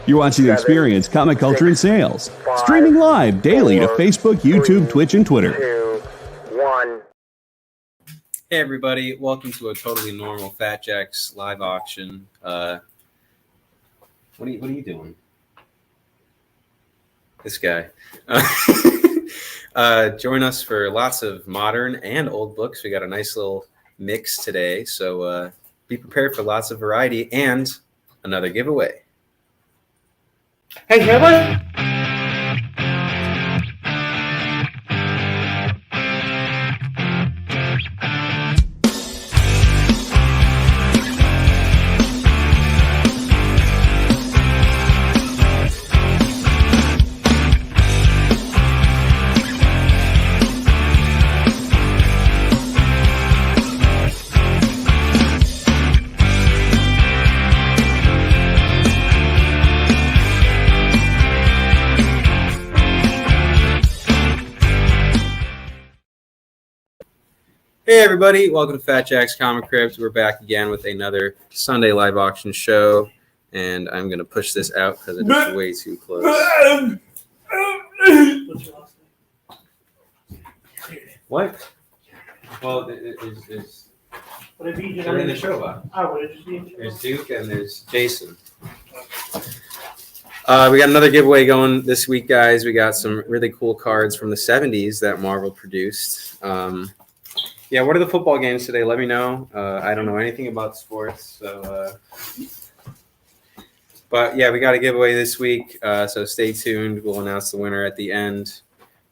You're watching The Experience, Comic Culture and Sales. Streaming live daily to Facebook, YouTube, Twitch, and Twitter. 2, 1. Hey everybody, welcome to a totally normal Fat Jack's live auction. What are you doing? This guy. Join us for lots of modern and old books. We got a nice little mix today, so be prepared for lots of variety and another giveaway. Hey, Herbert. Hey everybody, welcome to Fat Jack's Comicrypt. We're back again with another Sunday live auction show, and I'm going to push this out because it is way too close. What? Well, it's they're in the show box. There's Duke and there's Jason. We got another giveaway going this week, guys. We got some really cool cards from the 70s that Marvel produced. Yeah, what are the football games today? Let me know. I don't know anything about sports, so. But yeah, we got a giveaway this week, so stay tuned. We'll announce the winner at the end.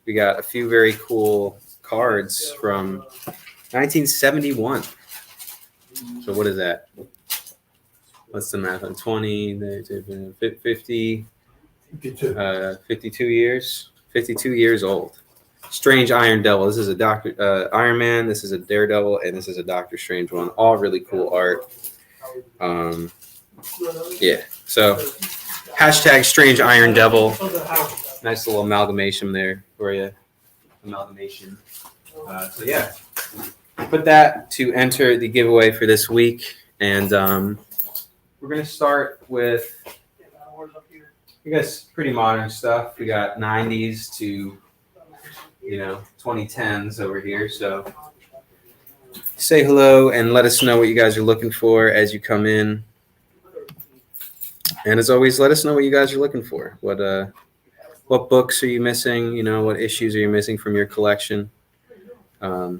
We got a few very cool cards from 1971. So what is that? What's the math on 20, 50, 52 years? 52 years old. Strange Iron Devil. This is a Iron Man. This is a Daredevil, and this is a Doctor Strange one. All really cool art. Yeah. So hashtag Strange Iron Devil. Nice little amalgamation there for you. Amalgamation. So yeah, put that to enter the giveaway for this week, and we're gonna start with, I guess, pretty modern stuff. We got 90s to 2010s over here. So say hello and let us know what you guys are looking for as you come in. And as always, let us know what you guys are looking for. What books are you missing? What issues are you missing from your collection? Yeah,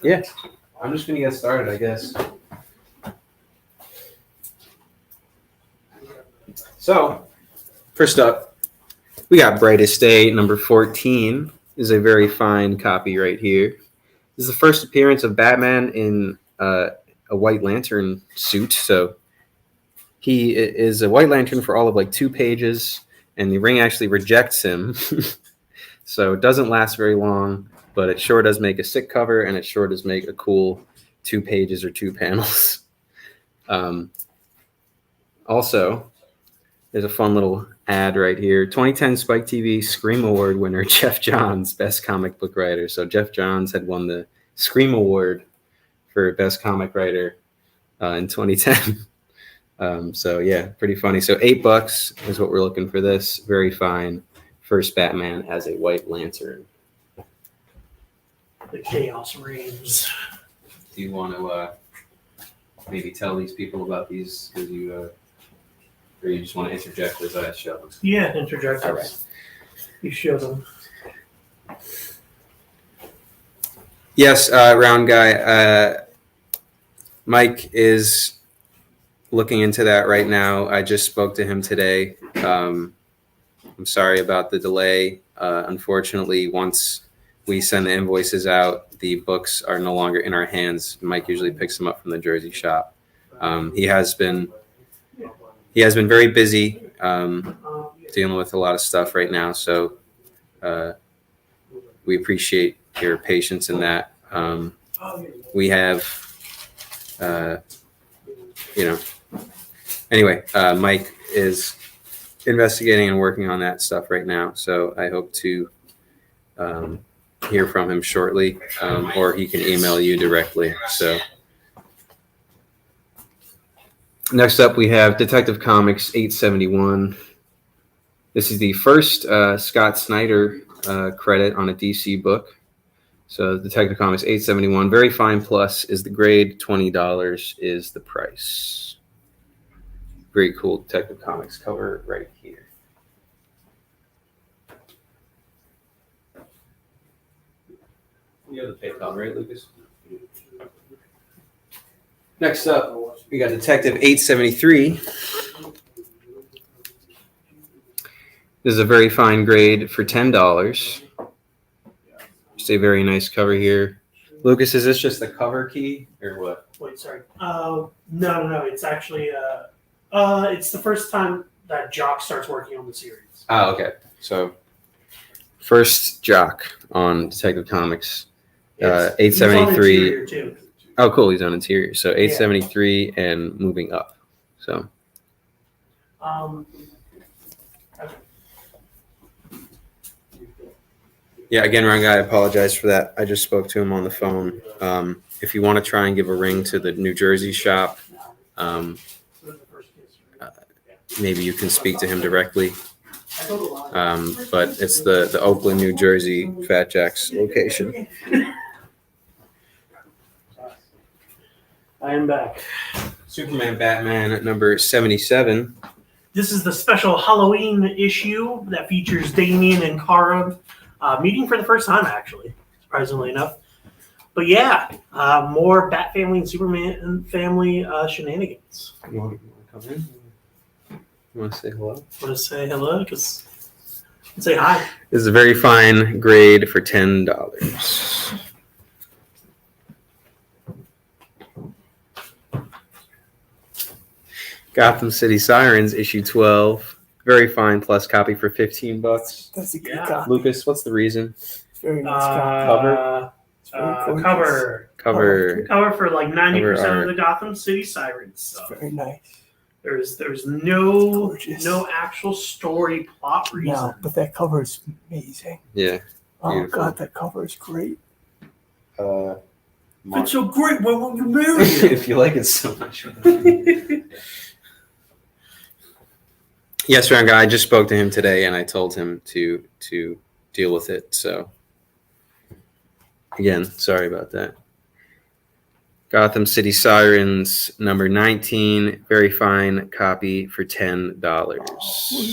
I'm just gonna get started, I guess. So first up, we got Brightest Day number 14. Is a very fine copy right here. This is the first appearance of Batman in a White Lantern suit. So he is a White Lantern for all of like 2 pages, and the ring actually rejects him. So it doesn't last very long, but it sure does make a sick cover, and it sure does make a cool 2 pages or 2 panels. Also, there's a fun little ad right here. 2010 Spike TV Scream Award winner Jeff Johns, Best Comic Book Writer. So Jeff Johns had won the Scream Award for Best Comic Writer in 2010. So yeah, pretty funny. So $8 is what we're looking for this. Very fine. First Batman as a White Lantern. The chaos reigns. Do you want to maybe tell these people about these? Because or you just want to interject as I show them? Yeah, interject. All right. You show them. Yes, Round Guy. Mike is looking into that right now. I just spoke to him today. I'm sorry about the delay. Unfortunately, once we send the invoices out, the books are no longer in our hands. Mike usually picks them up from the Jersey shop. He has been very busy dealing with a lot of stuff right now. So we appreciate your patience in that. We have, anyway, Mike is investigating and working on that stuff right now. So I hope to hear from him shortly, or he can email you directly. So Next up, we have Detective Comics 871. This is the first Scott Snyder credit on a DC book. So Detective Comics 871, very fine plus is the grade, $20 is the price. Very cool Detective Comics cover right here. You have the PayPal, right, Lucas? Next up, we got Detective 873. This is a very fine grade for $10. Just a very nice cover here. Lucas, is this just the cover key or what? Wait, sorry. No. It's actually it's the first time that Jock starts working on the series. Oh, okay. So, first Jock on Detective Comics, 873. Too. Oh, cool. He's on interior. So 873 and moving up. So. Yeah, again, Ron Guy, I apologize for that. I just spoke to him on the phone. If you want to try and give a ring to the New Jersey shop, maybe you can speak to him directly. But it's the Oakland, New Jersey Fat Jack's location. I am back. Superman Batman at number 77. This is the special Halloween issue that features Damian and Kara meeting for the first time, actually, surprisingly enough. But yeah, more Bat Family and Superman family shenanigans. You want to come in? You want to say hello? Want to say hello? Because say hi. This is a very fine grade for $10. Gotham City Sirens, issue 12. Very fine plus copy for $15. That's a good Yeah. copy. Lucas, what's the reason? It's very nice copy. Cover? Cover Cover. for like 90% Cover of the Gotham City Sirens stuff. It's very nice. There's no Gorgeous. actual story plot reason. No, but that cover is amazing. Yeah. Oh Beautiful. God, that cover is great. It's so great. Why won't you marry it? If you like it so much. Yes, Ron Guy, I just spoke to him today and I told him to deal with it. So again, sorry about that. Gotham City Sirens, number 19, very fine copy for $10. Oh, look at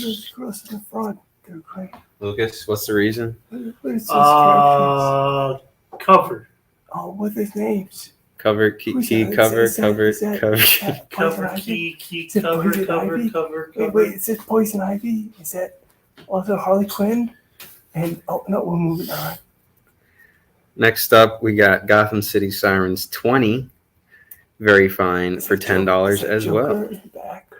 those girls in the front. They're great. Lucas, what's the reason? What is those characters? Cover. Oh, what are their names? Cover, key, Who's key that? cover, Is that- cover, is that- cover. Cover, Poison key, Is it cover, Poison cover, Ivy? cover, Ivy? cover. Wait, is it Poison Ivy? Is that also Harley Quinn? And oh no, we're moving on. Next up, we got Gotham City Sirens 20, very fine for $10 as well. Joker in the back.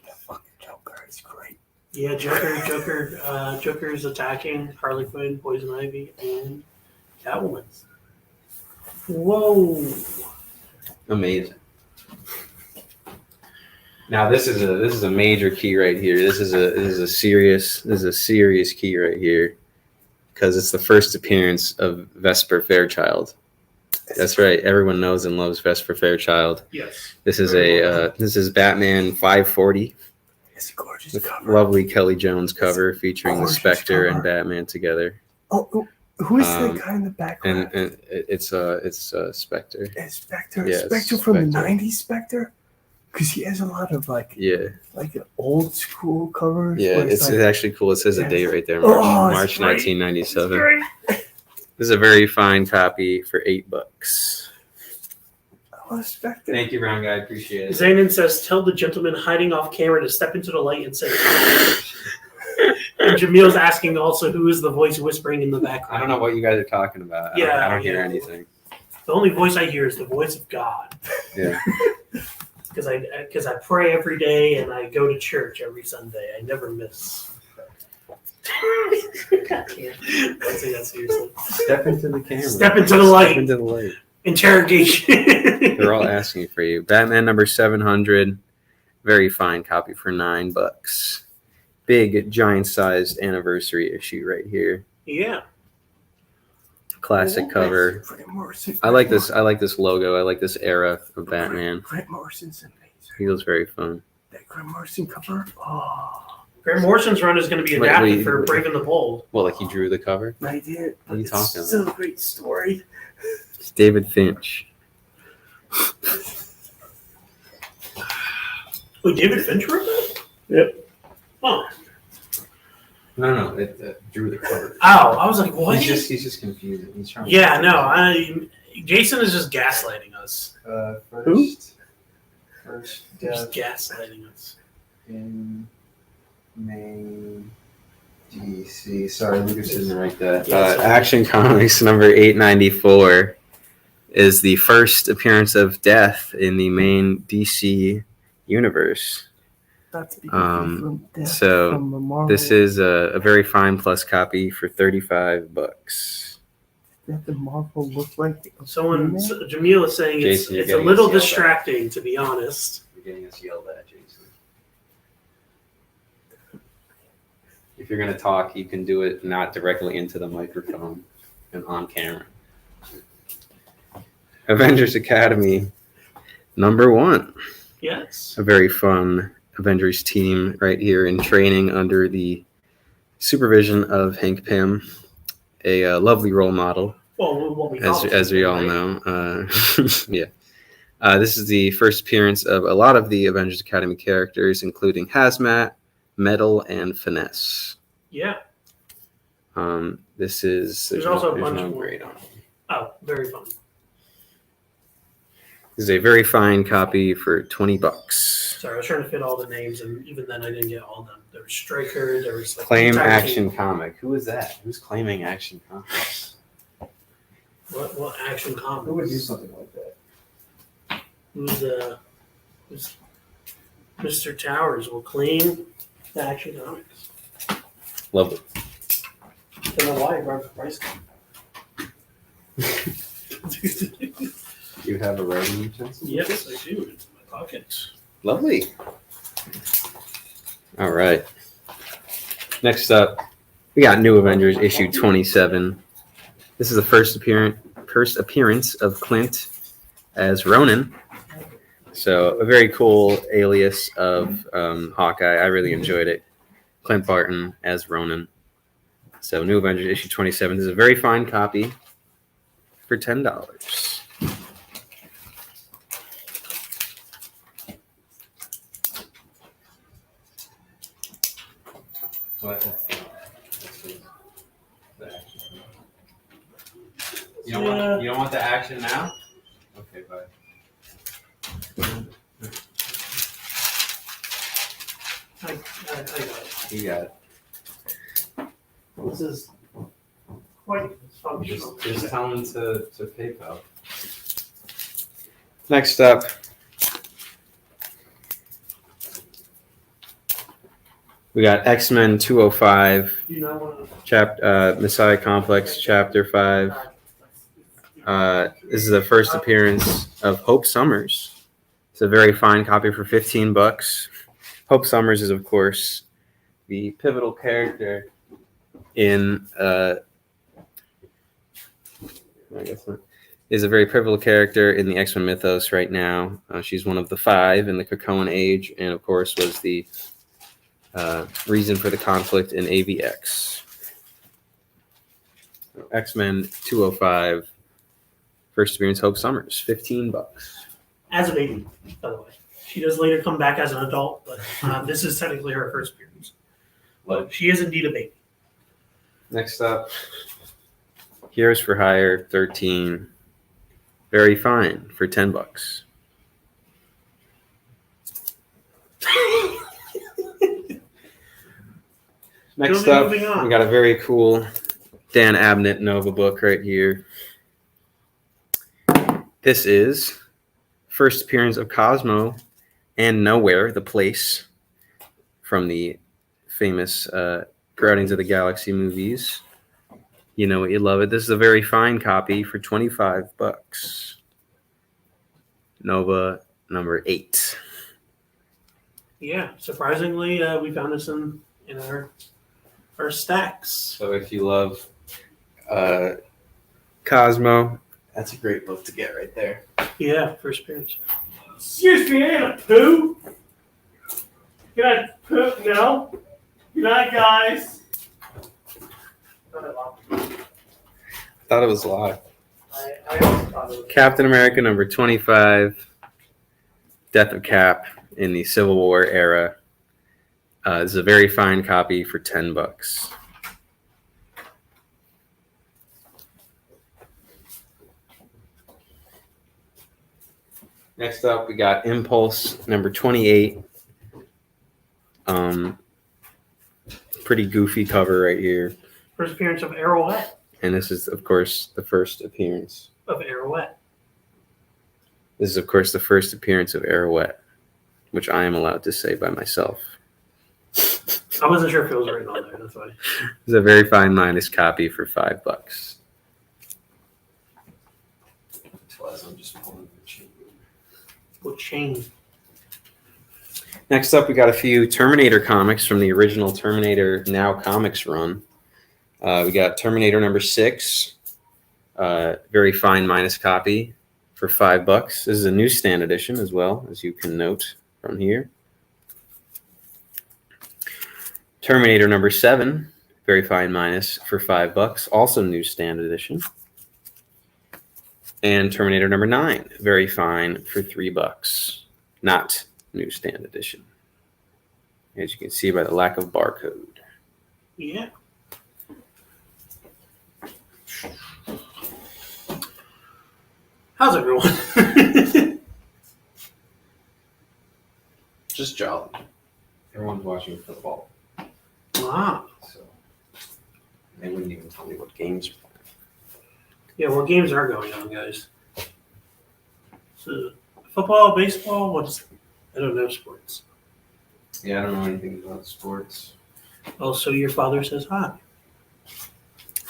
That fucking Joker is great. Yeah, Joker's attacking Harley Quinn, Poison Ivy, and Catwoman. Whoa. Amazing. Now this is a major key right here. This is a serious key right here, because it's the first appearance of Vesper Fairchild. That's right. Everyone knows and loves Vesper Fairchild. Yes. This is Batman 540. It's a gorgeous With cover. lovely Kelly Jones cover featuring the Gorgeous Spectre and cover. Batman together. Oh, who is the guy in the background? And it's Spectre. Is Spectre? Yeah, Spectre from the Spectre. 90s Spectre? Because he has a lot of like old school covers. Yeah, where it's like, actually cool. It says a Yeah. date right there, Oh, it's March great. 1997. Great. This is a very fine copy for $8. I love Spectre. Thank you, Brown Guy. Appreciate it. Zanin says, tell the gentleman hiding off camera to step into the light and say hi." And Jamil's asking also who is the voice whispering in the background. I don't know what you guys are talking about. I don't hear anything. The only voice I hear is the voice of God. Yeah. Because I pray every day and I go to church every Sunday. I never miss. God damn. Don't say that seriously. Step into the camera. Step into the light. Step into the light. Interrogation. They're all asking for you. Batman number 700. Very fine copy for $9. Big, giant-sized anniversary issue right here. Yeah. Classic cover. Grant Morrison. I like this. I like this logo. I like this era of Batman. Grant Morrison's amazing. Feels very fun. That Grant Morrison cover. Oh, Grant Morrison's run is going to be adapted for Brave and the Bold. Well, like he drew the cover? I did. What are you talking about? Still a great story. It's David Finch. Wait, David Finch wrote that? Yep. Oh. No, it drew the cover. Oh, I was like, what? He's just confused. He's trying. Yeah, no, Jason is just gaslighting us. First Just gaslighting us. in Maine, DC. Sorry, Lucas didn't write that. Yeah, sorry. Action Comics number 894 is the first appearance of Death in the main DC universe. That's Um, from Death so from the Marvel. This is a very fine plus copy for $35. That the Marvel look like. Someone, Jamil is saying Jason, you're it's a getting little us yelled at. distracting, to be honest. You're getting us yelled at, Jason. If you're going to talk, you can do it not directly into the microphone and on camera. Avengers Academy number 1. Yes. A very fun Avengers team right here in training under the supervision of Hank Pym, a lovely role model, Well, what we as we all right? know. Yeah. This is the first appearance of a lot of the Avengers Academy characters, including Hazmat, Metal, and Finesse. Yeah. This is There's also a bunch no more. grade on it. Oh, very fun. This is a very fine copy for $20. Sorry, I was trying to fit all the names, and even then, I didn't get all of them. There was Striker. There was like Claim entire Action team. Comic. Who is that? Who's claiming Action Comics? What Action Comics? Who would do something like that? Who's Mr. Towers will claim the Action Comics. Lovely. Don't know why I brought the price down. You have a writing utensil? Yes, I do. It's in my pocket. Lovely. All right. Next up, we got New Avengers issue 27. This is the first appearance of Clint as Ronan. So a very cool alias of Hawkeye. I really enjoyed it. Clint Barton as Ronan. So New Avengers issue 27. This is a very fine copy for $10. You don't want the action now? Okay, bye. I got it. You got it. This is quite functional. Just tell them to PayPal. Next up, we got X-Men 205, Do you not want to? Messiah Complex, Chapter 5. This is the first appearance of Hope Summers. It's a very fine copy for $15. Hope Summers is, of course, the pivotal character in is a very pivotal character in the X-Men mythos right now. She's one of the 5 in the Krakoan Age, and of course was the reason for the conflict in AVX. So, X-Men 205, first appearance, Hope Summers, $15. As a baby, by the way. She does later come back as an adult, but this is technically her first appearance. But she is indeed a baby. Next up, Heroes for Hire 13, very fine for $10. Next up, we got a very cool Dan Abnett Nova book right here. This is first appearance of Cosmo and Nowhere, the place from the famous Guardians of the Galaxy movies. You know what, you love it. This is a very fine copy for $25. Nova number 8. Yeah, surprisingly, we found this in our stacks. So if you love Cosmo, that's a great book to get right there. Yeah, first appearance. Excuse me, Anna Pooh. Can I poo? No. Good night, guys. Thought it was live. I also thought it was. Captain America number 25, Death of Cap in the Civil War era. This is a very fine copy for $10. Next up, we got Impulse number 28. Pretty goofy cover right here. First appearance of Arrowette. And this is, of course, the first appearance. Of Arrowette. This is, of course, the first appearance of Arrowette, which I am allowed to say by myself. I wasn't sure if it was written on there. That's why. It's a very fine minus copy for $5. I'm just pulling the chain. What chain? Next up, we got a few Terminator comics from the original Terminator Now Comics run. We got Terminator number 6, very fine minus copy for $5. This is a newsstand edition as well, as you can note from here. Terminator number 7, very fine minus for $5, also newsstand edition. And Terminator number 9, very fine for $3, not newsstand edition. As you can see by the lack of barcode. Yeah. How's everyone? Just jolly. Everyone's watching football. Wow. So they wouldn't even tell me what games are playing. Yeah, what games are going on, guys? So, football, baseball, what's... I don't know sports. Yeah, I don't know anything about sports. Oh, so your father says hi.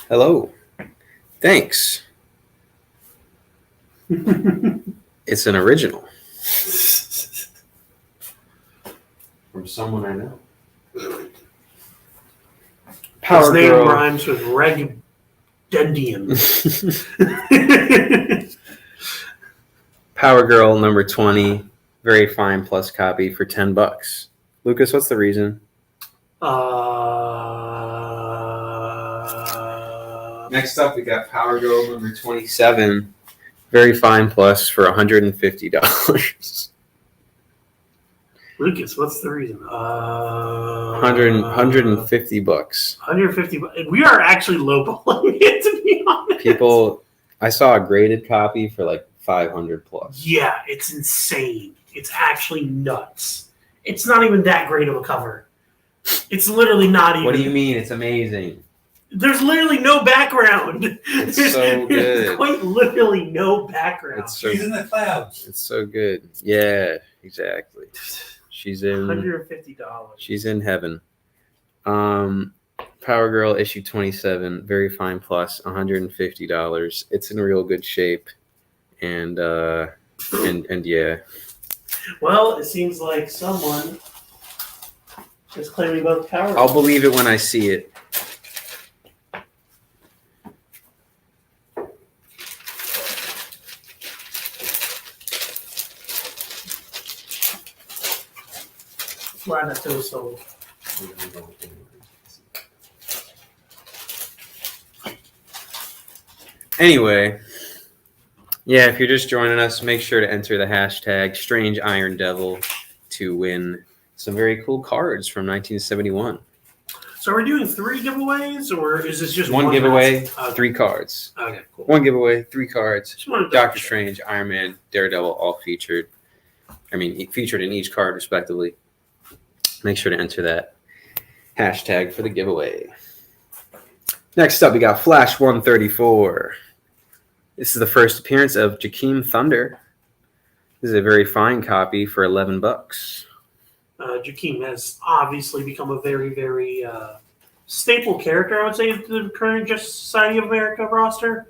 Hello. Thanks. It's an original. From someone I know. His name rhymes with Regdendian. Power Girl number 20, very fine plus copy for $10. Lucas, what's the reason? Next up, we got Power Girl number 27, very fine plus for $150. Lucas, what's the reason? $150. $150. We are actually lowballing it, to be honest. People, I saw a graded copy for like 500 plus. Yeah, it's insane. It's actually nuts. It's not even that great of a cover. It's literally not even. What do you mean? It's amazing. There's literally no background. It's there's so good. Quite literally no background. She's in the clouds. It's so good. Yeah, exactly. She's in $150. She's in heaven. Power Girl issue 27, very fine plus, $150. It's in real good shape, and yeah. Well, it seems like someone is claiming both Power. I'll believe it when I see it. Glad that was sold. Anyway, yeah, if you're just joining us, make sure to enter the hashtag Strange Iron Devil to win some very cool cards from 1971. So are we doing 3 giveaways, or is this just One giveaway, match? 3 cards. Okay, cool. One giveaway, 3 cards. Just wanted to Doctor Strange, Iron Man, Daredevil, all featured. Featured in each card, respectively. Make sure to enter that hashtag for the giveaway. Next up, we got Flash 134. This is the first appearance of Jakeem Thunder. This is a very fine copy for $11. Jakeem has obviously become a very, very staple character, I would say, to the current Justice Society of America roster.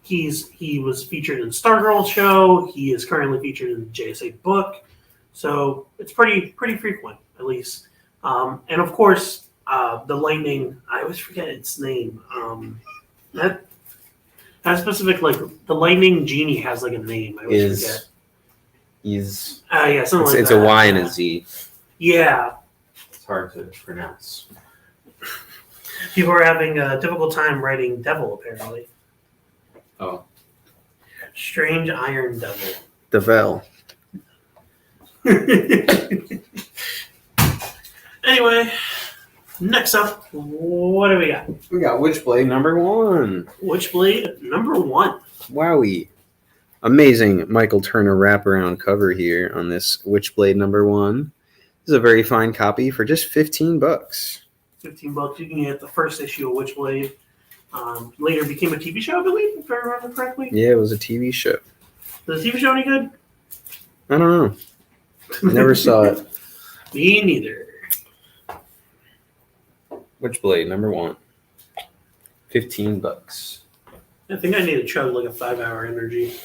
He was featured in the Stargirl show. He is currently featured in the JSA book. So it's pretty frequent, at least. And of course, the Lightning, I always forget its name. That specific, like, the Lightning Genie has like a name. I always forget. He's Yeah, something like it's that. a Y and a Z. Yeah. It's hard to pronounce. People are having a difficult time writing devil, apparently. Oh. Strange Iron Devil. Devel. Anyway, next up, what do we got? We got Witchblade number 1. Witchblade number 1. Wowie. Amazing Michael Turner wraparound cover here on this Witchblade number 1. This is a very fine copy for just $15. $15. You can get the first issue of Witchblade. Later became a TV show, I believe, if I remember correctly. Yeah, it was a TV show. Was the TV show any good? I don't know. Never saw it. Me neither. Witchblade number 1. $15. I think I need to chug like a 5-hour energy.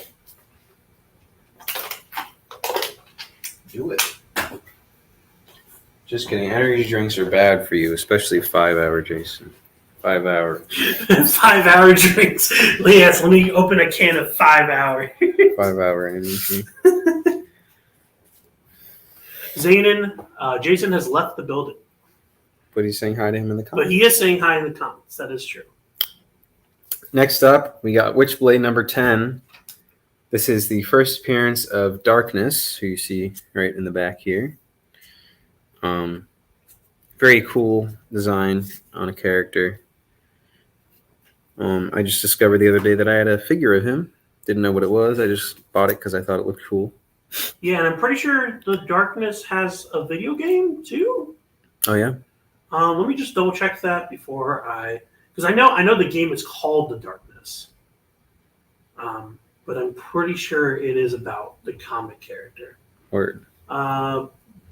Do it. Just kidding. Energy drinks are bad for you, especially 5-hour, Jason. 5 hour. 5-hour drinks. Yes, let me open a can of 5-hour. 5-hour energy. Zanin, Jason has left the building. But he's saying hi to him in the comments. But he is saying hi in the comments. That is true. Next up, we got Witchblade number 10. This is the first appearance of Darkness, who you see right in the back here. Very cool design on a character. I just discovered the other day that I had a figure of him. Didn't know what it was. I just bought it because I thought it looked cool. Yeah, and I'm pretty sure the Darkness has a video game too. Oh yeah. Let me just double check that before because I know the game is called The Darkness. But I'm pretty sure it is about the comic character. Word.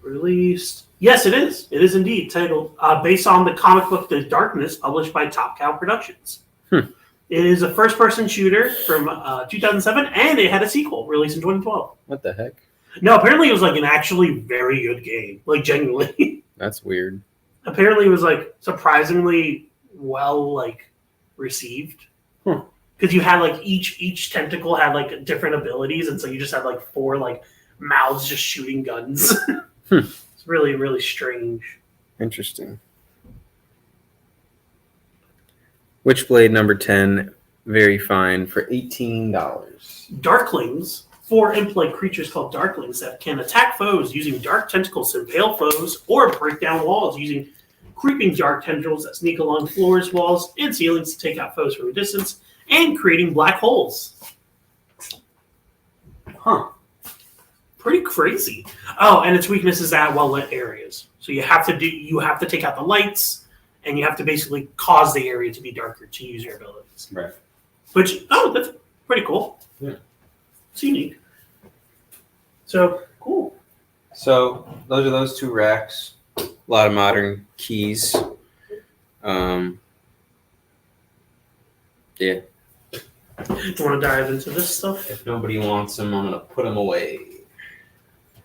Released. Yes, it is. It is indeed titled based on the comic book The Darkness, published by Top Cow Productions. It is a first-person shooter from 2007, and it had a sequel released in 2012. What the heck? No, apparently it was like an actually very good game, like genuinely. That's weird. Apparently it was like surprisingly well like received. Because you had like each tentacle had like different abilities, and so you just had like 4 like mouths just shooting guns. It's really, really strange. Interesting. Witchblade number 10, very fine for $18. Darklings, 4 imp-like creatures called Darklings that can attack foes using dark tentacles to impale foes or break down walls using creeping dark tendrils that sneak along floors, walls, and ceilings to take out foes from a distance, and creating black holes. Pretty crazy. Oh, and its weakness is at well-lit areas. So you have to take out the lights, and you have to basically cause the area to be darker to use your abilities. Right. Which, that's pretty cool. Yeah. It's unique. So, cool. So those are those 2 racks. A lot of modern keys. Yeah. You want to dive into this stuff? If nobody wants them, I'm going to put them away.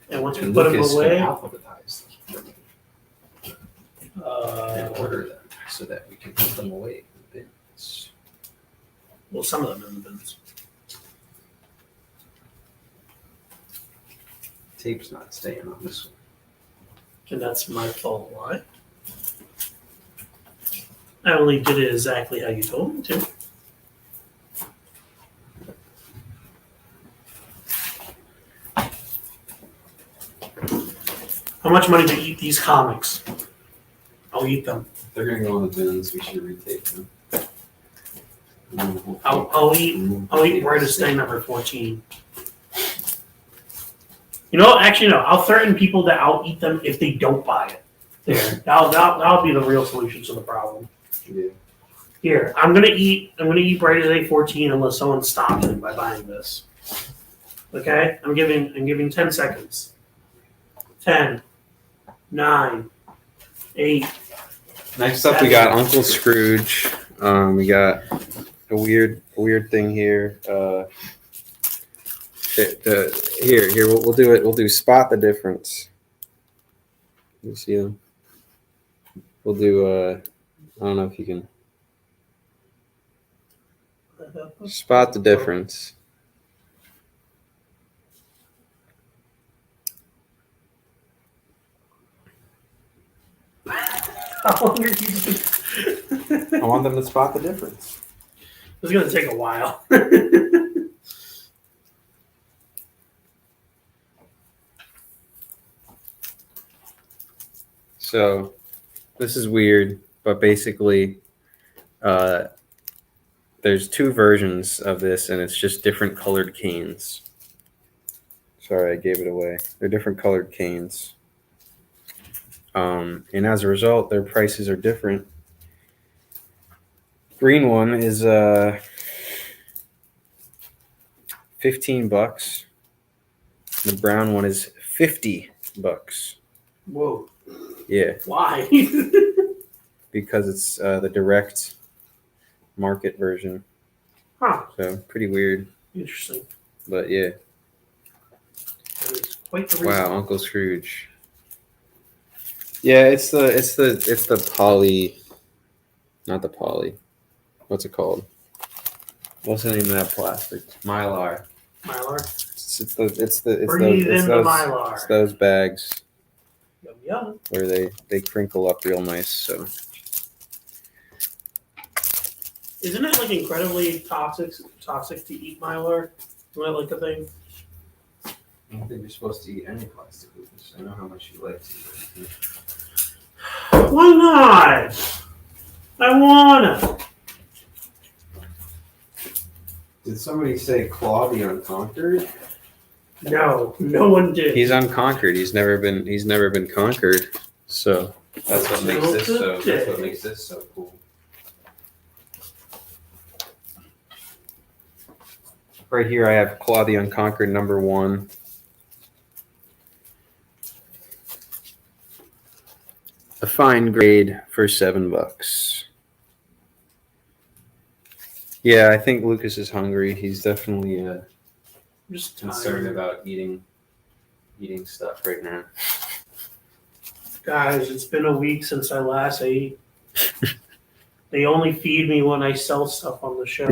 And once we And put them Lucas away, can alphabetize them and order them so that we can put them away in the bins. well, some of them in the bins. Tape's not staying on this one. And that's my fault. Why? I only did it exactly how you told me to. How much money to eat these comics? I'll eat them. They're going to go in the bins. We should retape them. I'll eat Brightest Day number 14. You know, actually, no. I'll threaten people that I'll eat them if they don't buy it. There, that'll be the real solution to the problem. Yeah. Here, I'm gonna eat Brightest Day 14 unless someone stops me by buying this. Okay, I'm giving 10 seconds. 10, 9, 8. Next up, we got Uncle Scrooge. We got a weird thing here. Here, we'll do it. We'll do spot the difference. You see them? We'll do. I don't know if you can spot the difference. How long are you doing? I want them to spot the difference. It's gonna take a while. So, this is weird, but basically, there's two versions of this, and it's just different colored canes. Sorry, I gave it away. They're different colored canes. And as a result, their prices are different. Green one is $15. The brown one is $50. Whoa. Yeah, Why? because it's the direct market version. Huh. So pretty weird, Interesting. but yeah. That is quite the reason. Wow, Uncle Scrooge. Yeah, it's the poly, not the poly. What's it called? What's the name of that plastic? Mylar. Mylar. It's Breathe in the Mylar. It's those bags Yum yum. where they crinkle up real nice. So Isn't it like incredibly toxic to eat Mylar? Isn't that like a thing? I don't think you're supposed to eat any plastic. I know how much you like to eat. Why not? I wanna. Did somebody say Claw the Unconquered? No, no one did. He's unconquered. He's never been conquered. So that's what makes this so cool. Right here I have Claw the Unconquered #1. A fine grade for $7. Yeah, I think Lucas is hungry. He's definitely I'm just concerned tired. about eating stuff right now. Guys, it's been a week since I last ate. They only feed me when I sell stuff on the show.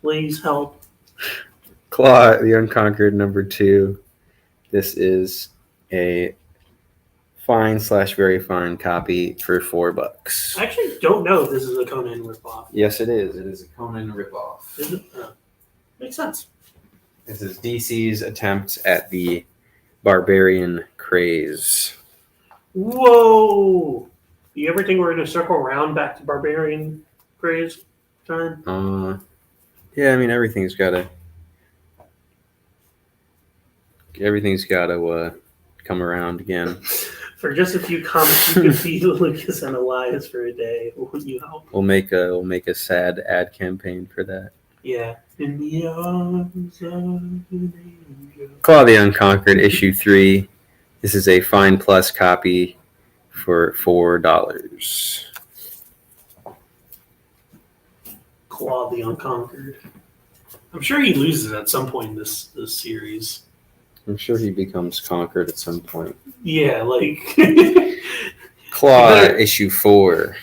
Please help. Claw the Unconquered #2. This is a fine/very fine copy for $4. I actually don't know if this is a Conan ripoff. Yes, it is. It is a Conan ripoff. Is it? Makes sense. This is DC's attempt at the barbarian craze. Whoa! Do you ever think we're going to circle around back to barbarian craze time? Yeah, I mean everything's gotta come around again. For just a few comments, you could feed Lucas and Elias for a day. Would you help? We'll make a sad ad campaign for that. Yeah. In the arms of an angel. Claw the Unconquered #3. This is a fine plus copy for $4. Claw the Unconquered. I'm sure he loses at some point in this series. I'm sure he becomes conquered at some point. Yeah, like Claw #4.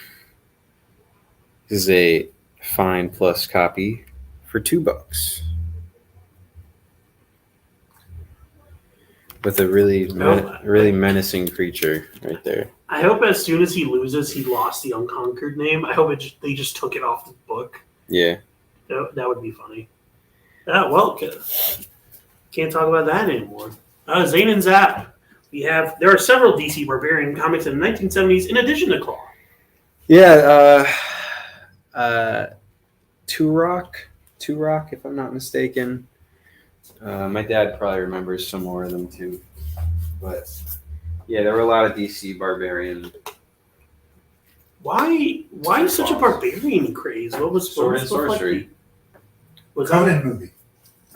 This is a fine plus copy for $2. With a really menacing creature right there. I hope as soon as he loses, he lost the Unconquered name. I hope they just took it off the book. Yeah. That would be funny. Well, can't talk about that anymore. Zane and Zap. There are several DC Barbarian comics in the 1970s in addition to Claw. Yeah, Turok, if I'm not mistaken. My dad probably remembers some more of them too. But yeah, there were a lot of DC Barbarian. Why such a barbarian craze? What was Sword and what was Sorcery? Was Conan movie.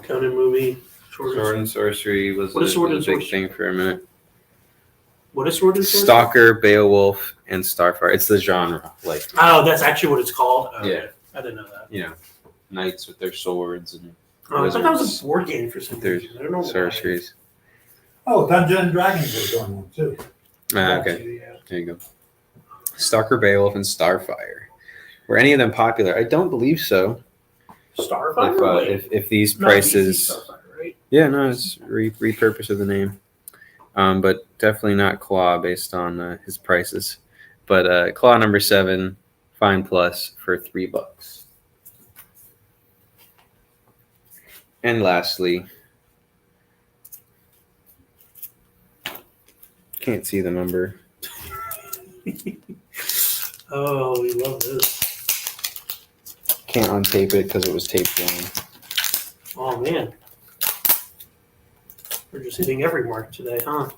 Conan movie? Sword and Sorcery was What is Sword a and big Sorcery? thing for a minute. What is Sword and Sorcery? Stalker, Beowulf, and Starfire. It's the genre, like Oh, that's actually what it's called. Oh, Yeah. I didn't know that. knights with their swords and Oh, I thought that was Wizards. a board game for some There's reason. I don't know why. sorceries. Oh, Dungeons and Dragons was going on too. Okay, Yeah. there you go. Stalker, Beowulf, and Starfire. Were any of them popular? I don't believe so. Starfire. If these Not prices, DC Starfire, right? yeah, no, it's repurpose of the name, but definitely not Claw based on his prices. But Claw number 7, Fine Plus for $3. And lastly, can't see the number. Oh, we love this. Can't untape it because it was taped down. Oh, man. We're just hitting every mark today, huh?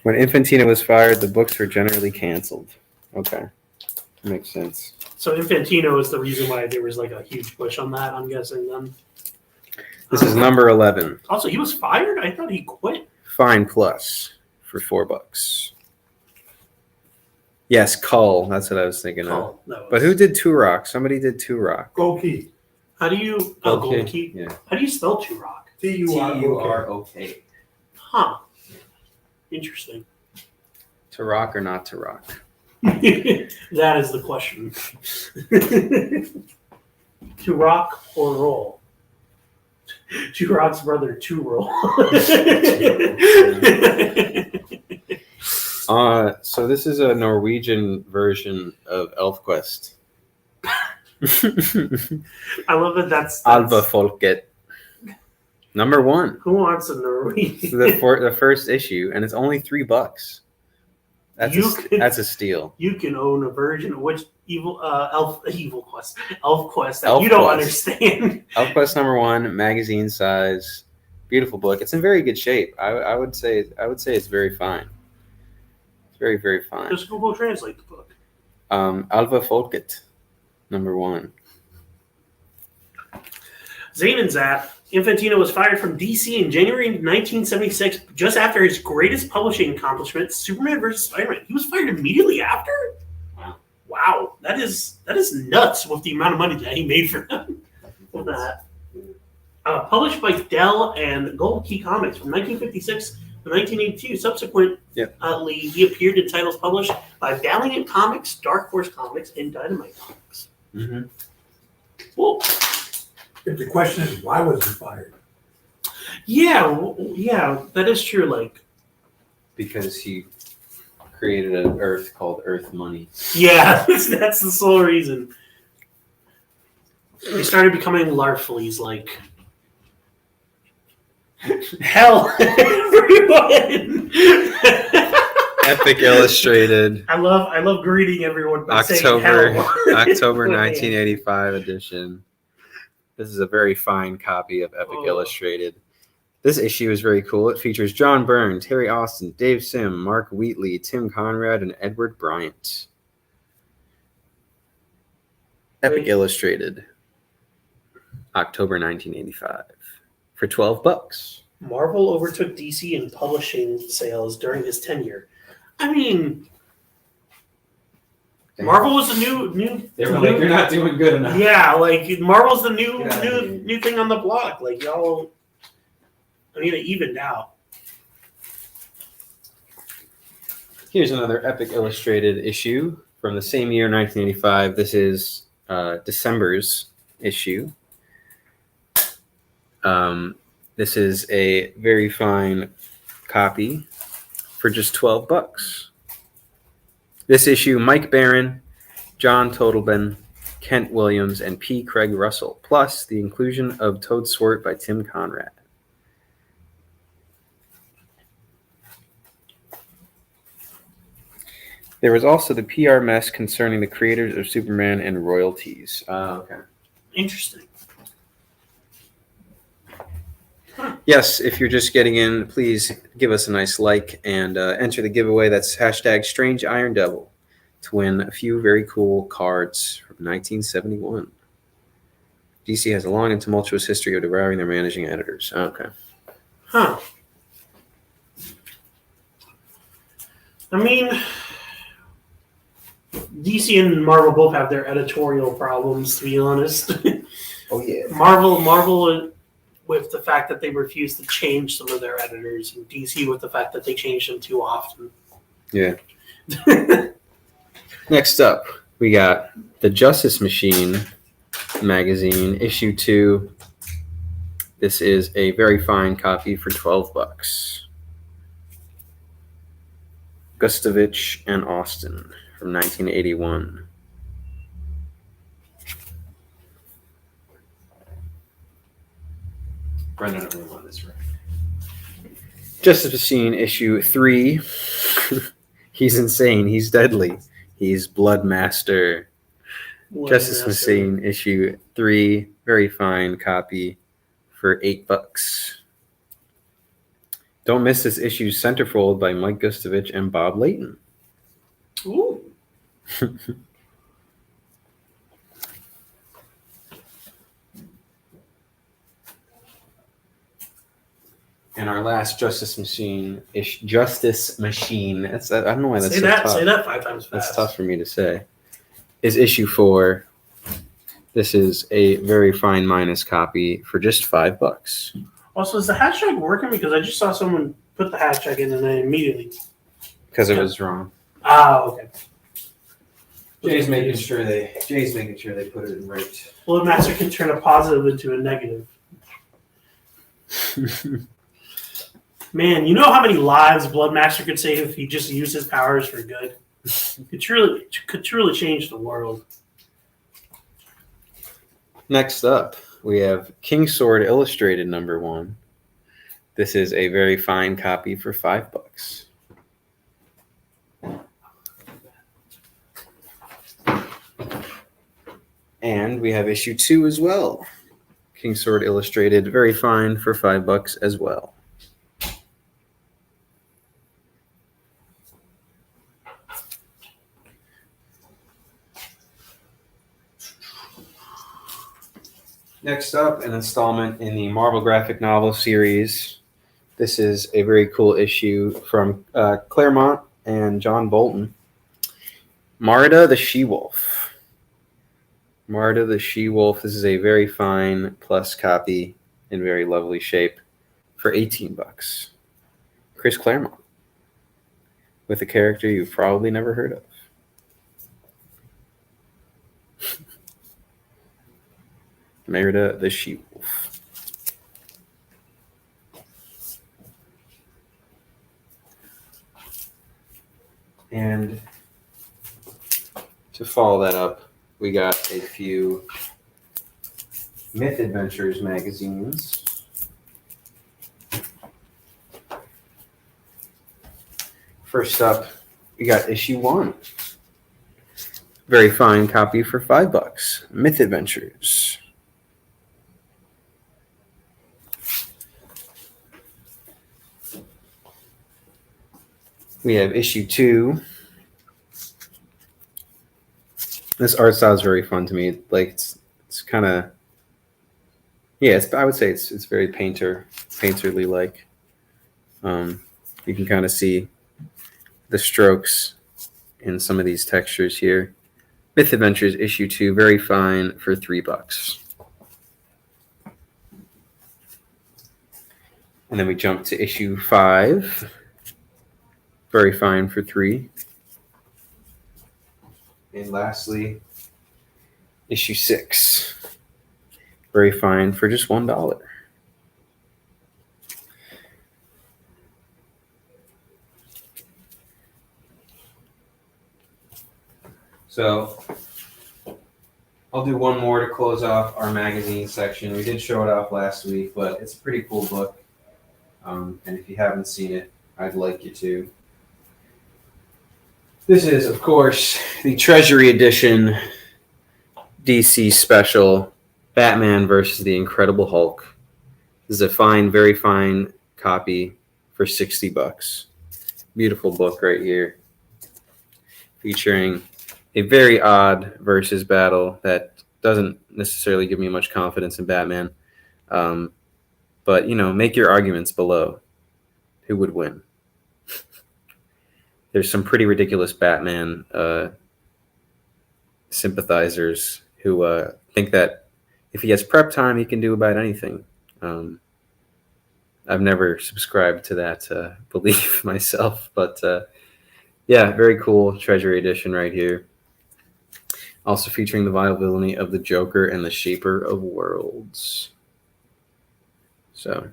When Infantino was fired, the books were generally canceled. Okay. Makes sense. So Infantino is the reason why there was like a huge push on that, I'm guessing then. This is number 11. Also, he was fired? I thought he quit. Fine Plus for $4. Yes, Cull. That's what I was thinking of. Oh, that was... But who did Turok? Somebody did Turok. Gold Key. How do you... Oh, Golden Key. Yeah. How do you spell Turok? T-U-R-O-K. Huh. Interesting. Turok or not Turok? That is the question. To rock or roll? Turok's brother, to roll. So this is a Norwegian version of ElfQuest. I love that that's Alva Folket. Number 1. Who wants a Norwegian? The first issue, and it's only $3. That's a steal. You can own a version of which elf quest that Elf you don't Quest. understand. ElfQuest number 1, magazine size, beautiful book. It's in very good shape. I would say it's very fine. It's very, very fine. Just Google Translate the book. Alva Folket, number 1. Zane and Zap. Infantino was fired from DC in January 1976, just after his greatest publishing accomplishment, Superman vs. Spider-Man. He was fired immediately after? Wow. That is nuts with the amount of money that he made for them. With that. Published by Dell and Gold Key Comics from 1956 to 1982. Subsequently, he appeared in titles published by Valiant Comics, Dark Horse Comics, and Dynamite Comics. Mm-hmm. Well, If the question is, why was he fired? Yeah, that is true. Like, Because he created an Earth called Earth Money. yeah, that's the sole reason. They started becoming Larfleas, like, hell, everyone. Epic Illustrated. I love greeting everyone by saying October hell. 1985 edition. This is a very fine copy of Epic Illustrated. This issue is very cool. It features John Byrne, Terry Austin, Dave Sim, Mark Wheatley, Tim Conrad, and Edward Bryant. Epic Illustrated, October 1985, for $12. Marvel overtook DC in publishing sales during his tenure. I mean, Marvel was the new. They were like, "You're not doing good enough." Yeah, like Marvel's the new thing on the block. Like y'all, I mean, it evened out. Here's another Epic Illustrated issue from the same year, 1985. This is December's issue. This is a very fine copy for just $12. This issue, Mike Barron, John Totalben, Kent Williams, and P. Craig Russell, plus the inclusion of Toad Swart by Tim Conrad. There was also the PR mess concerning the creators of Superman and royalties. Okay. Interesting. Yes, if you're just getting in, please give us a nice like and enter the giveaway. That's hashtag Strange Iron Devil to win a few very cool cards from 1971. DC has a long and tumultuous history of devouring their managing editors. Okay. Huh. I mean, DC and Marvel both have their editorial problems, to be honest. Oh, yeah. Marvel with the fact that they refuse to change some of their editors, and DC with the fact that they change them too often. Yeah. Next up, we got The Justice Machine magazine, issue 2. This is a very fine copy for $12. Gustovich and Austin from 1981. Brendan, I really want this right. Justice Machine issue 3. He's insane. He's deadly. He's Bloodmaster. Justice Machine issue 3. Very fine copy for $8. Don't miss this issue's centerfold by Mike Gustovich and Bob Layton. Ooh. And our last Justice Machine. That's I don't know why that's Say so that. tough. Say that 5 times fast. That's tough for me to say. Is issue 4. This is a very fine minus copy for just $5. Also, is the hashtag working? Because I just saw someone put the hashtag in and I immediately. Because it was wrong. Ah, okay. Jay's making sure they put it in right. Bloodmaster can turn a positive into a negative. Man, you know how many lives Bloodmaster could save if he just used his powers for good? Could truly change the world. Next up, we have King Sword Illustrated #1. This is a very fine copy for $5. And we have issue 2 as well. King Sword Illustrated, very fine for $5 as well. Next up, an installment in the Marvel graphic novel series. This is a very cool issue from Claremont and John Bolton. Marta the She-Wolf. Marta the She-Wolf. This is a very fine plus copy in very lovely shape for $18. Chris Claremont with a character you've probably never heard of. Merida the She-Wolf. And to follow that up, we got a few Myth Adventures magazines. First up, we got issue 1. Very fine copy for $5. Myth Adventures. We have issue 2. This art style is very fun to me. Like it's kind of, yeah. I would say it's very painterly like. You can kind of see the strokes in some of these textures here. Myth Adventures issue 2, very fine for $3. And then we jump to issue 5. Very fine for $3. And lastly, issue 6. Very fine for just $1. So I'll do one more to close off our magazine section. We did show it off last week, but it's a pretty cool book. And if you haven't seen it, I'd like you to. This is, of course, the Treasury Edition DC Special Batman versus the Incredible Hulk. This is a fine, very fine copy for $60. Beautiful book right here, featuring a very odd versus battle that doesn't necessarily give me much confidence in Batman. But, you know, make your arguments below. Who would win? There's some pretty ridiculous Batman sympathizers who think that if he has prep time, he can do about anything. I've never subscribed to that belief myself, but yeah, very cool Treasury Edition right here. Also featuring the vile villainy of the Joker and the Shaper of Worlds. So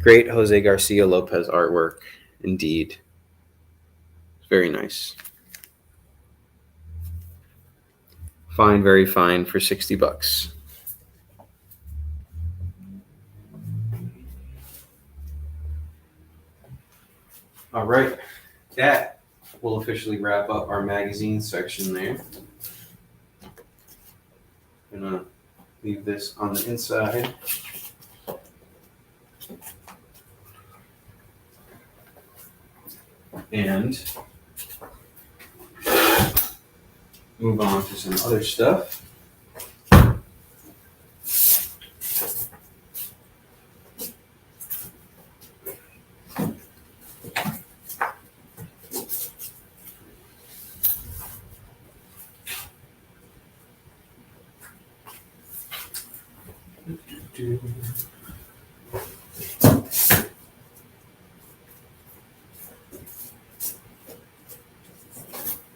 Great Jose Garcia Lopez artwork, indeed. Very nice. Fine, very fine for $60. All right, that will officially wrap up our magazine section there. I'm gonna leave this on the inside. And move on to some other stuff.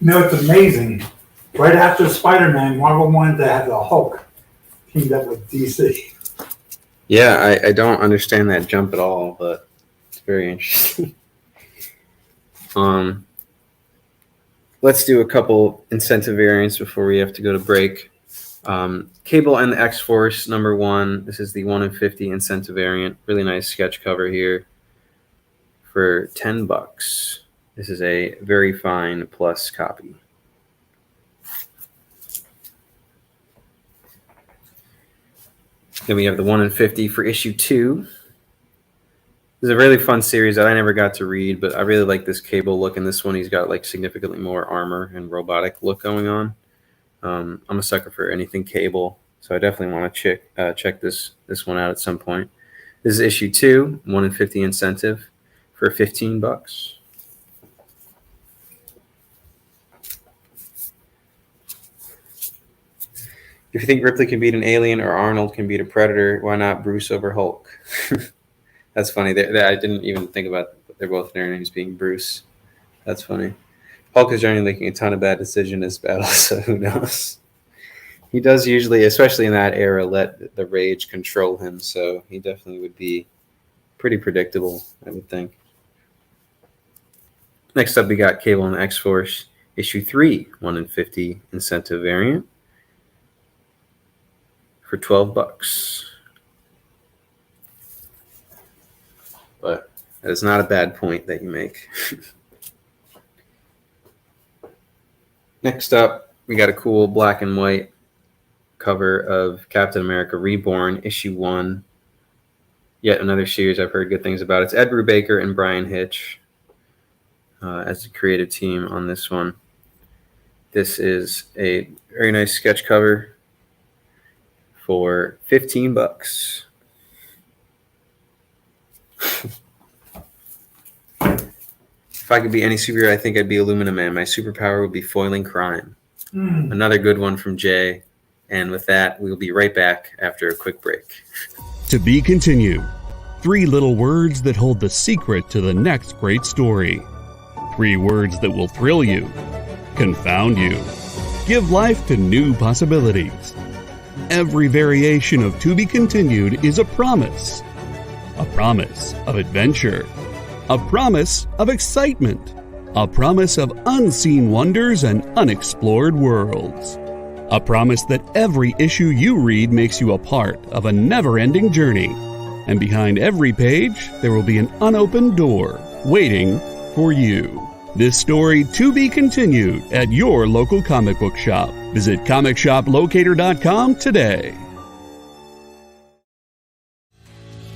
You know, it's amazing. Right after Spider-Man, Marvel wanted to have the Hulk teamed up with DC. Yeah, I don't understand that jump at all, but it's very interesting. Let's do a couple incentive variants before we have to go to break. Cable and the X-Force #1. This is the 1 in 50 incentive variant. Really nice sketch cover here for $10. This is a very fine plus copy. Then we have the 1 in 50 for issue 2. This is a really fun series that I never got to read, but I really like this Cable look. In this one, he's got like significantly more armor and robotic look going on. I'm a sucker for anything Cable, so I definitely want to check this one out at some point. This is issue 2, 1 in 50 incentive for $15. If you think Ripley can beat an alien or Arnold can beat a Predator, why not Bruce over Hulk? That's funny. I didn't even think about they're both their names being Bruce. That's funny. Hulk is generally making a ton of bad decisions in this battle, so who knows? He does usually, especially in that era, let the rage control him, so he definitely would be pretty predictable, I would think. Next up, we got Cable and the X-Force, issue 3, 1 in 50 incentive variant for $12. But that is not a bad point that you make. Next up, we got a cool black and white cover of Captain America Reborn, issue 1. Yet another series I've heard good things about. It's Ed Brubaker and Brian Hitch as the creative team on this one. This is a very nice sketch cover for $15. If I could be any superhero, I think I'd be Aluminum Man. My superpower would be foiling crime. Another good one from Jay. And with that, we'll be right back after a quick break. To be continued. 3 little words that hold the secret to the next great story. 3 words that will thrill you, confound you, give life to new possibilities. Every variation of To Be Continued is a promise. A promise of adventure. A promise of excitement. A promise of unseen wonders and unexplored worlds. A promise that every issue you read makes you a part of a never-ending journey. And behind every page, there will be an unopened door waiting for you. This story to be continued at your local comic book shop. Visit comicshoplocator.com today.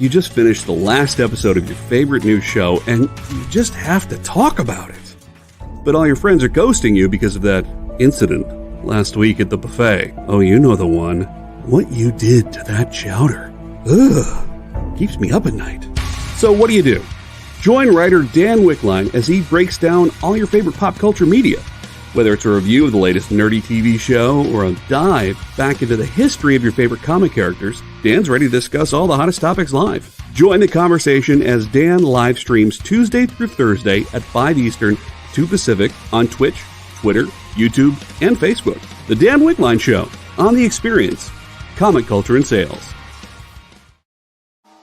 You just finished the last episode of your favorite new show, and you just have to talk about it. But all your friends are ghosting you because of that incident last week at the buffet. Oh, you know the one. What you did to that chowder. Ugh. Keeps me up at night. So what do? Join writer Dan Wickline as he breaks down all your favorite pop culture media. Whether it's a review of the latest nerdy TV show or a dive back into the history of your favorite comic characters, Dan's ready to discuss all the hottest topics live. Join the conversation as Dan live streams Tuesday through Thursday at 5 Eastern, 2 Pacific on Twitch, Twitter, YouTube, and Facebook. The Dan Wickline Show on The Experience, Comic Culture and Sales.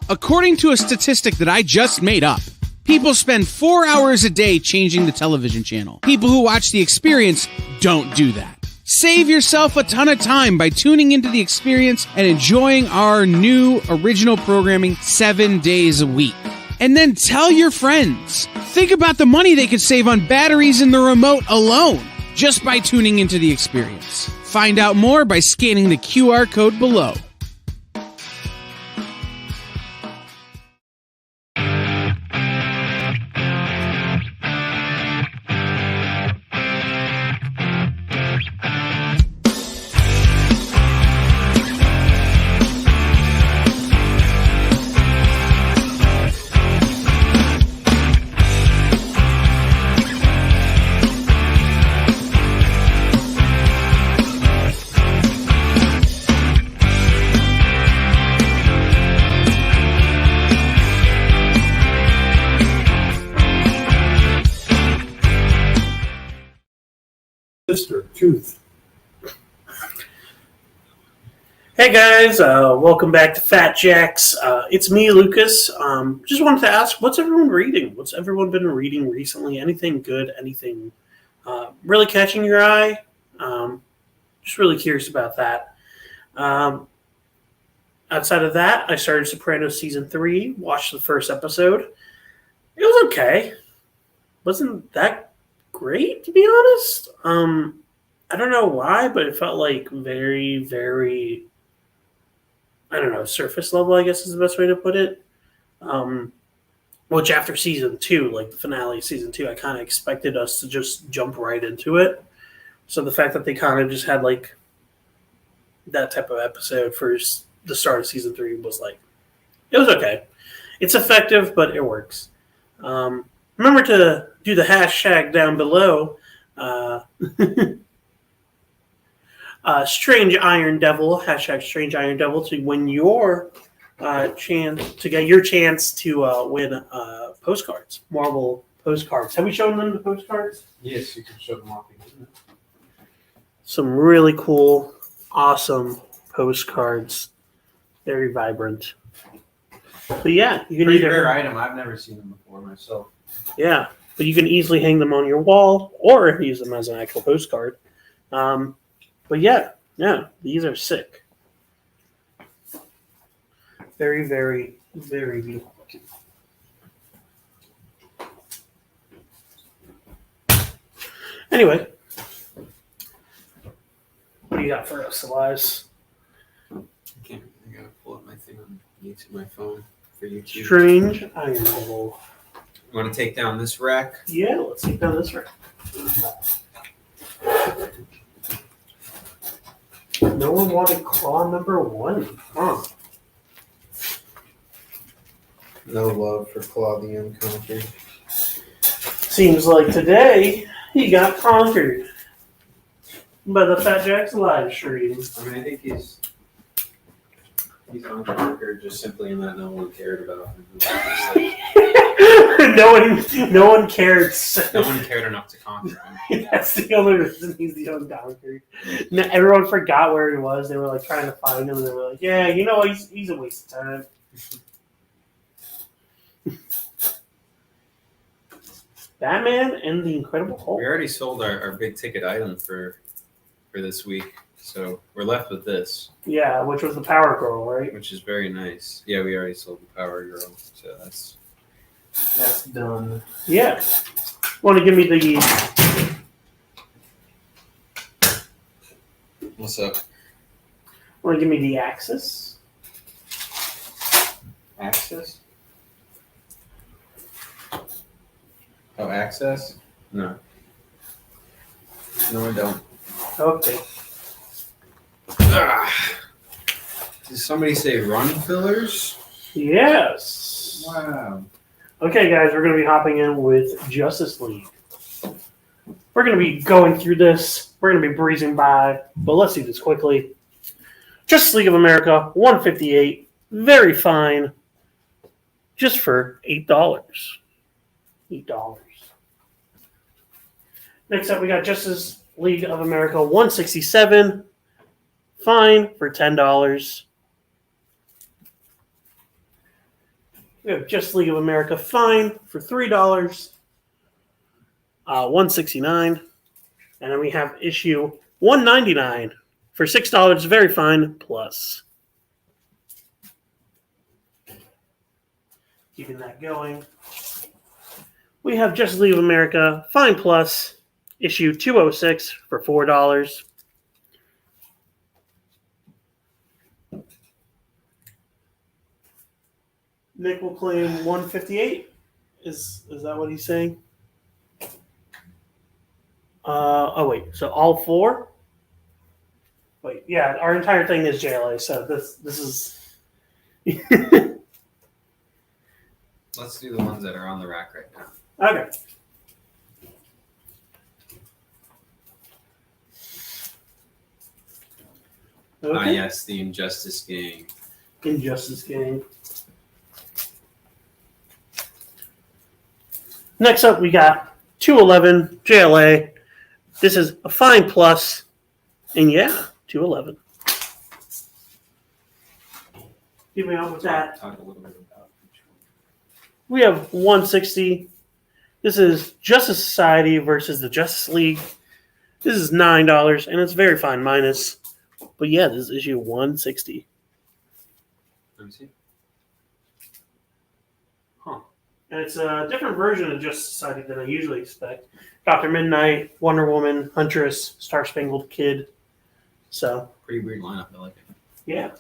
According to a statistic that I just made up, people spend 4 hours a day changing the television channel. People who watch The Experience don't do that. Save yourself a ton of time by tuning into The Experience and enjoying our new original programming 7 days a week. And then tell your friends. Think about the money they could save on batteries in the remote alone just by tuning into The Experience. Find out more by scanning the QR code below. Sister, Tooth. Hey guys, welcome back to Fat Jacks. It's me, Lucas. Just wanted to ask, what's everyone reading? What's everyone been reading recently? Anything good? Anything really catching your eye? Just really curious about that. Outside of that, I started Sopranos Season 3, watched the first episode. It was okay. Wasn't that great, to be honest. I don't know why, but it felt like very, very, I don't know, surface level, I guess is the best way to put it. Which after season 2, like the finale of season 2, I kind of expected us to just jump right into it. So the fact that they kind of just had like that type of episode for the start of season 3 was like, it was okay. It's effective, but it works. Remember to do the hashtag down below. Strange Iron Devil, hashtag Strange Iron Devil, to win your chance to win postcards, Marvel postcards. Have we shown them the postcards? Yes, you can show them off. Some really cool, awesome postcards. Very vibrant. But yeah, you can Pretty either rare item. I've never seen them before myself. Yeah, but you can easily hang them on your wall or use them as an actual postcard. But yeah, these are sick. Very, very, very beautiful. Anyway, what do you got for us, Elias? I gotta pull up my thing on YouTube, my phone for YouTube. Strange Iron Devil. You want to take down this rack? Yeah, let's take down this rack. No one wanted claw number 1. Huh. No love for Claw the Unconquered. Seems like today he got conquered by the Fat Jacks live stream. I mean, I think he's unconquered just simply in that no one cared about him. no one cared. No one cared enough to conquer him. That's the only reason he's the unconquered. No, everyone forgot where he was. They were like trying to find him, and they were like, "Yeah, you know, he's a waste of time." Batman and the Incredible Hulk. We already sold our big ticket item for this week, so we're left with this. Yeah, which was the Power Girl, right? Which is very nice. Yeah, we already sold the Power Girl, so that's done. Yeah. Want to give me the... What's up? Want to give me the Axis? Access? Oh, access? No. No, I don't. Okay. Did somebody say run fillers? Yes. Wow. Okay, guys, we're going to be hopping in with Justice League. We're going to be going through this. We're going to be breezing by, but let's do this quickly. Justice League of America, $158. Very fine. Just for $8. $8. Next up, we got Justice League of America, $167. Fine for $10. We have Justice League of America Fine for $3, $169. And then we have issue $199 for $6, Very Fine Plus. Keeping that going. We have Justice League of America Fine Plus, issue 206 for $4. Nick will claim 158. Is that what he's saying? Oh wait, so all four? Wait, yeah, our entire thing is JLA, so this is Let's do the ones that are on the rack right now. okay. Okay. Yes, the Injustice Gang. Injustice Gang. Next up, we got 211 JLA. This is a Fine Plus, and yeah, 211. Keeping up with that, Talk a little bit about each one. we have 160. This is Justice Society versus the Justice League. This is $9, and it's Very Fine minus. But yeah, this is issue 160. Let me see. And it's a different version of Justice Society than I usually expect. Dr. Midnight, Wonder Woman, Huntress, Star Spangled Kid. So, Pretty weird lineup. I like it. yeah.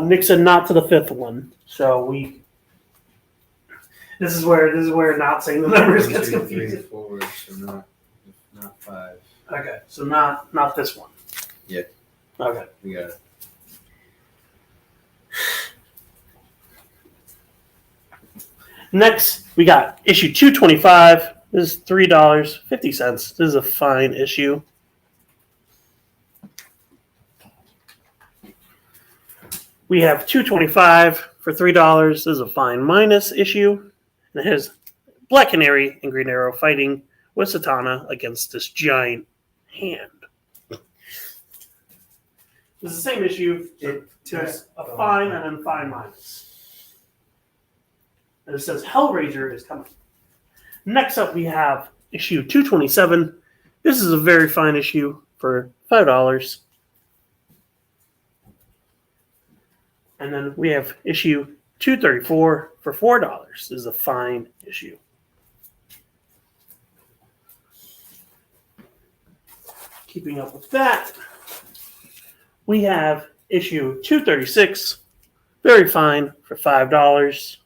Nixon not to the fifth one. So this is where not saying the numbers 1, gets 2, 3, confusing. 4, so not 5. Okay, so not this one. Yeah. Okay. We got it. Next, we got issue 225. This is $3.50. This is a fine issue. We have 225 for $3. This is a fine minus issue. And it has Black Canary and Green Arrow fighting with Satana against this giant hand. This is the same issue. There's a fine and then fine minus. And it says Hellraiser is coming. Next up, we have issue 227. This is a very fine issue for $5. And then we have issue 234 for $4. This is a fine issue. Keeping up with that, we have issue 236, very fine for $5.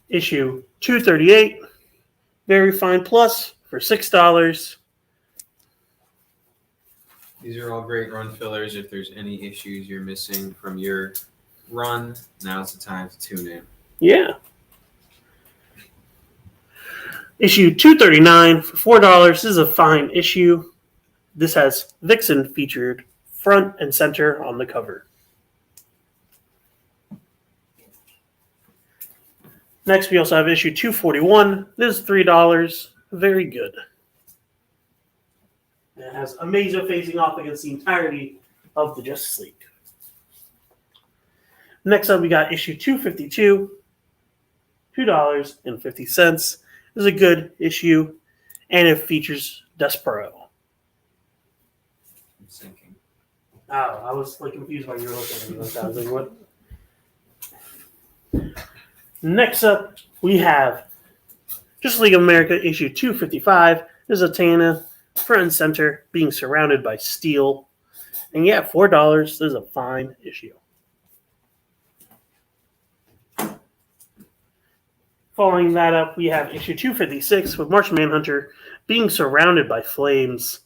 Issue 238, very fine plus for $6. These are all great run fillers. If there's any issues you're missing from your run, now's the time to tune in. Yeah. Issue 239 for $4. This is a fine issue. This has Vixen featured front and center on the cover. Next, we also have issue 241. This is $3. Very good. And it has Amazo facing off against the entirety of the Justice League. Next up, we got issue 252. $2.50. This is a good issue, and it features Despero. I'm sinking. Oh, I was like confused why you were looking at me like that. I was like, what? Next up, we have Justice League of America issue 255. There's a Tana front and center being surrounded by steel. And yeah, $4. This is a fine issue. Following that up, we have issue 256 with Martian Manhunter being surrounded by flames.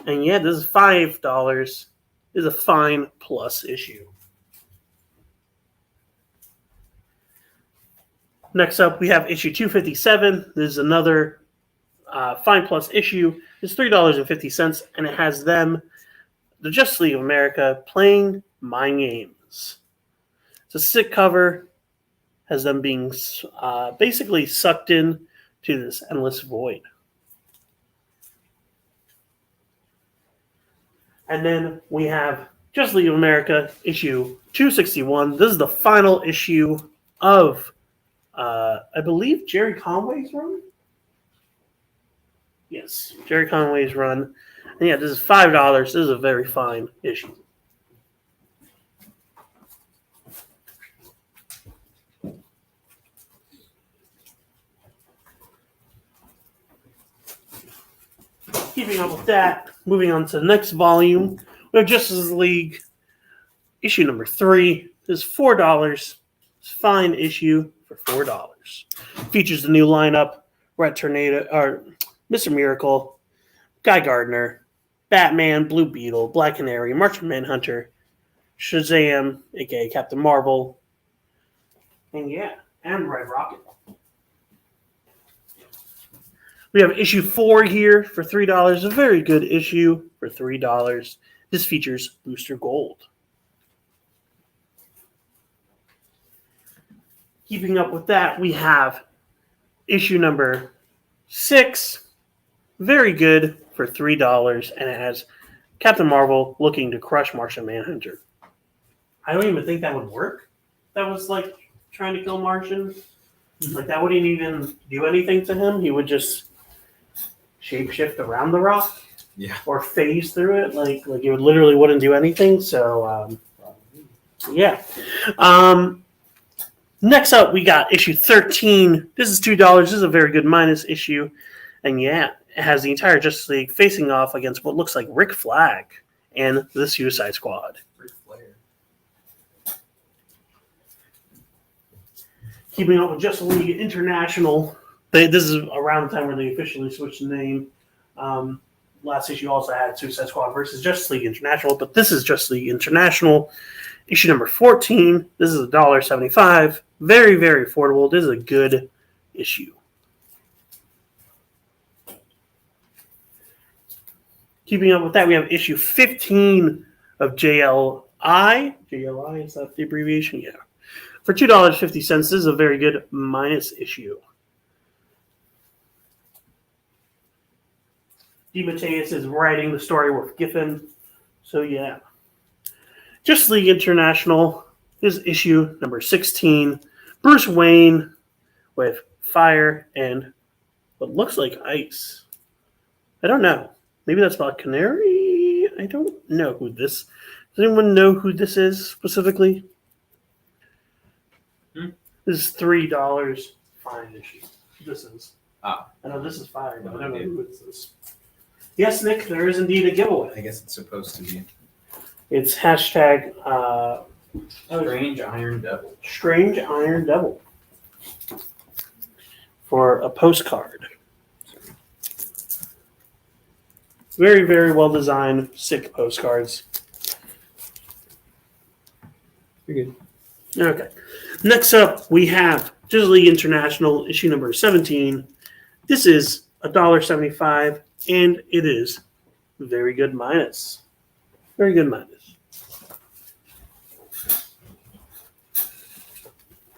And yeah, this is $5. This is a fine plus issue. Next up, we have issue 257. This is another fine plus issue. It's $3.50, and it has them, the Justice League of America, playing mind games. It's a sick cover, has them being basically sucked in to this endless void. And then we have Just League of America issue 261. This is the final issue of, I believe, Jerry Conway's run. Yes, Jerry Conway's run. And yeah, this is $5. This is a very fine issue. Keeping up with that, moving on to the next volume, we have Justice League issue number 3. This is $4. It's a fine issue for $4. Features the new lineup: Red Tornado, or Mr. Miracle, Guy Gardner, Batman, Blue Beetle, Black Canary, Martian Manhunter, Shazam, aka Captain Marvel, and Red Rocket. We have issue 4 here for $3. A very good issue for $3. This features Booster Gold. Keeping up with that, we have issue number 6. Very good for $3, and it has Captain Marvel looking to crush Martian Manhunter. I don't even think that would work. That was like trying to kill Martian. Like, that wouldn't even do anything to him. He would just shapeshift around the rock, or phase through it. Like it would literally wouldn't do anything. So, next up, we got issue 13. This is $2. This is a very good minus issue, and it has the entire Justice League facing off against what looks like Rick Flag and the Suicide Squad. Ric Flair. Keeping up with Justice League International. This is around the time where they officially switched the name. Last issue also had Suicide Squad versus Justice League International, but this is Justice League International, issue number 14. This is $1.75. Very, very affordable. This is a good issue. Keeping up with that, we have issue 15 of JLI. JLI, is that the abbreviation? Yeah. For $2.50. This is a very good minus issue. DeMatteis is writing the story with Giffen. So, Justice League International is issue number 16. Bruce Wayne with fire and what looks like ice. I don't know. Maybe that's Black Canary? I don't know who this... Does anyone know who this is specifically? This is $3. Fine issue. This is. I know this is fire, but I don't know who this is. Yes, Nick, there is indeed a giveaway. I guess it's supposed to be. It's hashtag Strange Iron Devil. Strange Iron Devil for a postcard. Very, very well designed, sick postcards. You're good. Okay. Next up, we have Justice League International, issue number 17. This is $1.75, and it is very good minus. Very good minus.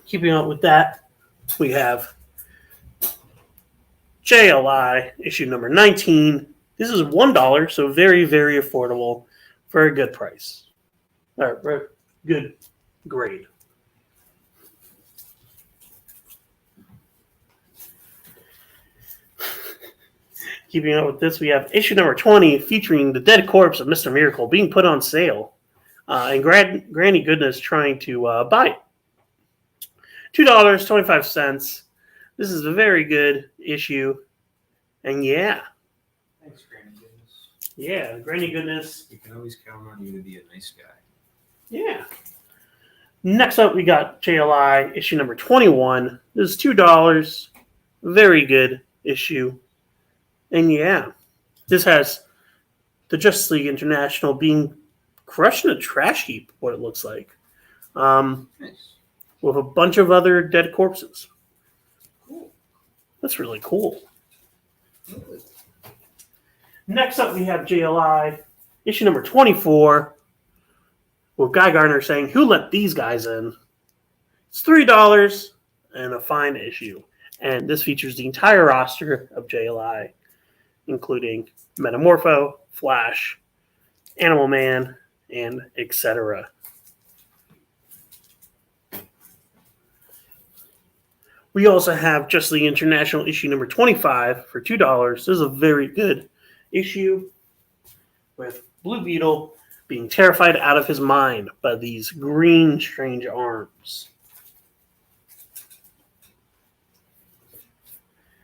Keeping up with that, we have JLI, issue number 19. This is $1, so very, very affordable for a good price. Or good grade. Keeping up with this, we have issue number 20 featuring the dead corpse of Mr. Miracle being put on sale. And Granny Goodness trying to buy it. $2.25. This is a very good issue. And Thanks, Granny Goodness. Yeah, Granny Goodness. You can always count on you to be a nice guy. Yeah. Next up, we got JLI, issue number 21. This is $2. Very good issue. And this has the Justice League International being crushed in a trash heap, what it looks like. Nice. With a bunch of other dead corpses. Cool. That's really cool. Next up, we have JLI, issue number 24, with Guy Gardner saying, "Who let these guys in?" It's $3 and a fine issue. And this features the entire roster of JLI, including Metamorpho, Flash, Animal Man, and etc. We also have Justice League International issue number 25 for $2. This is a very good issue with Blue Beetle being terrified out of his mind by these green strange arms.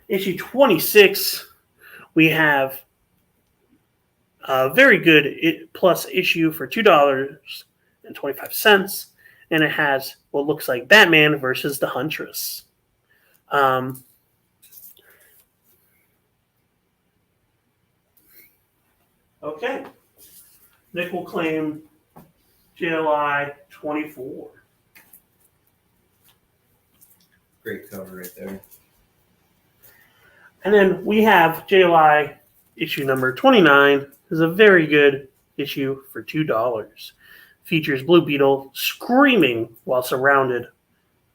Issue 26, we have a very good plus issue for $2.25, and it has what looks like Batman versus the Huntress. Okay. Nick will claim JLI 24. Great cover right there. And then we have JLI issue number 29. This is a very good issue for $2. Features Blue Beetle screaming while surrounded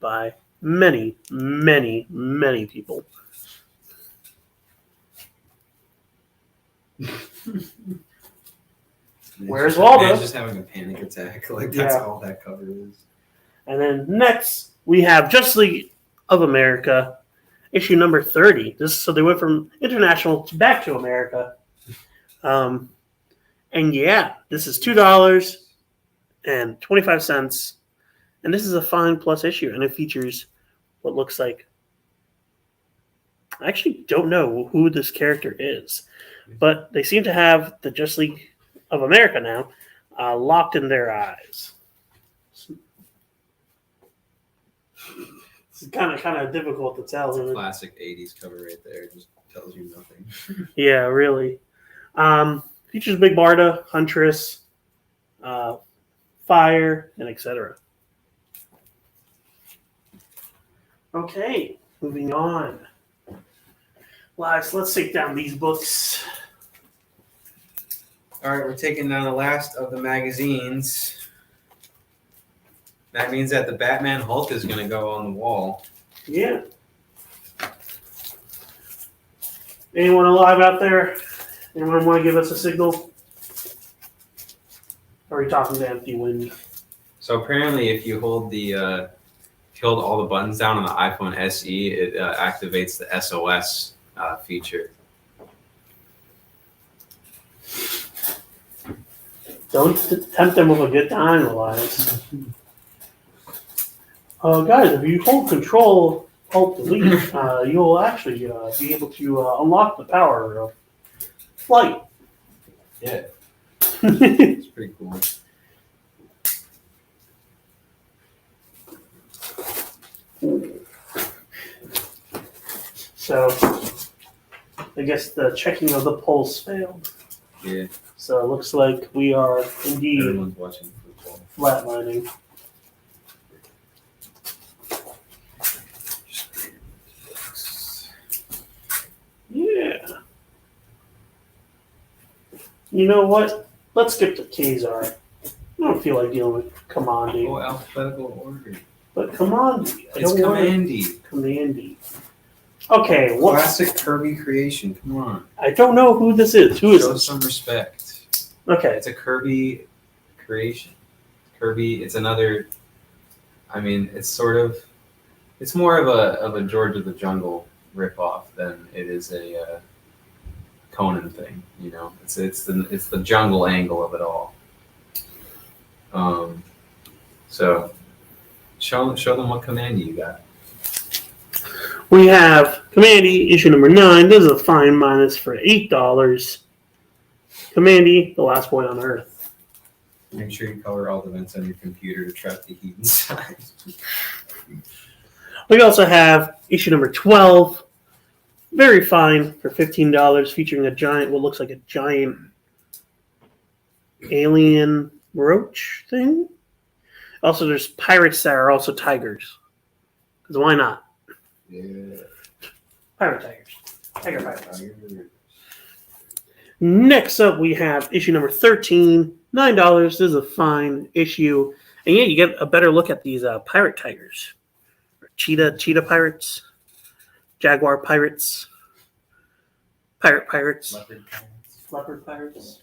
by many, many, many people. Where's Waldo? Man's just having a panic attack. Like, that's all that cover is. And then next, we have Justice League of America, issue number 30. So they went from international back to America. And yeah, this is $2.25. And this is a fine plus issue. And it features what looks like, I actually don't know who this character is, but they seem to have the Justice League of America now locked in their eyes. It's kind of difficult to tell. It's a classic 80s cover right there. It just tells you nothing. Yeah, really. Features Big Barda, Huntress, Fire, and etc. Okay, moving on. Let's take down these books. All right, we're taking down the last of the magazines. That means that the Batman Hulk is going to go on the wall. Yeah. Anyone alive out there? Anyone want to give us a signal? Or are we talking to empty wind? So apparently, if you hold all the buttons down on the iPhone SE, it activates the SOS feature. Don't tempt them with a good time, Elias. Guys, if you hold Control Alt Delete, you'll actually be able to unlock the power of flight. Yeah, it's pretty cool. So, I guess the checking of the pulse failed. Yeah. So it looks like we are indeed Everyone's watching football. Flatlining. Yeah. You know what? Let's skip to Kazar. I don't feel like dealing with Commandy. Oh, alphabetical order. But Commandy. It's Commandy. Commandy. Okay, what? Classic Kirby creation. Come on. I don't know who this is. Who is Show this? some respect. Okay. It's a Kirby creation. Kirby, it's another. I mean, it's more of a George of the Jungle ripoff than it is a Conan thing. You know, it's the jungle angle of it all. So show them what Commandy you got. We have Commandy, issue number 9. This is a fine minus for $8. Commandy, the last boy on Earth. Make sure you color all the vents on your computer to trap the heat inside. We also have issue number 12. Very fine for $15, featuring what looks like a giant alien roach thing. Also, there's pirates that are also tigers. Because why not? Yeah. Pirate tigers. Tiger pirates. Next up, we have issue number 13. $9. This is a fine issue. And yeah, you get a better look at these pirate tigers. Cheetah pirates. Jaguar pirates. Pirate pirates. Leopard pirates. Leopard pirates.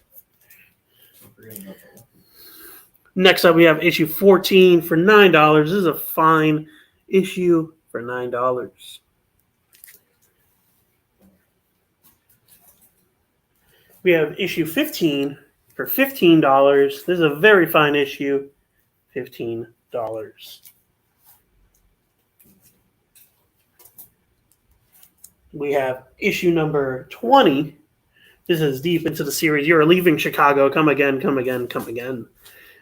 Next up, we have issue 14 for $9. This is a fine issue for $9. We have issue 15 for $15. This is a very fine issue, $15. We have issue number 20. This is deep into the series. You're leaving Chicago. Come again, come again, come again.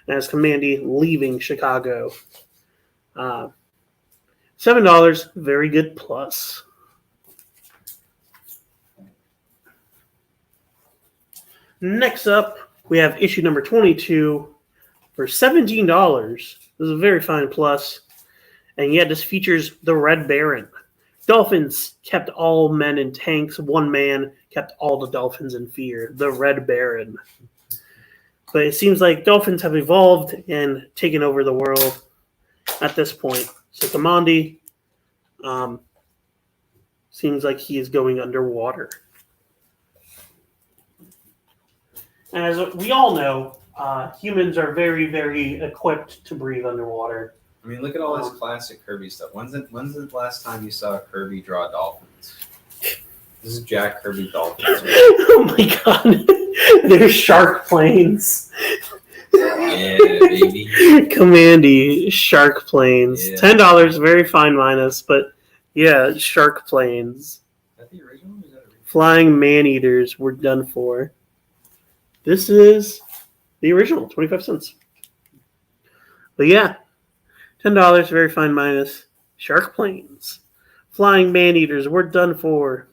As Commandy leaving Chicago. $7, very good plus. Next up, we have issue number 22 for $17. This is a very fine plus. And yeah, this features the Red Baron. Dolphins kept all men in tanks. One man kept all the dolphins in fear. The Red Baron. But it seems like dolphins have evolved and taken over the world at this point. So Kamandi seems like he is going underwater. As we all know, humans are very, very equipped to breathe underwater. I mean, look at all this classic Kirby stuff. When's the last time you saw Kirby draw dolphins? This is Jack Kirby dolphins. Oh my god. There's shark planes. Yeah, baby. Commandy, shark planes. Yeah. $10, very fine minus, but yeah, shark planes. Is that the original? Or is that original? Flying man-eaters were done for. This is the original, 25 cents. But yeah, $10, very fine minus. Shark planes. Flying man-eaters were done for.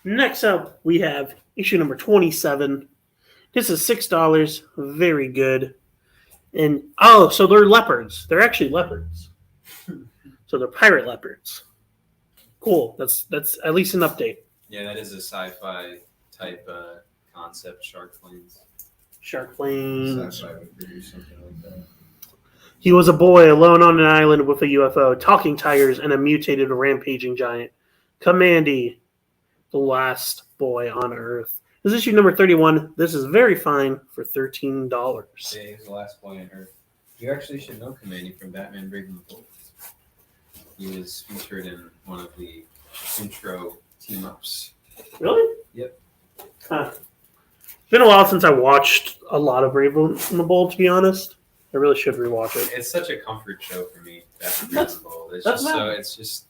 Next up, we have issue number 27. This is $6. Very good. And so they're leopards. They're actually leopards. So they're pirate leopards. Cool. That's at least an update. Yeah, that is a sci-fi type concept. Shark planes. Shark planes. Sci-fi would produce something like that. He was a boy alone on an island with a UFO, talking tigers, and a mutated rampaging giant. Commandy, the last boy on Earth. This is issue number 31. This is very fine for $13. Yeah, he was the last boy on Earth. You actually should know Commandy from Batman Breaking the Bullets. He was featured in one of the intro team-ups. Really? Yep. Huh. It's been a while since I watched a lot of Brave and the Bold, to be honest. I really should rewatch it. It's such a comfort show for me. Batman Breaking the Bold. It's just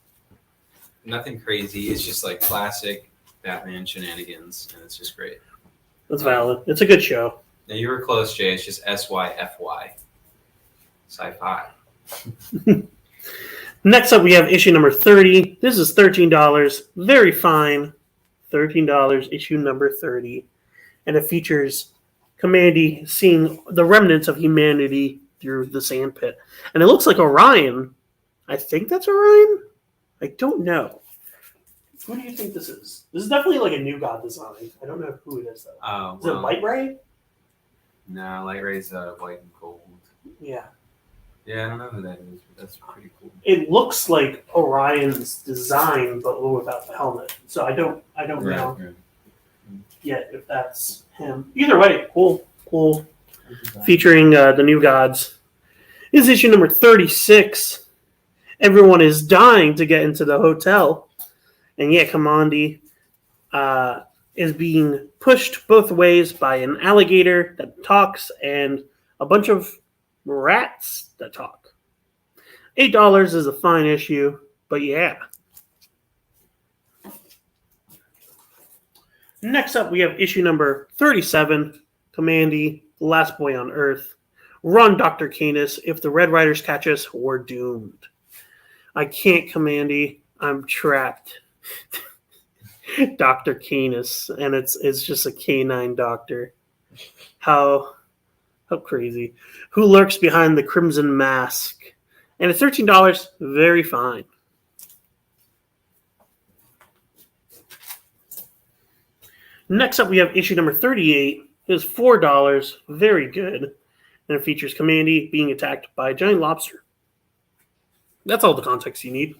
nothing crazy. It's just like classic Batman shenanigans, and it's just great. That's valid. It's a good show. Now you were close, Jay. It's just SYFY. Sci-fi. Next up, we have issue number 30. This is $13. Very fine. $13, issue number 30. And it features Commandy seeing the remnants of humanity through the sand pit. And it looks like Orion. I think that's Orion? I don't know. Who do you think this is? This is definitely like a New God design. I don't know who it is, though. Oh, Is it Light Ray? No, Light Ray's white and gold. Yeah. Yeah, I don't know who that is, but that's pretty cool. It looks like Orion's design, but without the helmet. So I don't know Right. yet if that's him. Either way, cool. Featuring the New Gods. This is issue number 36. Everyone is dying to get into the hotel. And yeah, Kamandi is being pushed both ways by an alligator that talks and a bunch of rats that talk. $8 is a fine issue, but yeah. Next up, we have issue number 37, Commandy, the last boy on Earth. Run, Dr. Canis. If the Red Riders catch us, we're doomed. I can't, Commandy. I'm trapped. Dr. Canis, and it's just a canine doctor. How crazy. Who lurks behind the crimson mask? And it's $13, very fine. Next up, we have issue number 38. It is $4, very good. And it features Commandy being attacked by a giant lobster. That's all the context you need.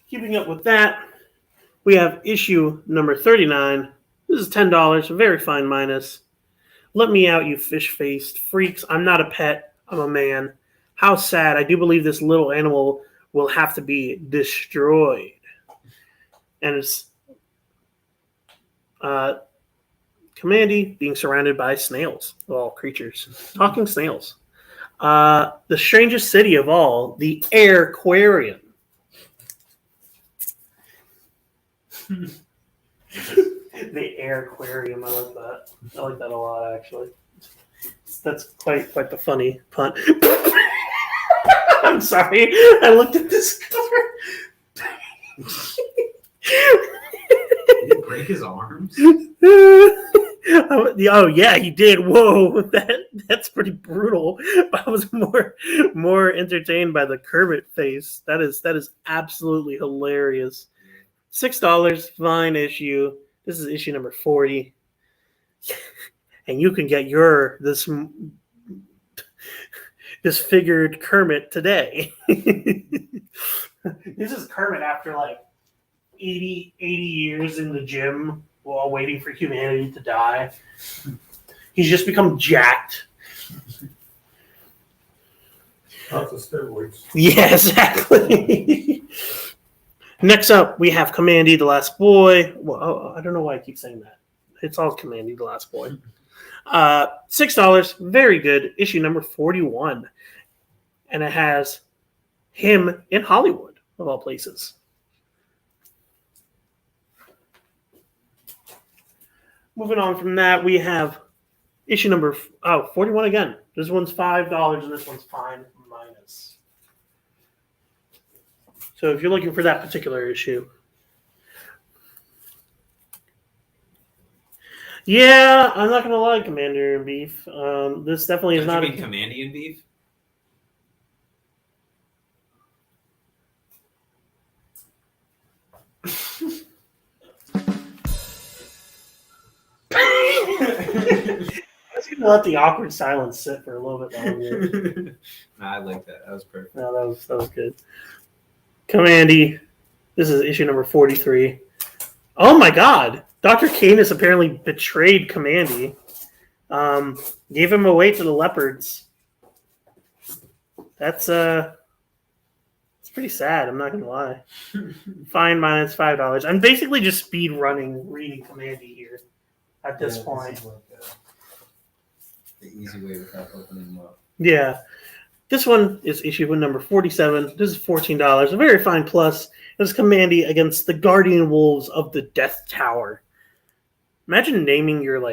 Keeping up with that, we have issue number 39. This is $10, a very fine minus. Let me out, you fish-faced freaks. I'm not a pet. I'm a man. How sad. I do believe this little animal will have to be destroyed. And it's Commandy being surrounded by snails, of all creatures. Talking snails. The strangest city of all, the Air Aquarium. The Air Aquarium. I like that. I like that a lot, actually. That's quite the funny pun. I'm sorry. I looked at this cover. Did he break his arms? Oh yeah, he did. Whoa, that's pretty brutal. I was more entertained by the Kermit face. That is absolutely hilarious. $6, fine issue. This is issue number 40, and you can get this figured Kermit today. This is Kermit after like 80 years in the gym while waiting for humanity to die. He's just become jacked. Lots of steroids. Yeah, exactly. Next up, we have Commandy, the Last Boy. Well, I don't know why I keep saying that. It's all Commandy, the Last Boy. $6, very good. Issue number 41. And it has him in Hollywood, of all places. Moving on from that, we have issue number 41 again. This one's $5 and this one's fine minus. So if you're looking for that particular issue. Yeah, I'm not going to lie, Commander in Beef. This definitely is not a Commandy in Beef. I was going to let the awkward silence sit for a little bit longer. I like that. That was perfect. No, that was good. Commandy, this is issue number 43. Oh my God! Dr. Canis apparently betrayed Commandy. Gave him away to the leopards. That's it's pretty sad. I'm not gonna lie. Fine minus $5. I'm basically just speed running reading Commandy here at this point. This is like the easy way without opening them up. Yeah. This one is issue number 47. This is $14. A very fine plus. It's Commandy against the Guardian Wolves of the Death Tower. Imagine naming your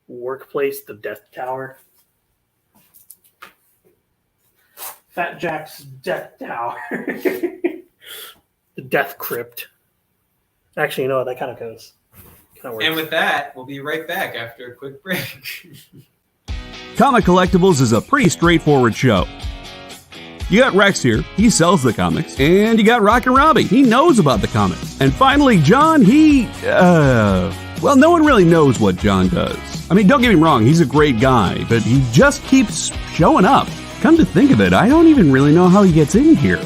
workplace the Death Tower. Fat Jack's Death Tower. The Death Crypt. Actually, you know what? That kind of goes. And with that, we'll be right back after a quick break. Comic Collectibles is a pretty straightforward show. You got Rex here, he sells the comics, and you got Rockin' Robbie, he knows about the comics. And finally, John, well, no one really knows what John does. I mean, don't get me wrong, he's a great guy, but he just keeps showing up. Come to think of it, I don't even really know how he gets in here.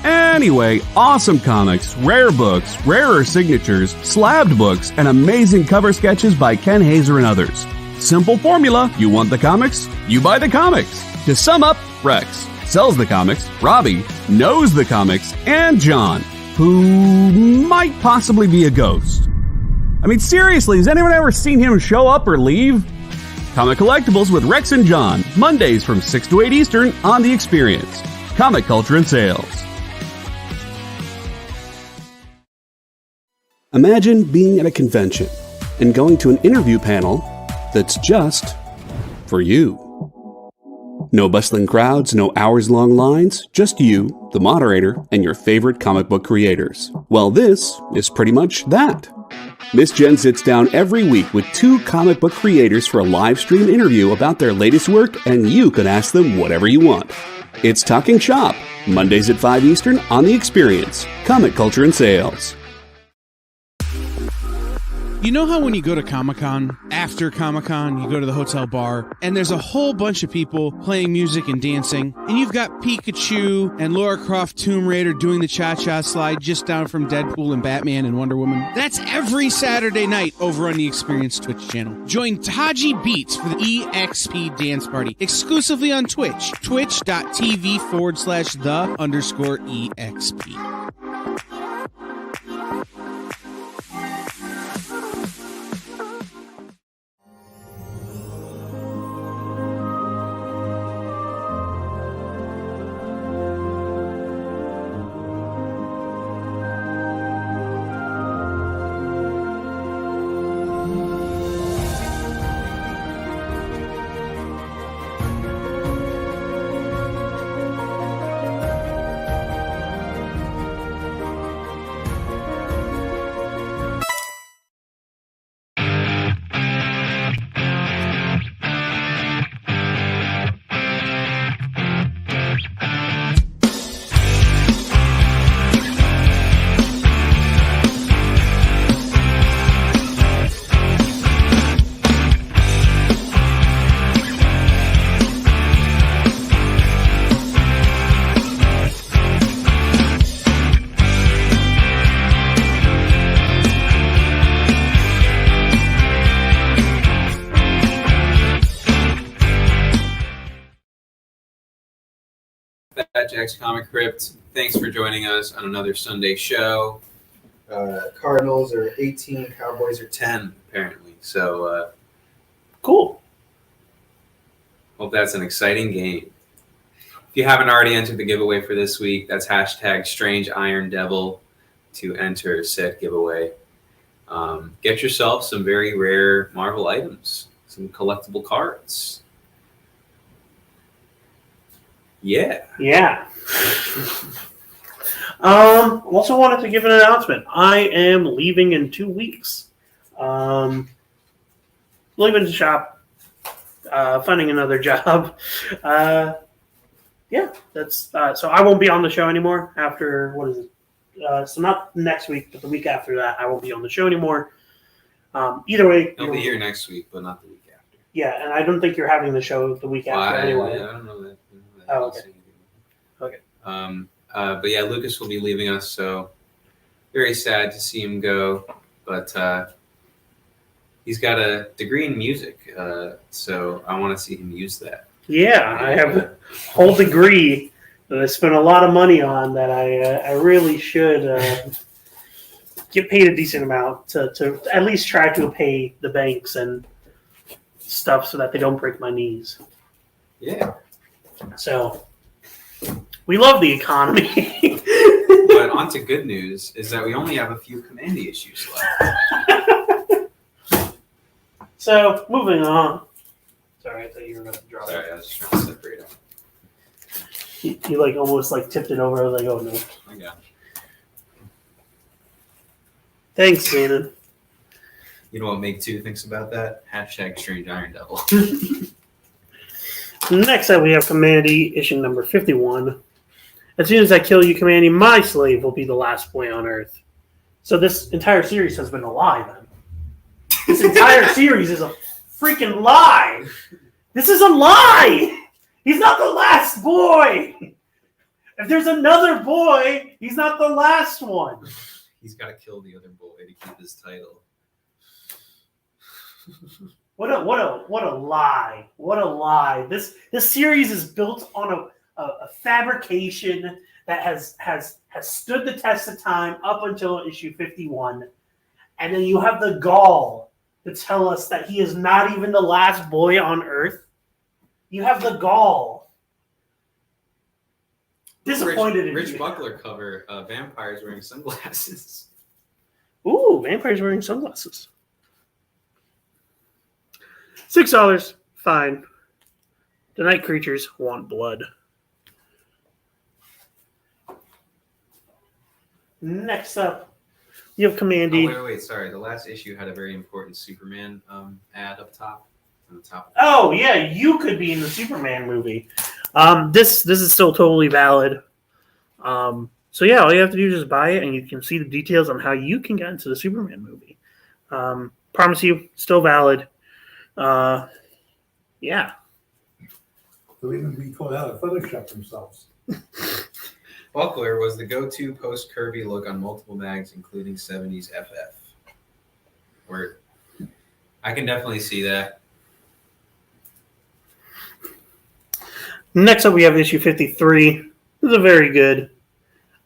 Anyway, awesome comics, rare books, rarer signatures, slabbed books, and amazing cover sketches by Ken Hazer and others. Simple formula, you want the comics, you buy the comics. To sum up, Rex sells the comics, Robbie knows the comics, and John, who might possibly be a ghost. I mean, seriously, has anyone ever seen him show up or leave? Comic Collectibles with Rex and John, Mondays from 6 to 8 Eastern on The Experience. Comic Culture and Sales. Imagine being at a convention and going to an interview panel that's just for you. No bustling crowds, no hours-long lines, just you, the moderator, and your favorite comic book creators. Well, this is pretty much that. Miss Jen sits down every week with 2 comic book creators for a live stream interview about their latest work, and you can ask them whatever you want. It's Talking Shop, Mondays at 5 Eastern on The Experience, Comic Culture and Sales. You know how when you go to Comic-Con, after Comic-Con, you go to the hotel bar, and there's a whole bunch of people playing music and dancing, and you've got Pikachu and Lara Croft Tomb Raider doing the cha-cha slide just down from Deadpool and Batman and Wonder Woman? That's every Saturday night over on the Experience Twitch channel. Join Taji Beats for the EXP Dance Party, exclusively on Twitch, twitch.tv/the_EXP. Jack's Comicrypt. Thanks for joining us on another Sunday show. Cardinals are 18, Cowboys are 10, apparently. So, Cool. hope that's an exciting game. If you haven't already entered the giveaway for this week, that's hashtag Strange Iron Devil to enter said giveaway. Get yourself some very rare Marvel items, some collectible cards. Yeah. Yeah. Also wanted to give an announcement. I am leaving in 2 weeks. Leaving the shop, finding another job. Yeah, that's so I won't be on the show anymore after, what is it? So not next week, but the week after that, I won't be on the show anymore. Either way, I'll be here next week, but not the week after. Yeah, and I don't think you're having the show the week after anyway. I don't know that. Oh, okay. Okay. But yeah, Lucas will be leaving us, so very sad to see him go. But he's got a degree in music, so I want to see him use that. Yeah, I have a whole degree that I spent a lot of money on that I really should get paid a decent amount to at least try to pay the banks and stuff so that they don't break my knees. Yeah. So we love the economy. But on to good news is that we only have a few Commandy issues left. So moving on. Sorry, I thought you were going to drop Sorry, it. I was just trying to separate them. You like almost like tipped it over. I was like, oh no. I got it. Thanks, Shannon. You know what Make 2 thinks about that? Hashtag Strange Iron Devil. Next up, we have Commandy, issue number 51. As soon as I kill you, Commandy, my slave will be the last boy on Earth. So this entire series has been a lie, then. This entire series is a freaking lie. This is a lie. He's not the last boy. If there's another boy, he's not the last one. He's got to kill the other boy to keep his title. What a lie. What a lie. This series is built on a fabrication that has stood the test of time up until issue 51. And then you have the gall to tell us that he is not even the last boy on Earth. You have the gall. Disappointed in Rich you. Buckler cover, vampires wearing sunglasses. Ooh, vampires wearing sunglasses. $6. Fine. The night creatures want blood. Next up, you have Commandy. Oh, wait. Sorry. The last issue had a very important Superman ad up top. On the top. Oh, yeah, you could be in the Superman movie. This is still totally valid. So, yeah, all you have to do is just buy it, and you can see the details on how you can get into the Superman movie. Promise you, still valid. Yeah. They'll even be called out of Photoshop themselves. Buckler was the go-to post-Kirby look on multiple mags, including 70s FF. Word. I can definitely see that. Next up, we have issue 53. This is a very good.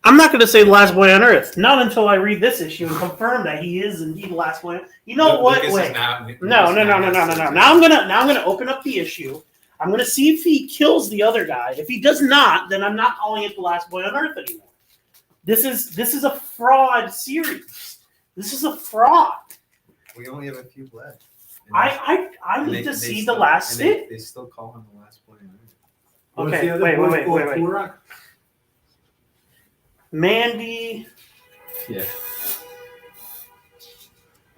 I'm not going to say the last boy on Earth. Not until I read this issue and confirm that he is indeed the last boy. You know what? Wait. No. Now I'm gonna open up the issue. I'm gonna see if he kills the other guy. If he does not, then I'm not calling it the last boy on Earth anymore. This is a fraud series. This is a fraud. We only have a few left. I need to see the last stick. They still call him the last boy on Earth. Okay, wait. Mandy. Yeah.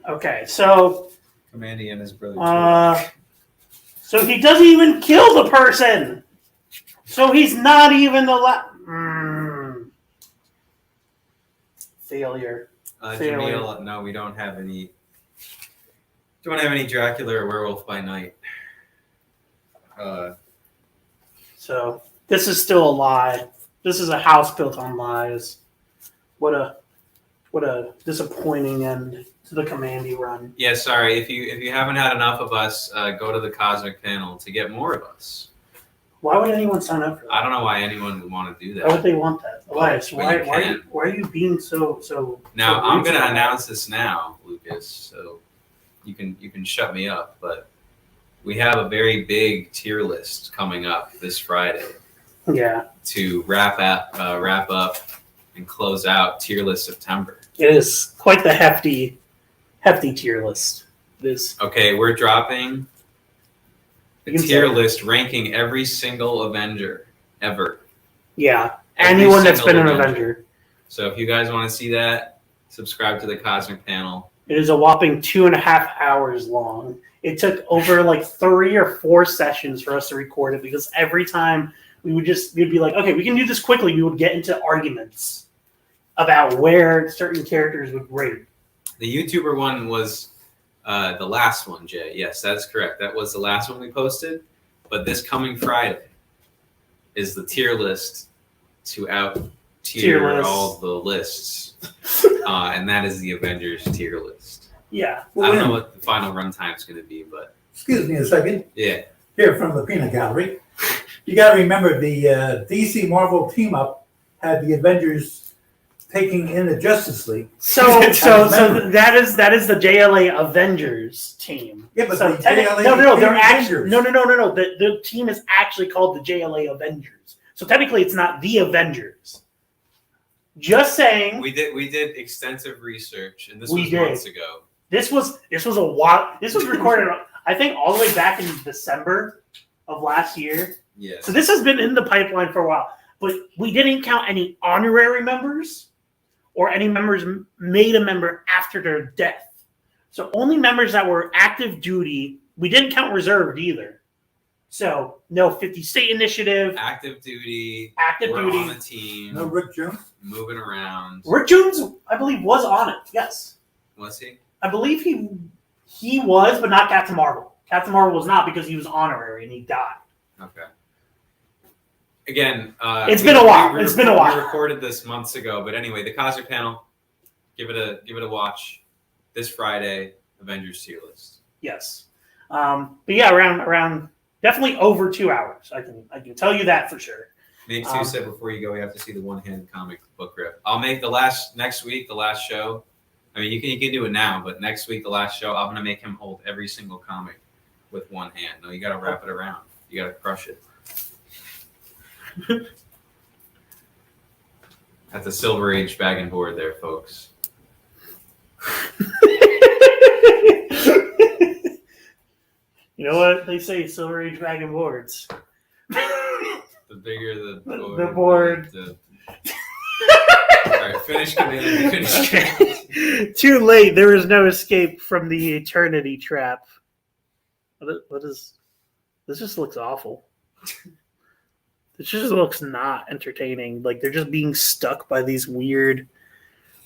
Okay, so. Mandy and his brother. So he doesn't even kill the person. So he's not even the failure. Jamil, no, we don't have any. Don't have any Dracula or Werewolf by Night. So this is still a lie. This is a house built on lies. What a disappointing end to the Commandy run. Yeah, sorry. If you haven't had enough of us, go to the Cosmic panel to get more of us. Why would anyone sign up for that? I don't know why anyone would want to do that. Why would they want that? Elias, why can. are you being so Now so I'm going to reasonable? announce this now, Lucas. So you can shut me up. But we have a very big tier list coming up this Friday. Yeah, To wrap up and close out tier list September. it is quite the hefty tier list. It is. Okay, we're dropping a You can tier say it. list ranking every single Avenger ever. Yeah, Every anyone that's been single an Avenger. So if you guys want to see that, subscribe to the Cosmic panel. It is a whopping 2.5 hours long. It took over like 3 or 4 sessions for us to record it because every time we'd be like, okay, we can do this quickly. We would get into arguments about where certain characters would rate. The YouTuber one was the last one, Jay. Yes, that's correct. That was the last one we posted. But this coming Friday is the tier list to out tier list. all the lists. And that is the Avengers tier list. Yeah. I don't know what the final runtime is going to be, but Excuse me a second. yeah. Here from the Peanut Gallery. You got to remember the DC Marvel team up had the Avengers taking in the Justice League. So that is the JLA Avengers team. Yeah, but So the technically, JLA they're actually Avengers. no. The team is actually called the JLA Avengers. So technically, it's not the Avengers. Just saying. We did extensive research, and this We was did. months ago. This was a while. This was recorded, I think, all the way back in December of last year. Yes. So this has been in the pipeline for a while. But we didn't count any honorary members or any members made a member after their death. So only members that were active duty. We didn't count reserved either. So no 50 state initiative, Active duty. active We're duty. on the team. No Rick Jones. Moving around. Rick Jones, I believe, was on it. Yes. Was he? I believe he was, but not Captain Marvel. Captain Marvel was not because he was honorary and he died. Okay. Again, It's been a while. It's been a while. We recorded this months ago, but anyway, the Cosmic panel. Give it a watch this Friday. Avengers tier list. Yes. But yeah, around definitely over 2 hours. I can tell you that for sure. Make Sue said before you go, we have to see the one-hand comic book rip. I'll make the next week the last show. I mean, you can do it now, but next week the last show, I'm gonna make him hold every single comic with one hand. No, you gotta wrap it around. You gotta crush it. At the Silver Age bag and board there, folks. You know what they say? Silver Age bag and boards. The bigger the board. All right, finish Commander. Finish Commander. Too late. There is no escape from the eternity trap. What is? This just looks awful. This just looks not entertaining. Like they're just being stuck by these weird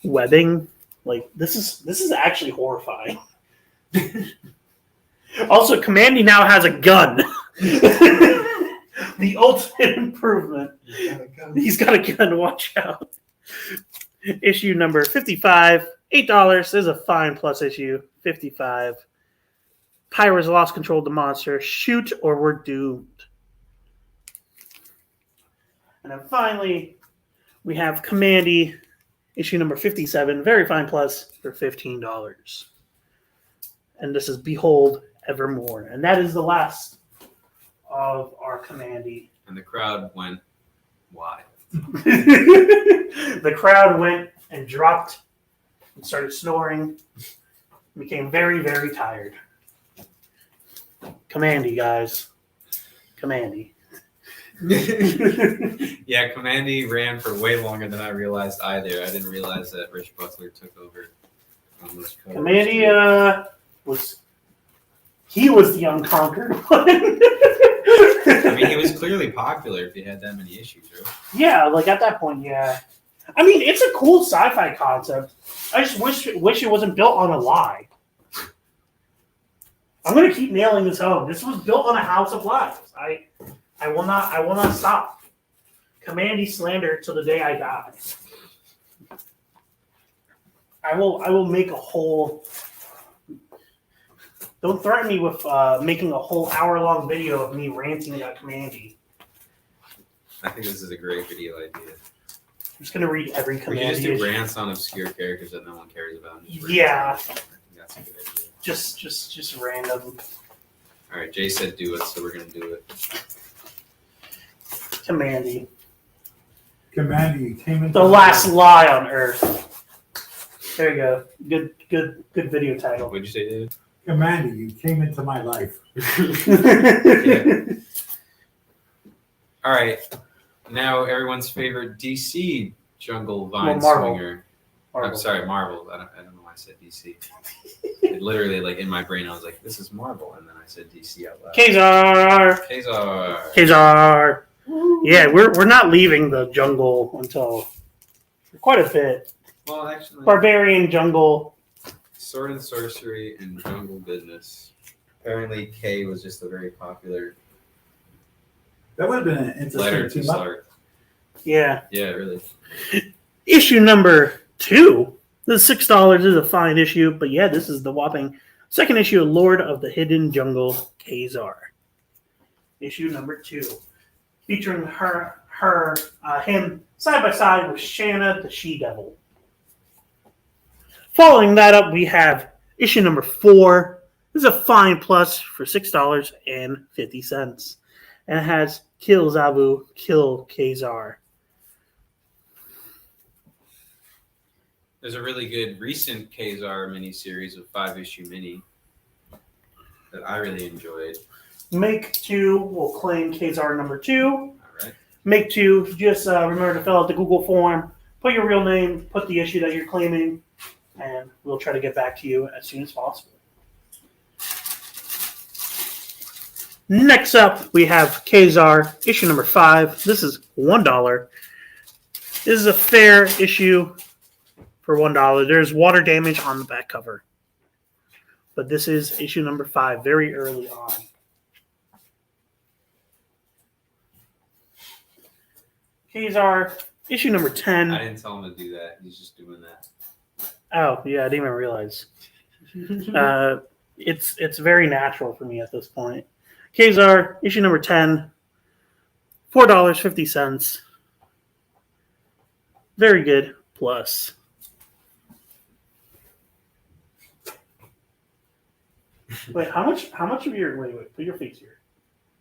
webbing. Like this is actually horrifying. Also, Commandy now has a gun. The ultimate improvement. He's got a gun. Watch out. Issue number 55, $8. This is a fine plus issue. 55. Pirates lost control of the monster. Shoot or we're doomed. And then finally, we have Commandy, issue number 57, very fine plus for $15. And this is Behold Evermore. And that is the last of our Commandy. And the crowd went, why? The crowd went and dropped and started snoring. Became very, very tired. Commandy, guys. Commandy. Yeah, Commandy ran for way longer than I realized either. I didn't realize that Rich Buckler took over on this cover. Commandy was the unconquered one. I mean, he was clearly popular if he had that many issues, right? Yeah, like at that point, yeah. I mean, it's a cool sci-fi concept. I just wish it wasn't built on a lie. I'm gonna keep nailing this home. This was built on a house of lies. I will not stop. Commandy slander till the day I die. I will make a whole. Don't threaten me with making a whole hour-long video of me ranting about Commandy. I think this is a great video idea. I'm just gonna read every We can Commandy just do issue. rants on obscure characters that no one cares about. Yeah. I think that's a good idea. Just random All right, Jay said do it, so we're gonna do it. Commandy. Commandy came into The last lie on Earth. There you go. Good video title. What'd you say, David? Commandy, you came into my life. Yeah. All right. Now everyone's favorite DC jungle vine Marvel. swinger. I'm sorry, Marvel. I don't know why I said DC. It literally, like in my brain, I was like, "This is Marvel," and then I said DC out loud. Kazar. Kazar. Kazar. Yeah, we're not leaving the jungle until for quite a bit. Well, actually, Barbarian jungle. sword and sorcery and jungle business. Apparently, K was just a very popular That would have been an letter interesting to team up. start. Yeah. Yeah, really. Issue number 2. This is $6. This is a fine issue, but yeah, this is the whopping second issue of Lord of the Hidden Jungle, Kazar. Issue number 2, featuring him side by side with Shanna the She-Devil. Following that up, we have issue number 4. This is a fine plus for $6.50, and it has Kill Zabu, Kill Kazar. There's a really good recent Kazar miniseries, a 5-issue mini that I really enjoyed. Make 2 will claim Kazar number 2. All right. Make 2, just remember to fill out the Google form, put your real name, put the issue that you're claiming, and we'll try to get back to you as soon as possible. Next up, we have Kazar, issue number 5. This is $1. This is a fair issue for $1. There's water damage on the back cover. But this is issue number 5, very early on. Kazar, issue number 10. I didn't tell him to do that. He's just doing that. Oh, yeah, I didn't even realize. It's very natural for me at this point. Kazar, issue number 10, $4.50. Very good, plus. Wait, how much of your put your face here.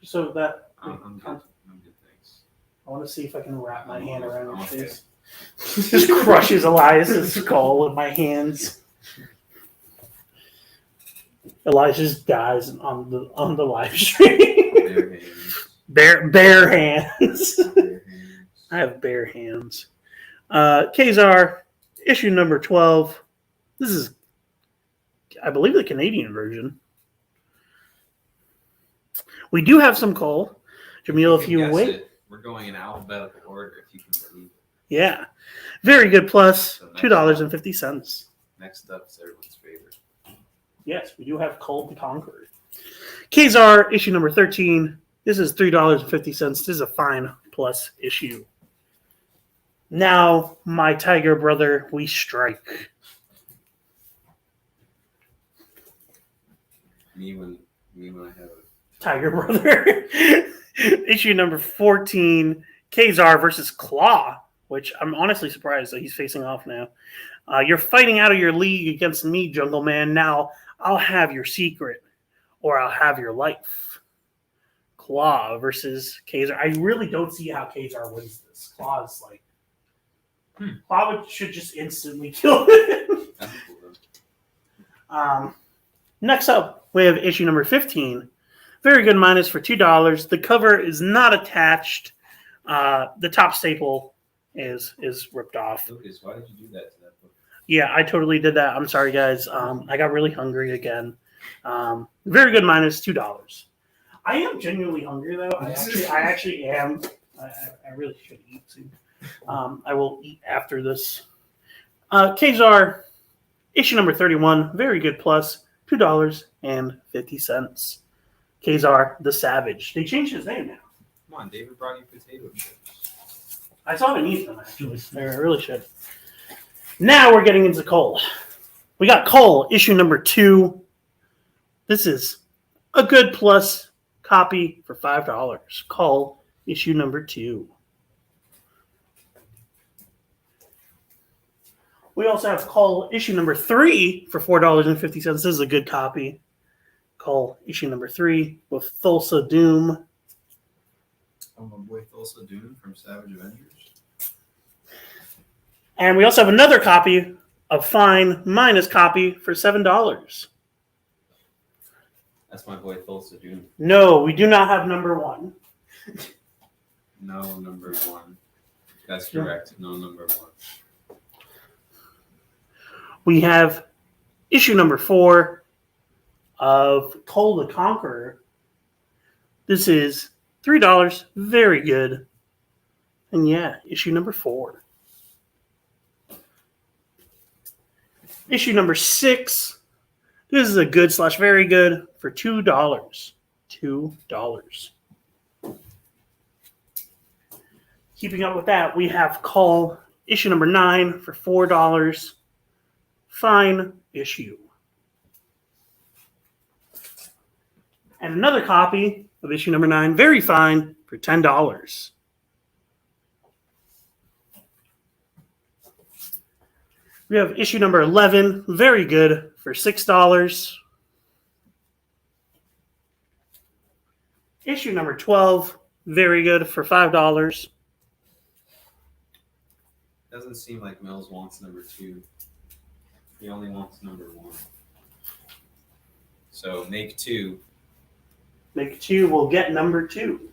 Just so that I'm good. I'm good, thanks. I want to see if I can wrap my hand around your Okay. face. Just crushes Elias's skull with my hands. Elias just dies on the live stream. bare hands. I have bare hands. Kazar, issue number 12. This is, I believe, the Canadian version. We do have some coal. Jamil, if you Guess wait. it. We're going in alphabetical order, if you can believe it. Yeah. Very good plus, So next $2.50. Next up is everyone's favorite. Yes, we do have Cold the Conqueror. Kazar, issue number 13. This is $3.50. This is a fine plus issue. Now, my tiger brother, we strike. Me when I have a Tiger brother. Issue number 14. Kazar versus Claw, which I'm honestly surprised that he's facing off now. You're fighting out of your league against me, Jungle Man. Now, I'll have your secret, or I'll have your life. Claw versus Kazar. I really don't see how Kazar wins this. Claw is like... Claw should just instantly kill him. that's cool, Next up, we have issue number 15. Very good minus for $2. The cover is not attached. The top staple is ripped off. Lucas, why did you do that to that book? Yeah, I totally did that. I'm sorry, guys. I got really hungry again. Very good minus $2. I am genuinely hungry though. I actually am. I really should eat soon. I will eat after this. Kazar, issue number 31. Very good plus $2.50. Kazar the Savage. They changed his name now. Come on, David brought you potato chips. I saw them eat them actually. I really should. Now we're getting into Cole. We got Cole, issue number 2. This is a good plus copy for $5. Cole, issue number 2. We also have Cole, issue number 3 for $4.50. This is a good copy. Cole, issue number 3 with Thulsa Doom. Oh, my boy Thulsa Doom from Savage Avengers. And we also have another copy of Fine minus copy for $7. That's my boy Thulsa Doom. No, we do not have number 1. No number 1. That's correct. No number 1. We have issue number 4 of Cole the Conqueror. This is $3. Very good. And yeah, issue number 4. Issue number 6. This is a good / very good for $2. $2. Keeping up with that, we have Cole, issue number 9 for $4. Fine issue. And another copy of issue number 9, very fine, for $10. We have issue number 11, very good, for $6. Issue number 12, very good, for $5. Doesn't seem like Mills wants number 2. He only wants number 1. So make 2. Make 2, we'll get number 2.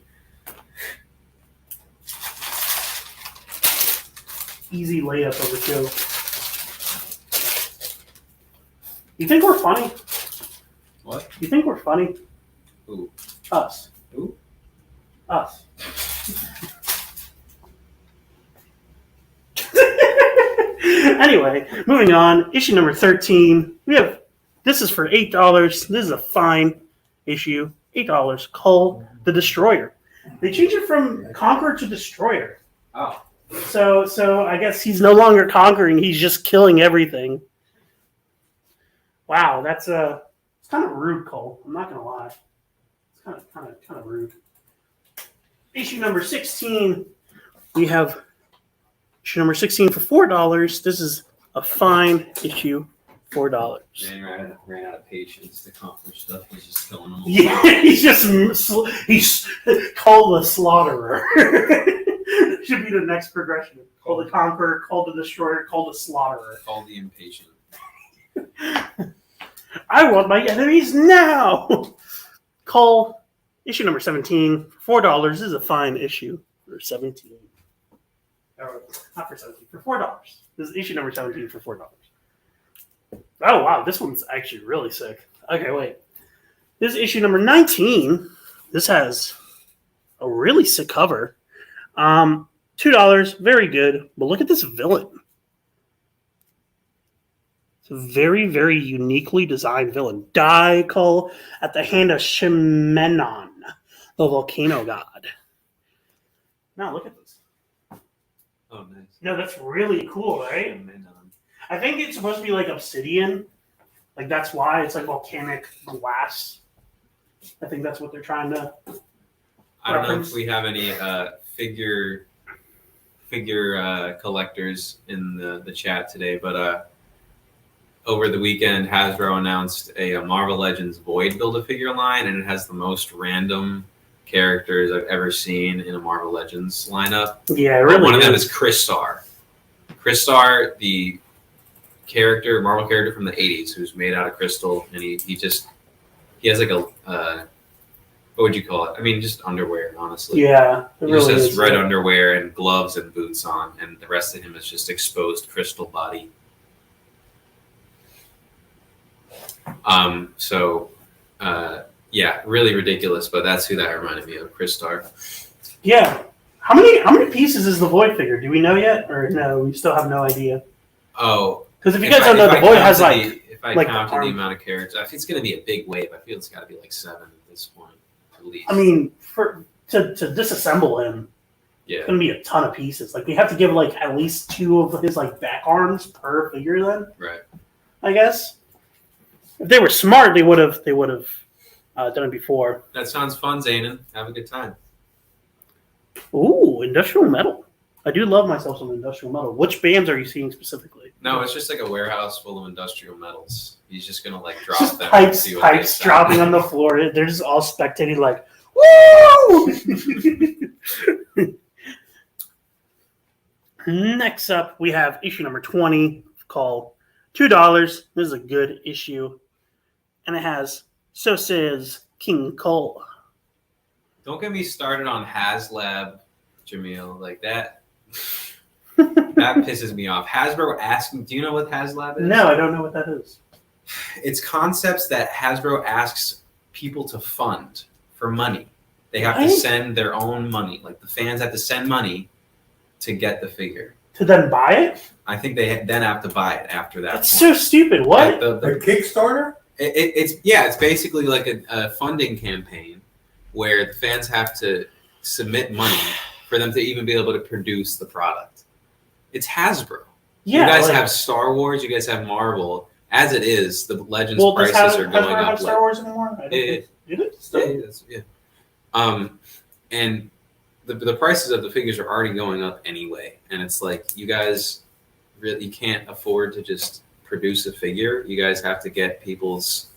Easy layup of a show. You think we're funny? What? You think we're funny? Who? Us. Who? Us. Anyway, moving on. Issue number 13. This is for $8. This is a fine issue. $8. Cull the Destroyer. They changed it from Conqueror to Destroyer. Oh. So I guess he's no longer conquering. He's just killing everything. Wow, it's kind of rude, Cole. I'm not gonna lie. It's kind of rude. Issue number 16. We have issue number 16 for $4. This is a fine issue, $4. Man ran out of patience to accomplish stuff. He's just killing them all. Yeah, he's called the Slaughterer. Should be the next progression. Call the Conqueror, call the Destroyer, call the Slaughterer. Call the Impatient. I want my enemies now. Call issue number 17 for $4. This is a fine issue for 17. Or, not for 17, for $4. This is issue number 17 for $4. Oh wow, this one's actually really sick. Okay, wait. This is issue number 19. This has a really sick cover. $2, very good. But look at this villain. It's a very, very uniquely designed villain. Daikul at the hand of Shimenon, the volcano god. Now look at this. Oh, nice. No, that's really cool, right? I think it's supposed to be like obsidian. Like that's why it's like volcanic glass. I think that's what they're trying to. I don't know if we have any figure collectors in the chat today, but over the weekend, Hasbro announced a Marvel Legends Void Build-A-Figure line, and it has the most random characters I've ever seen in a Marvel Legends lineup. Yeah, really. One of them is Crystar. Crystar, the Marvel character from the 80s, who's made out of crystal, and he has like a what would you call it? I mean, just underwear, honestly. Yeah, he just has red underwear and gloves and boots on, and the rest of him is just exposed crystal body. Yeah, really ridiculous, but that's who that reminded me of, Crystar. Yeah. How many pieces is the Void figure? Do we know yet, or no? We still have no idea. Oh, because if you guys don't know, the Void has if I counted the amount of characters, I think it's going to be a big wave. I feel it's got to be like 7 at this point, at least. I mean, to disassemble him, it's going to be a ton of pieces. Like we have to give like at least 2 of his like back arms per figure. Then, right? I guess if they were smart, they would have done it before. That sounds fun, Zanin. Have a good time. Ooh, industrial metal. I do love myself some industrial metal. Which bands are you seeing specifically? No, it's just like a warehouse full of industrial metals. He's just gonna like drop just them. Pipes dropping on the floor. They're just all spectating like, woo! Next up, we have issue number 20 called $2. This is a good issue. And it has So Says King Cole. Don't get me started on HasLab, Jamil. Like that. That pisses me off. Hasbro asking, do you know what HasLab is? No, I don't know what that is. It's concepts that Hasbro asks people to fund for money. They have to send their own money. Like the fans have to send money to get the figure. To then buy it? I think they then have to buy it after that. That's so stupid. What? The Kickstarter? It's basically like a funding campaign where the fans have to submit money for them to even be able to produce the product. It's Hasbro. Yeah, you guys have Star Wars. You guys have Marvel. As it is, the Legends prices are going up. Have Star Wars anymore? It is. Yeah. And the prices of the figures are already going up anyway. And it's like you guys really can't afford to just produce a figure. You guys have to get people's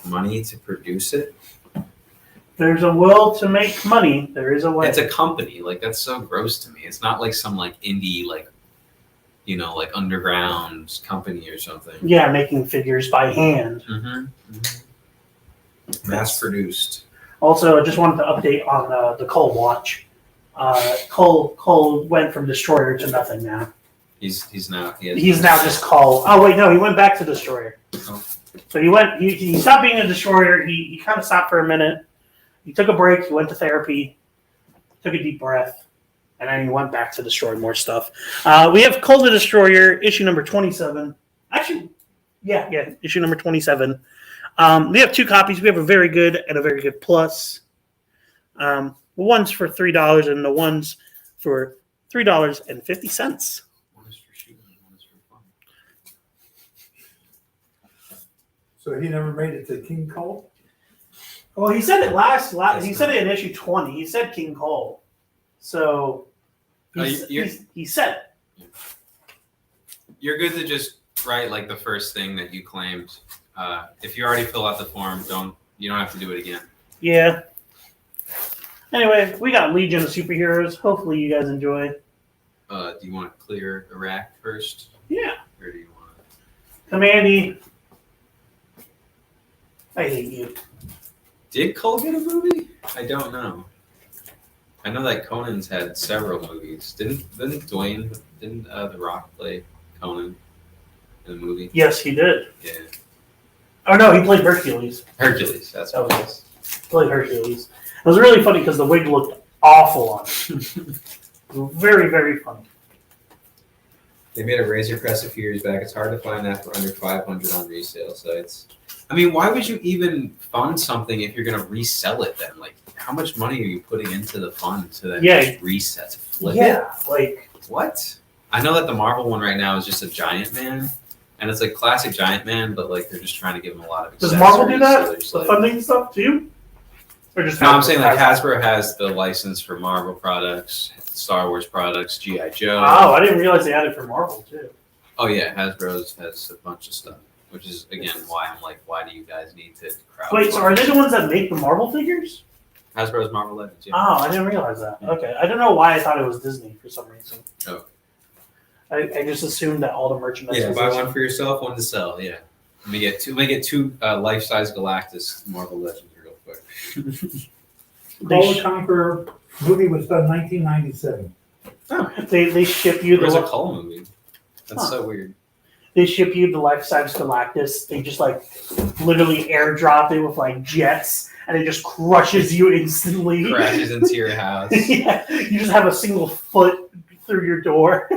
money to produce it. There's a will to make money. There is a way. It's a company. Like that's so gross to me. It's not like some like indie like underground company or something. Yeah, making figures by hand. Mass produced. Also, I just wanted to update on the Cole watch. Cole went from Destroyer to nothing now. He's now just Cole. Oh wait, no, he went back to Destroyer. Oh. So he stopped being a Destroyer. He kind of stopped for a minute. He took a break. He went to therapy. Took a deep breath. And then he went back to destroy more stuff. We have Cole the Destroyer, issue number 27. Actually, yeah, issue number 27. We have 2 copies. We have a very good and a very good plus. The one's for $3 and the one's for $3.50. One is for shooting and one is for fun. So he never made it to King Cole? Well, he said it he said it in issue 20. He said King Cole. So he said it. You're good to just write like the first thing that you claimed. If you already fill out the form, you don't have to do it again. Yeah. Anyway, we got Legion of Superheroes. Hopefully you guys enjoy. Do you want to clear Iraq first? Yeah. Or do you want Commandy. I hate you. Did Cole get a movie? I don't know. I know that Conan's had several movies. Didn't The Rock play Conan in the movie? Yes, he did. Yeah. Oh no, he played Hercules. That's what it was. He played Hercules. It was really funny because the wig looked awful on him. Very, very funny. They made a Razor Crest a few years back. It's hard to find that for under $500 on resale sites. I mean, why would you even fund something if you're gonna resell it then? Like, how much money are you putting into the fund to then reset, to flip it? Like What? I know that the Marvel one right now is just a Giant Man, and it's like classic Giant Man, but like they're just trying to give him a lot of does accessories. Marvel do that? So just, The like, funding stuff too? Or just no, I'm saying like Hasbro has the license for Marvel products, Star Wars products, G.I. Joe. Oh, I didn't realize they had it for Marvel too. Oh yeah, Hasbro's has a bunch of stuff, which is again why I'm like, why do you guys need to crowdfund? Wait, so are they the ones that make the Marvel figures? Hasbro's Marvel Legends? Yeah. Oh, I didn't realize that. Okay, I don't know why I thought it was Disney for some reason. Oh. I just assumed that all the merchandise. Yeah, was buy Disney. one for yourself, one to sell. Yeah, let me get two life-size Galactus Marvel Legends real quick. Call the Conqueror movie was done 1997. They ship you There's a the Cull movie. That's so weird. they ship you the life-size Galactus. They just like literally airdrop it with like jets, and it just crushes you instantly. Crashes into your house. Yeah, you just have a single foot through your door.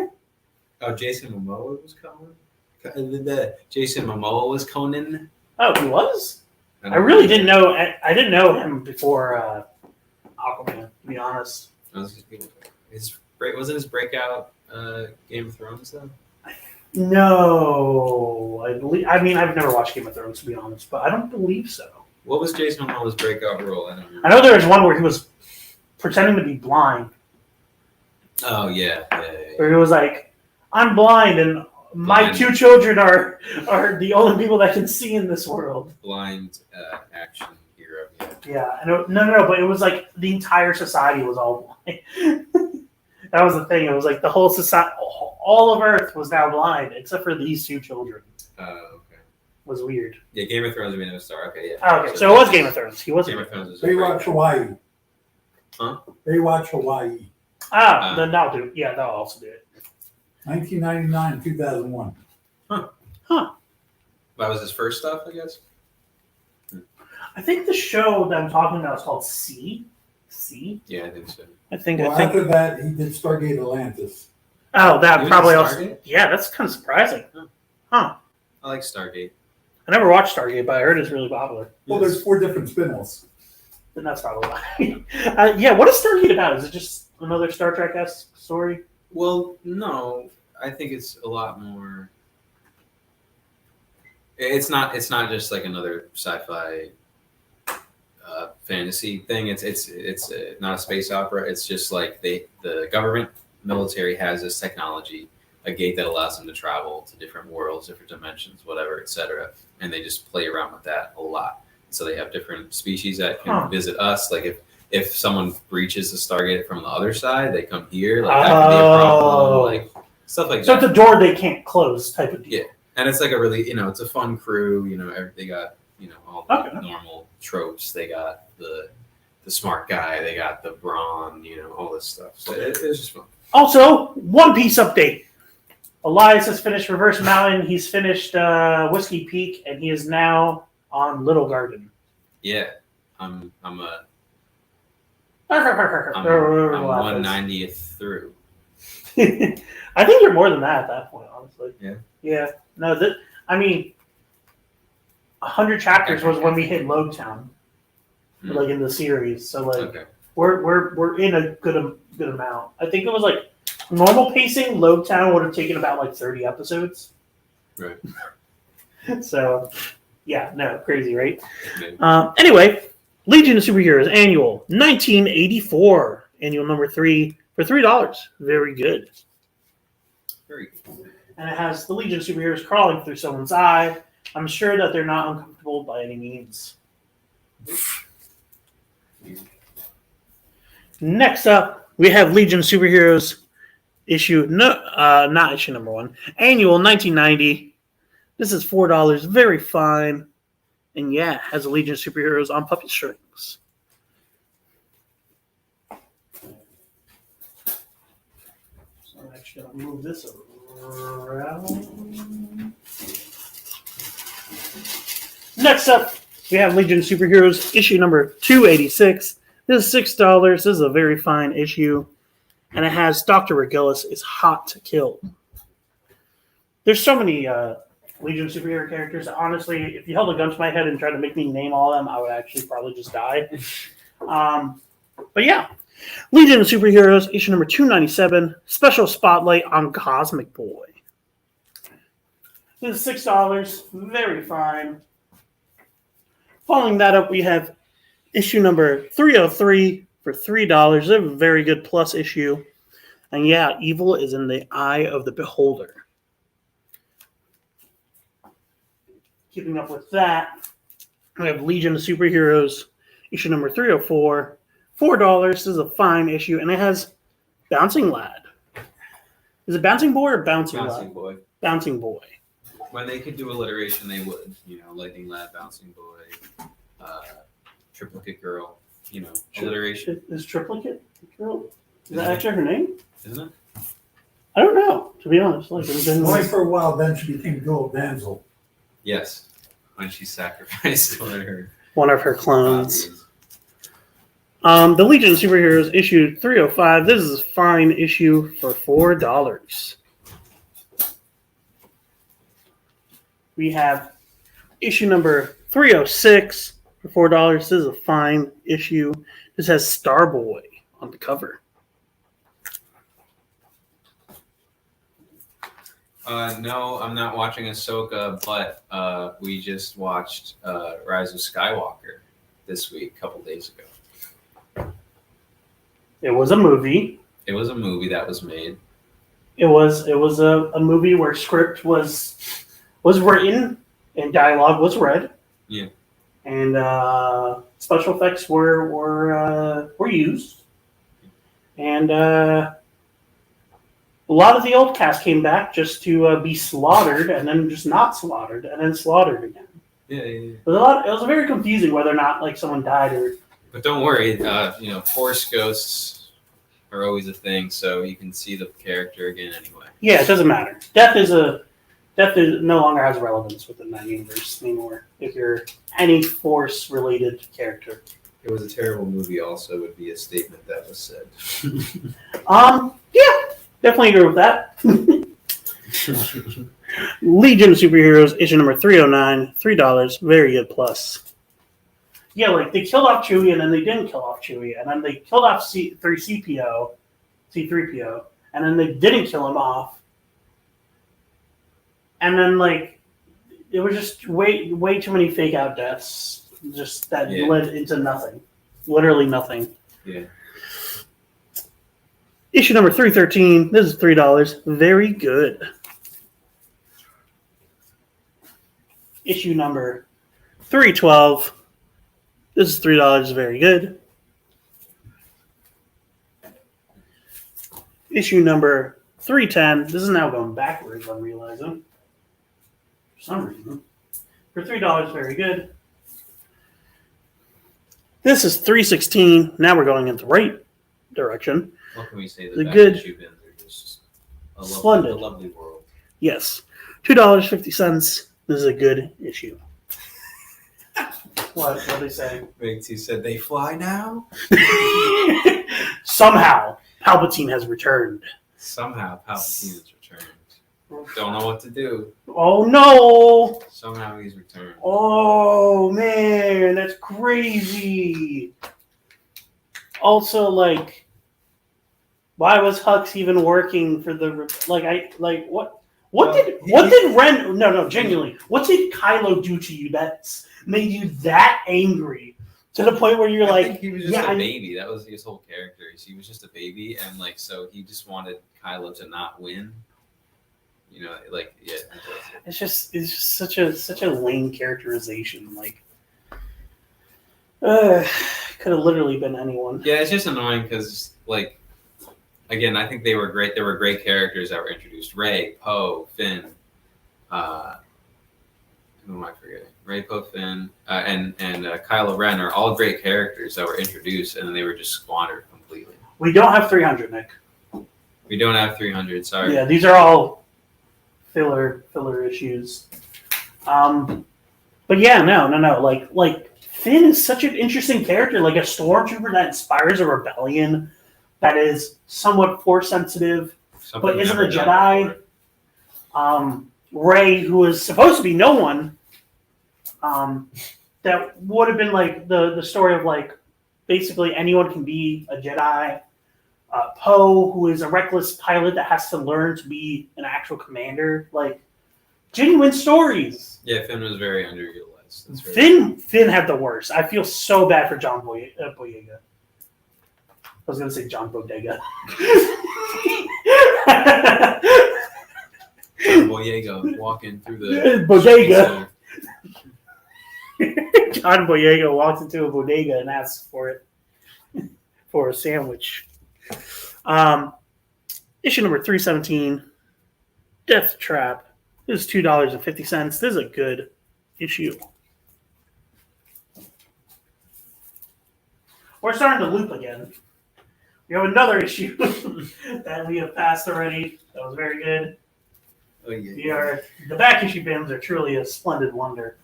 Oh, Jason Momoa was Conan. Jason Momoa was Conan. Oh, he was? I really didn't know. I didn't know him before Aquaman, to be honest. Wasn't his breakout Game of Thrones though? No, I mean, I've never watched Game of Thrones, to be honest, but I don't believe so. What was Jason Momoa's breakout role? I don't remember. I know there was one where he was pretending to be blind, Oh yeah. where he was like, "I'm blind, and my Blind. 2 children are the only people that can see in this world." Blind action hero. Yeah. Yeah, no, but it was like the entire society was all blind. That was the thing. It was like the whole society, all of Earth was now blind except for these 2 children. Okay. It was weird. Yeah, Game of Thrones. We know Star. Okay, yeah. Oh, okay, so it was Game of Thrones. He wasn't. Game of Thrones. Baywatch Hawaii. Huh? Baywatch Hawaii. Then that'll do. Yeah, that'll also do it. 1999, 2001. That was his first stuff, I guess. I think the show that I'm talking about is called C. Yeah, I think so. I think. Well, after that, he did Stargate Atlantis. Oh, that He was probably in also. Stargate? Yeah, that's kind of surprising. Huh. I like Stargate. I never watched Stargate, but I heard it's really popular. Well, there's 4 different spin-offs. Then that's probably why. Yeah, what is Stargate about? Is it just another Star Trek-esque story? Well, no, I think it's a lot more. It's not just like another sci-fi fantasy thing. It's not a space opera. It's just like the government military has this technology, a gate that allows them to travel to different worlds, different dimensions, whatever, etc. And they just play around with that a lot. So they have different species that can visit us. Like if someone breaches the Stargate from the other side, they come here. Like that could be a problem. Like stuff like So that. it's a door they can't close type of deal. Yeah. And it's like a really, it's a fun crew. They got, all the normal tropes. They got the smart guy. They got the brawn. All this stuff. So it's just fun. Also, One Piece update. Elias has finished Reverse Mountain. He's finished Whiskey Peak, and he is now on Little Garden. Yeah, I'm 190th through. I think you're more than that at that point, honestly. Yeah. Yeah. No, 100 chapters was when we hit Logtown, like in the series. So like Okay. we're in a good amount. I think it was like normal pacing. Logtown would have taken about like 30 episodes. Right. So yeah, no, crazy, right? Maybe. Anyway, Legion of Superheroes annual 1984, annual number 3 for $3. Very good. Very good. And it has the Legion of Superheroes crawling through someone's eye. I'm sure that they're not uncomfortable by any means. Next up, we have Legion of Superheroes not issue number 1, annual 1990. This is $4, very fine. And yeah, has a Legion of Superheroes on puppy strings. So I'm actually going to move this around. Next up, we have Legion of Superheroes issue number 286. This is $6. This is a very fine issue. And it has Dr. Regulus is hot to kill. There's so many Legion superhero characters. Honestly, if you held a gun to my head and tried to make me name all of them, I would actually probably just die. But yeah, Legion of Superheroes, issue number 297, special spotlight on Cosmic Boy. This is $6, very fine. Following that up, we have issue number 303 for $3. A very good plus issue. And yeah, evil is in the eye of the beholder. Keeping up with that, we have Legion of Superheroes, issue number 304, $4. This is a fine issue, and it has Bouncing Lad. Is it Bouncing Boy or Bouncing Lad? Bouncing Boy. Bouncing Boy. When they could do alliteration, they would. Lightning Lad, Bouncing Boy, Triplicate Girl. Alliteration. Is Triplicate Girl? Is that actually her name? Isn't it? I don't know, to be honest. Only for a while, then she became Dual Damsel. Yes. When she sacrificed one of her clones. copies. The Legion of Superheroes issue 305. This is a fine issue for $4. We have issue number 306 for $4. This is a fine issue. This has Starboy on the cover. No, I'm not watching Ahsoka, but we just watched Rise of Skywalker this week, a couple days ago. It was a movie. It was a movie that was made. It was a movie where script was written and dialogue was read. Yeah. And special effects were used. And a lot of the old cast came back just to be slaughtered, and then just not slaughtered, and then slaughtered again. Yeah. It was very confusing whether or not someone died or. But don't worry, Force ghosts are always a thing, so you can see the character again anyway. Yeah, it doesn't matter. Death no longer has relevance within that universe anymore. If you're any Force related character. It was a terrible movie. Also, would be a statement that was said. Yeah. Definitely agree with that. Legion of Superheroes, issue number 309, $3, very good plus. Yeah, they killed off Chewie, and then they didn't kill off Chewie, and then they killed off C3PO, and then they didn't kill him off. And then, it was just way too many fake out deaths, just that led into nothing. Literally nothing. Yeah. Issue number 313. This is $3. Very good. Issue number 312. This is $3. Very good. Issue number 310. This is now going backwards, I'm realizing. For some reason. For $3. Very good. This is 316. Now we're going in the right direction. What can we say? The good issue bins are just splendid. A lovely world. Yes. $2.50. This is a good issue. What are they saying? Big T said they fly now? Somehow, Palpatine has returned. Somehow Palpatine has returned. Don't know what to do. Oh no! Somehow he's returned. Oh man, that's crazy. Also, why was Hux even working for the what did Ren genuinely, what did Kylo do to you that's made you that angry to the point where you're I think he was just a baby. That was his whole character. He was just a baby, and so he just wanted Kylo to not win. It's just such a lame characterization. Could have literally been anyone. Yeah, it's just annoying because again, I think they were great. There were great characters that were introduced. Rey, Poe, Finn. Who am I forgetting? Rey, Poe, Finn, and Kylo Ren are all great characters that were introduced, and then they were just squandered completely. We don't have 300, Nick. We don't have 300. Sorry. Yeah, these are all filler issues. But yeah, no. Finn is such an interesting character, a stormtrooper that inspires a rebellion that is somewhat force sensitive, but isn't a Jedi. Rey, who was supposed to be no one, that would have been like the story of like basically anyone can be a Jedi. Poe, who is a reckless pilot that has to learn to be an actual commander, like genuine stories. Yeah, Finn was very underutilized. That's right. Finn had the worst. I feel so bad for John Boyega. I was gonna say John Bodega. John Boyega walking through the bodega. John Boyega walks into a bodega and asks for it for a sandwich. Issue number 317, Death Trap. This is $2.50. This is a good issue. We're starting to loop again. We have another issue that we have passed already. That was very good. Oh, yeah. The back issue bins are truly a splendid wonder.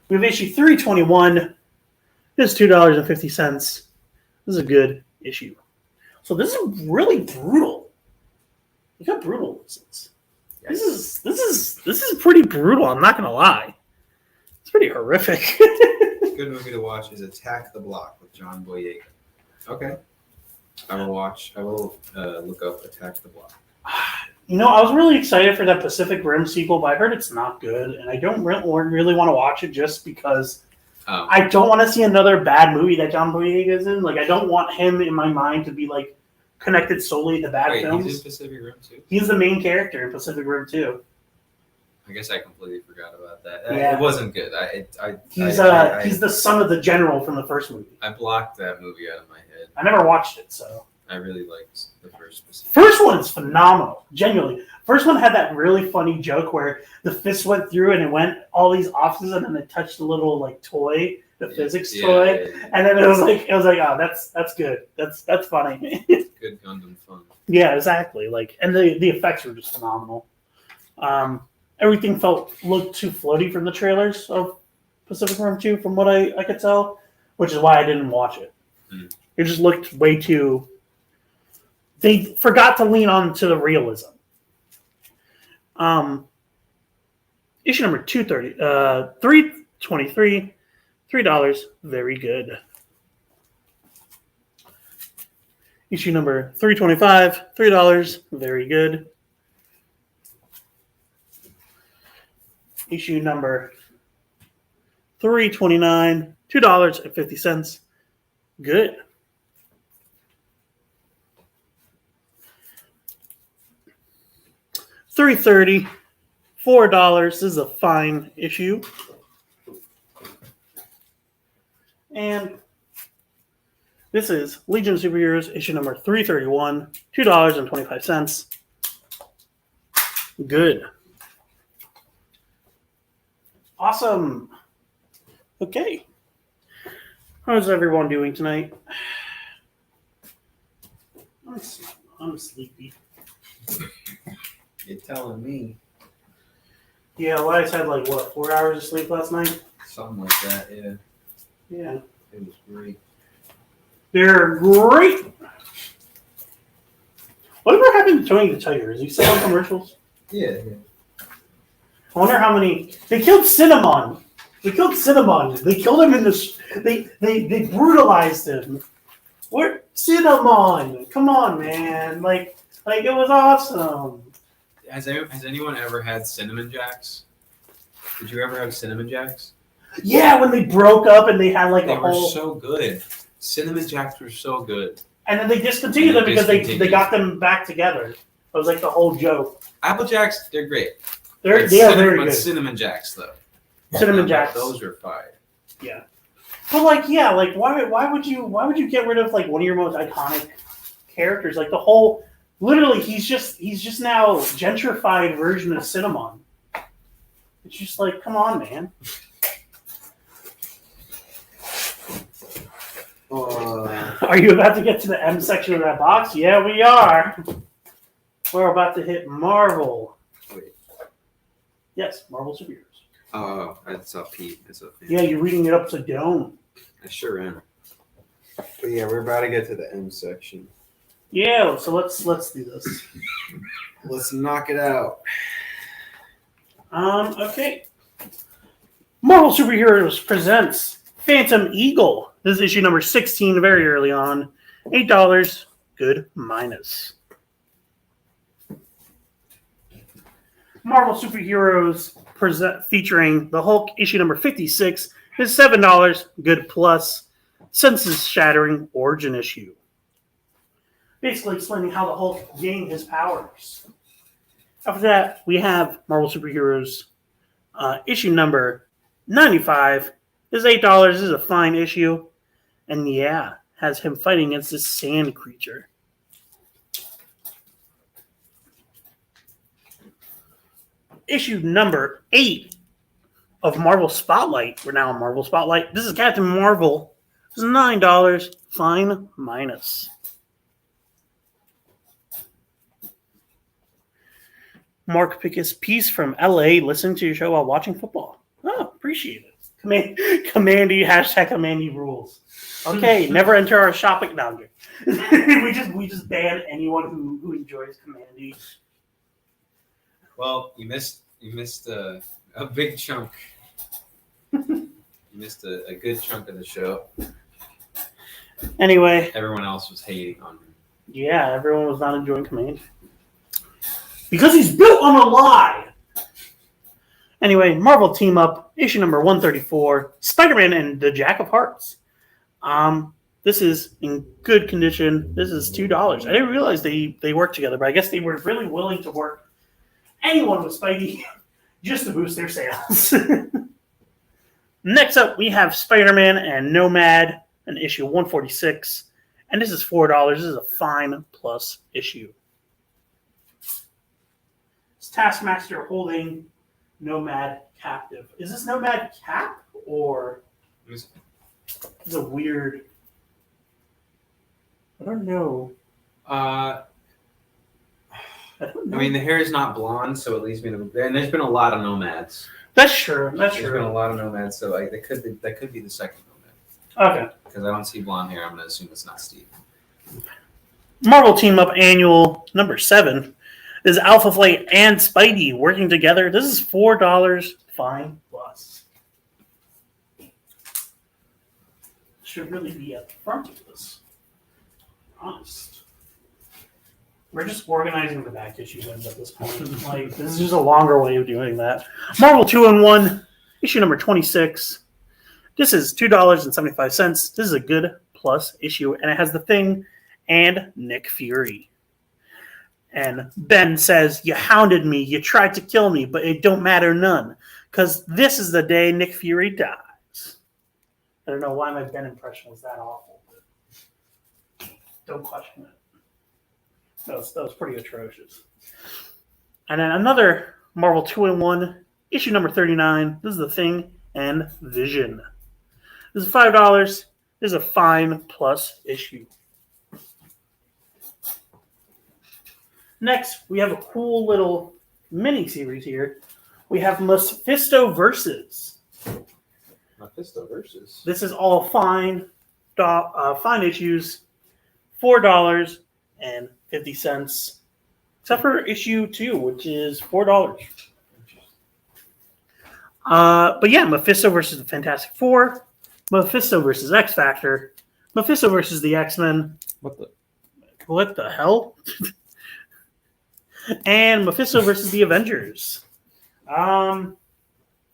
We have issue 321. This is $2.50. This is a good issue. So this is really brutal. Look how brutal this is. Yes. This is pretty brutal. I'm not gonna lie. It's pretty horrific. A good movie to watch is Attack the Block with John Boyega. Okay, I will watch. I will look up Attack the Block. You know, I was really excited for that Pacific Rim sequel, but I heard it's not good, and I don't really want to watch it just because I don't want to see another bad movie that John Boyega is in. Like, I don't want him in my mind to be like connected solely to bad films. He's in Pacific Rim too. He's the main character in Pacific Rim 2. I guess I completely forgot about that. Yeah. It wasn't good. He's the son of the general from the first movie. I blocked that movie out of my head. I never watched it, so I really liked the first Pacific. First one is phenomenal, genuinely. First one had that really funny joke where the fist went through and it went all these offices and then it touched the little like toy, the physics toy, and then it was like, oh, that's good, that's funny. Good Gundam fun. Yeah, exactly. Like, and the effects were just phenomenal. Everything looked too floaty from the trailers of Pacific Rim 2, from what I could tell, which is why I didn't watch it. It just looked way too. They forgot to lean on to the realism. Issue number 323, $3, very good. Issue number 325, $3, very good. Issue number 329, $2.50, good. $330, $4. This is a fine issue. And this is Legion of Superheroes, issue number 331, $2.25. Good. Awesome. Okay. How's everyone doing tonight? I'm sleepy. You're telling me. Yeah, Elias had 4 hours of sleep last night? Something like that, yeah. Yeah. It was great. They're great. Whatever happened to Tony the Tiger? Is he still on commercials? Yeah. I wonder how many. They killed Cinnamon. They killed him in this. They brutalized him. What Cinnamon? Come on, man! Like it was awesome. Has anyone ever had Cinnamon Jacks? Did you ever have Cinnamon Jacks? Yeah, when they broke up and they had They were so good. Cinnamon Jacks were so good. And then they discontinued them because they got them back together. It was like the whole joke. Apple Jacks, they're great. They are very good. Cinnamon Jacks, though. Cinnamon Jacks. Those are fire. Yeah. But why would you get rid of one of your most iconic characters? Like the whole, literally, he's just now gentrified version of Cinnamon. It's just like, come on, man. Are you about to get to the M section of that box? Yeah, we are. We're about to hit Marvel. Wait. Yes, Marvel Superheroes. Oh, I saw Pete. Yeah, you're reading it upside down. I sure am. But yeah, we're about to get to the M section. Yeah, so let's do this. Let's knock it out. Okay. Marvel Superheroes presents Phantom Eagle. This is issue number 16, very early on. $8, good minus. Marvel Superheroes featuring the Hulk, issue number 56, is $7, good plus. Senses-shattering origin issue. Basically explaining how the Hulk gained his powers. After that, we have Marvel Superheroes issue number 95. This is $8. This is a fine issue. And yeah, has him fighting against this sand creature. Issue number 8 of Marvel Spotlight. We're now on Marvel Spotlight. This is Captain Marvel. This is $9. Fine minus. Mark Pickus piece from LA. Listening to your show while watching football. Oh, appreciate it. Commandy, hashtag Commandy rules. Okay, never enter our shopping. No, we just ban anyone who enjoys Commandy. Well, you missed a big chunk. You missed a good chunk of the show. Anyway. Everyone else was hating on him. Yeah, everyone was not enjoying Commandy. Because he's built on a lie. Anyway, Marvel Team Up, issue number 134, Spider-Man and the Jack of Hearts. This is in good condition. This is $2. I didn't realize they worked together, but I guess they were really willing to work anyone with Spidey just to boost their sales. Next up, we have Spider-Man and Nomad, an issue 146. And this is $4. This is a fine plus issue. It's Taskmaster holding Nomad captive. Is this Nomad Cap or is it weird? I don't know. I mean, the hair is not blonde, so it leaves me. And there's been a lot of Nomads. That's true. There's been a lot of Nomads, so that could be the second Nomad. Okay. Because I don't see blonde hair, I'm going to assume it's not Steve. Marvel Team Up Annual number 7 is Alpha Flight and Spidey working together. This is $4. Fine plus. Should really be at the front of this. Honest. We're just organizing the back issues at this point. Like, this is just a longer way of doing that. Marvel 2-in-1, issue number 26. This is $2.75. This is a good plus issue, and it has the Thing and Nick Fury. And Ben says, "You hounded me, you tried to kill me, but it don't matter none, because this is the day Nick Fury dies." I don't know why my Ben impression was that awful, but don't question it. That was pretty atrocious. And then another Marvel 2-in-1, issue number 39. This is The Thing and Vision. This is $5. This is a fine plus issue. Next, we have a cool little mini-series here. We have Mephisto Versus. Mephisto Versus? This is all fine issues, $4.50, except for issue 2, which is $4. But yeah, Mephisto versus the Fantastic Four, Mephisto versus X Factor, Mephisto versus the X-Men. What the hell? And Mephisto versus the Avengers.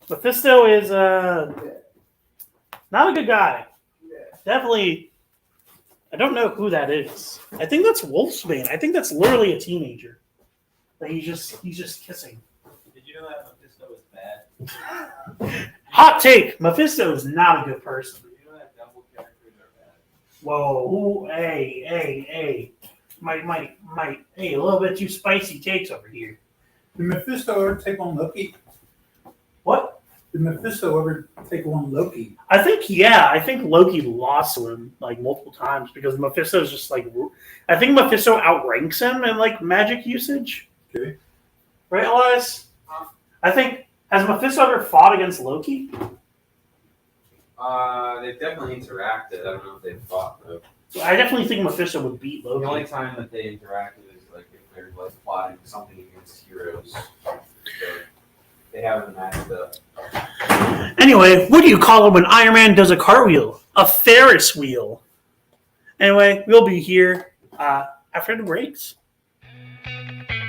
Mephisto is not a good guy. Definitely, I don't know who that is. I think that's Wolfsbane. I think that's literally a teenager that he's just kissing. Did you know that Mephisto is bad? Hot take: Mephisto is not a good person. Did you know that double characters are bad? Whoa! Hey! Hey, a little bit too spicy takes over here. Did Mephisto ever take on Loki? What? Did Mephisto ever take on Loki? I think Loki lost to him like multiple times because Mephisto's just like. I think Mephisto outranks him in like magic usage. Okay. Right, Elias? I think has Mephisto ever fought against Loki? They've definitely interacted. I don't know if they've fought though. I definitely think Mephisto would beat Loki. The only time that they interacted is like if they're like plotting something against heroes. So They have them matched up. Anyway, what do you call it when Iron Man does a cartwheel? A Ferris wheel. Anyway, we'll be here after the breaks.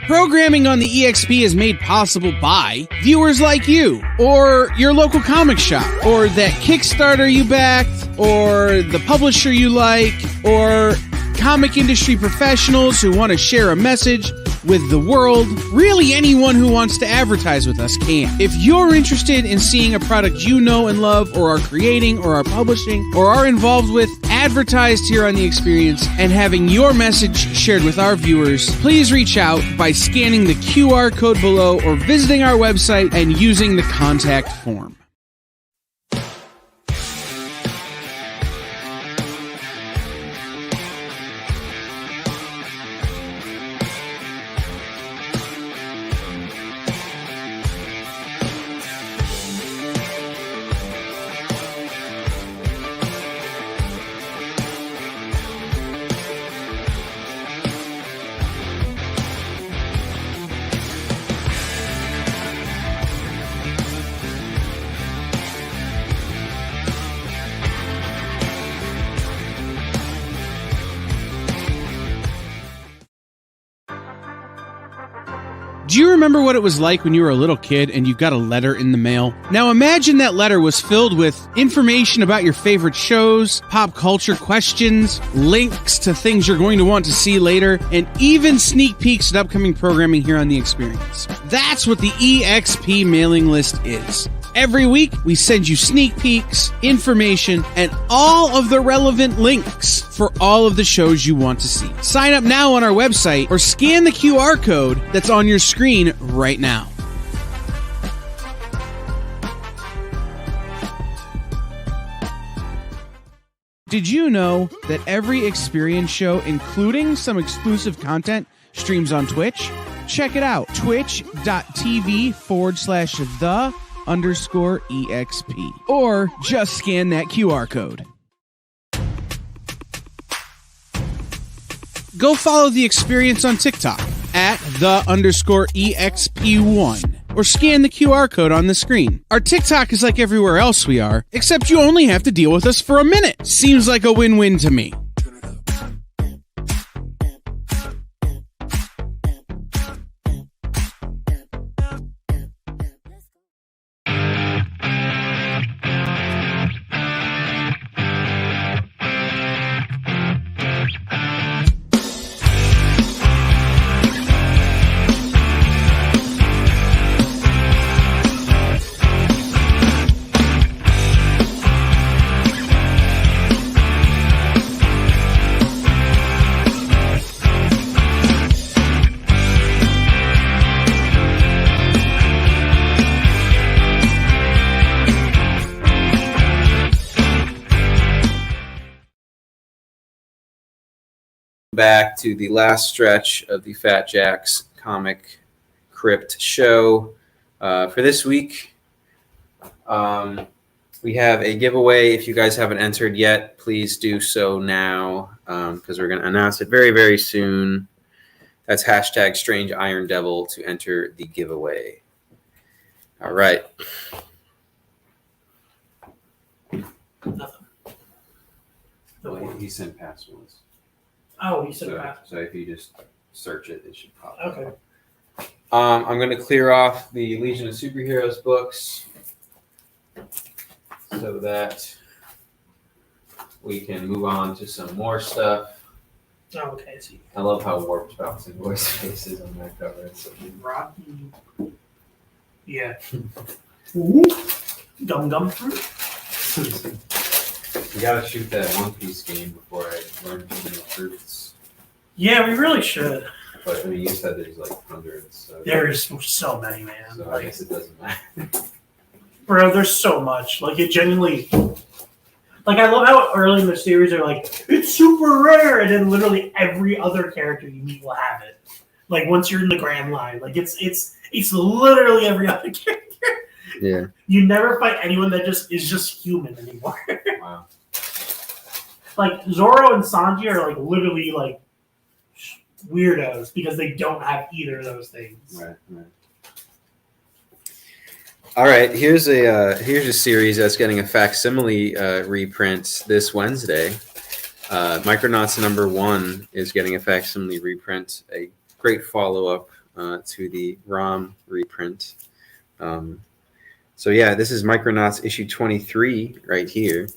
Programming on the EXP is made possible by viewers like you, or your local comic shop, or that Kickstarter you backed, or the publisher you like, or comic industry professionals who want to share a message with the world. Really, anyone who wants to advertise with us can. If you're interested in seeing a product you know and love, or are creating, or are publishing, or are involved with, advertised here on The Experience, and having your message shared with our viewers, please reach out by scanning the QR code below or visiting our website and using the contact form. Do you remember what it was like when you were a little kid and you got a letter in the mail? Now imagine that letter was filled with information about your favorite shows, pop culture questions, links to things you're going to want to see later, and even sneak peeks at upcoming programming here on The Experience. That's what the EXP mailing list is. Every week, we send you sneak peeks, information, and all of the relevant links for all of the shows you want to see. Sign up now on our website or scan the QR code that's on your screen right now. Did you know that every Experience show, including some exclusive content, streams on Twitch? Check it out, twitch.tv/the_EXP. Or just scan that QR code. Go follow The Experience on TikTok at @the_EXP1. Or scan the QR code on the screen. Our TikTok is like everywhere else we are, except you only have to deal with us for a minute. Seems like a win-win to me. Back to the last stretch of the Fat Jack's Comicrypt show. For this week, we have a giveaway. If you guys haven't entered yet, please do so now, because we're going to announce it very, very soon. That's hashtag Strange Iron Devil to enter the giveaway. All right. Nothing. Well, he sent past ones. Oh, you said that. So if you just search it, it should pop up. Okay. I'm going to clear off the Legion of Superheroes books so that we can move on to some more stuff. Oh, okay, I see. I love how warped Bouncing Boy's face is on that cover. It's so cute. Rocky. Yeah. Gum fruit. We gotta shoot that One Piece game before I learn too many truths. Yeah, we really should. But I mean, you said there's like hundreds. So There's so many, man. So I guess it doesn't matter. Bro, there's so much. Like, it genuinely... Like, I love how early in the series they're like, it's super rare, and then literally every other character you meet will have it. Like, once you're in the Grand Line. Like, it's literally every other character. Yeah. You never find anyone that is just human anymore. Wow. Like, Zoro and Sanji are, like, literally, like, weirdos because they don't have either of those things. Right. All right, here's a series that's getting a facsimile reprint this Wednesday. Micronauts #1 is getting a facsimile reprint, a great follow-up to the ROM reprint. So yeah, this is Micronauts issue 23 right here.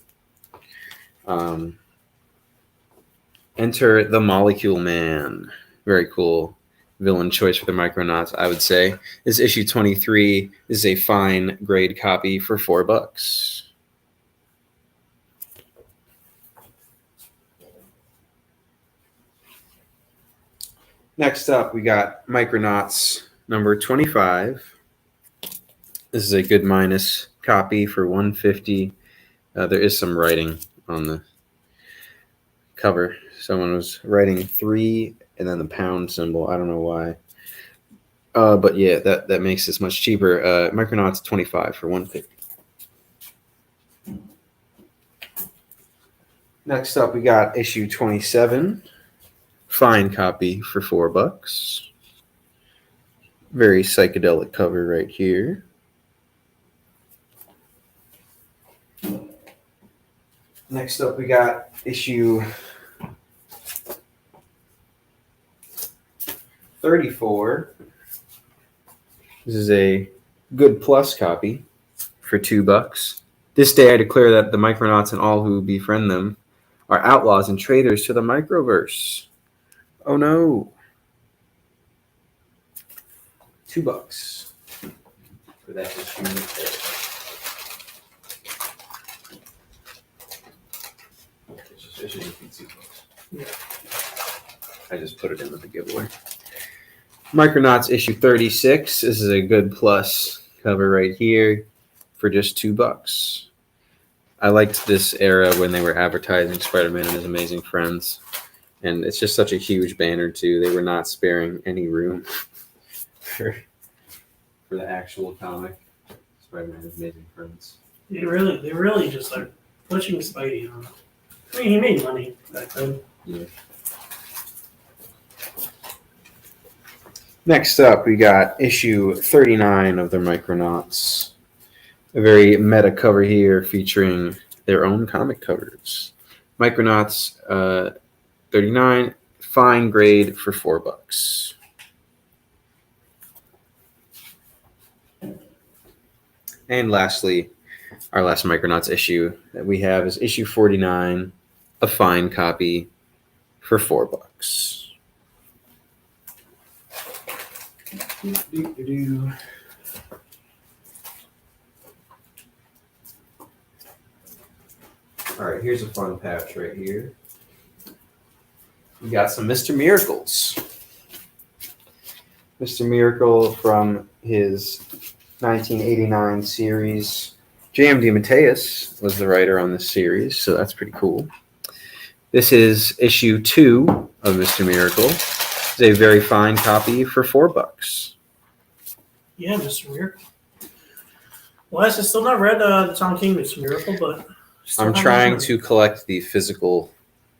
Enter the Molecule Man. Very cool villain choice for the Micronauts, I would say. This issue 23 is a fine grade copy for $4. Next up, we got Micronauts #25. This is a good minus copy for $150. There is some writing on the cover. Someone was writing 3 and then the pound symbol. I don't know why. But yeah, that makes this much cheaper. Micronauts 25 for $150. Next up, we got issue 27. Fine copy for $4. Very psychedelic cover right here. Next up, we got issue 34. This is a good plus copy for $2. This day I declare that the Micronauts and all who befriend them are outlaws and traitors to the microverse. Oh no. $2 for that issue right there. I just put it in with the giveaway. Micronauts issue 36. This is a good plus cover right here for just $2. I liked this era when they were advertising Spider-Man and His Amazing Friends. And it's just such a huge banner too. They were not sparing any room for the actual comic. Spider-Man and His Amazing Friends. They really just like pushing Spidey on. I mean, he made money back then. Yeah. Next up, we got issue 39 of the Micronauts. A very meta cover here featuring their own comic covers. Micronauts 39, fine grade for $4. And lastly, our last Micronauts issue that we have is issue 49, a fine copy for $4. All right, here's a fun patch right here. We got some Mr. Miracles. Mr. Miracle from his 1989 series. J.M. DeMatteis was the writer on this series, so that's pretty cool. This is issue 2 of Mr. Miracle. It's a very fine copy for $4. Yeah, Mr. Miracle. Well, I still not read the Tom King Mr. Miracle, but I'm trying to collect the physical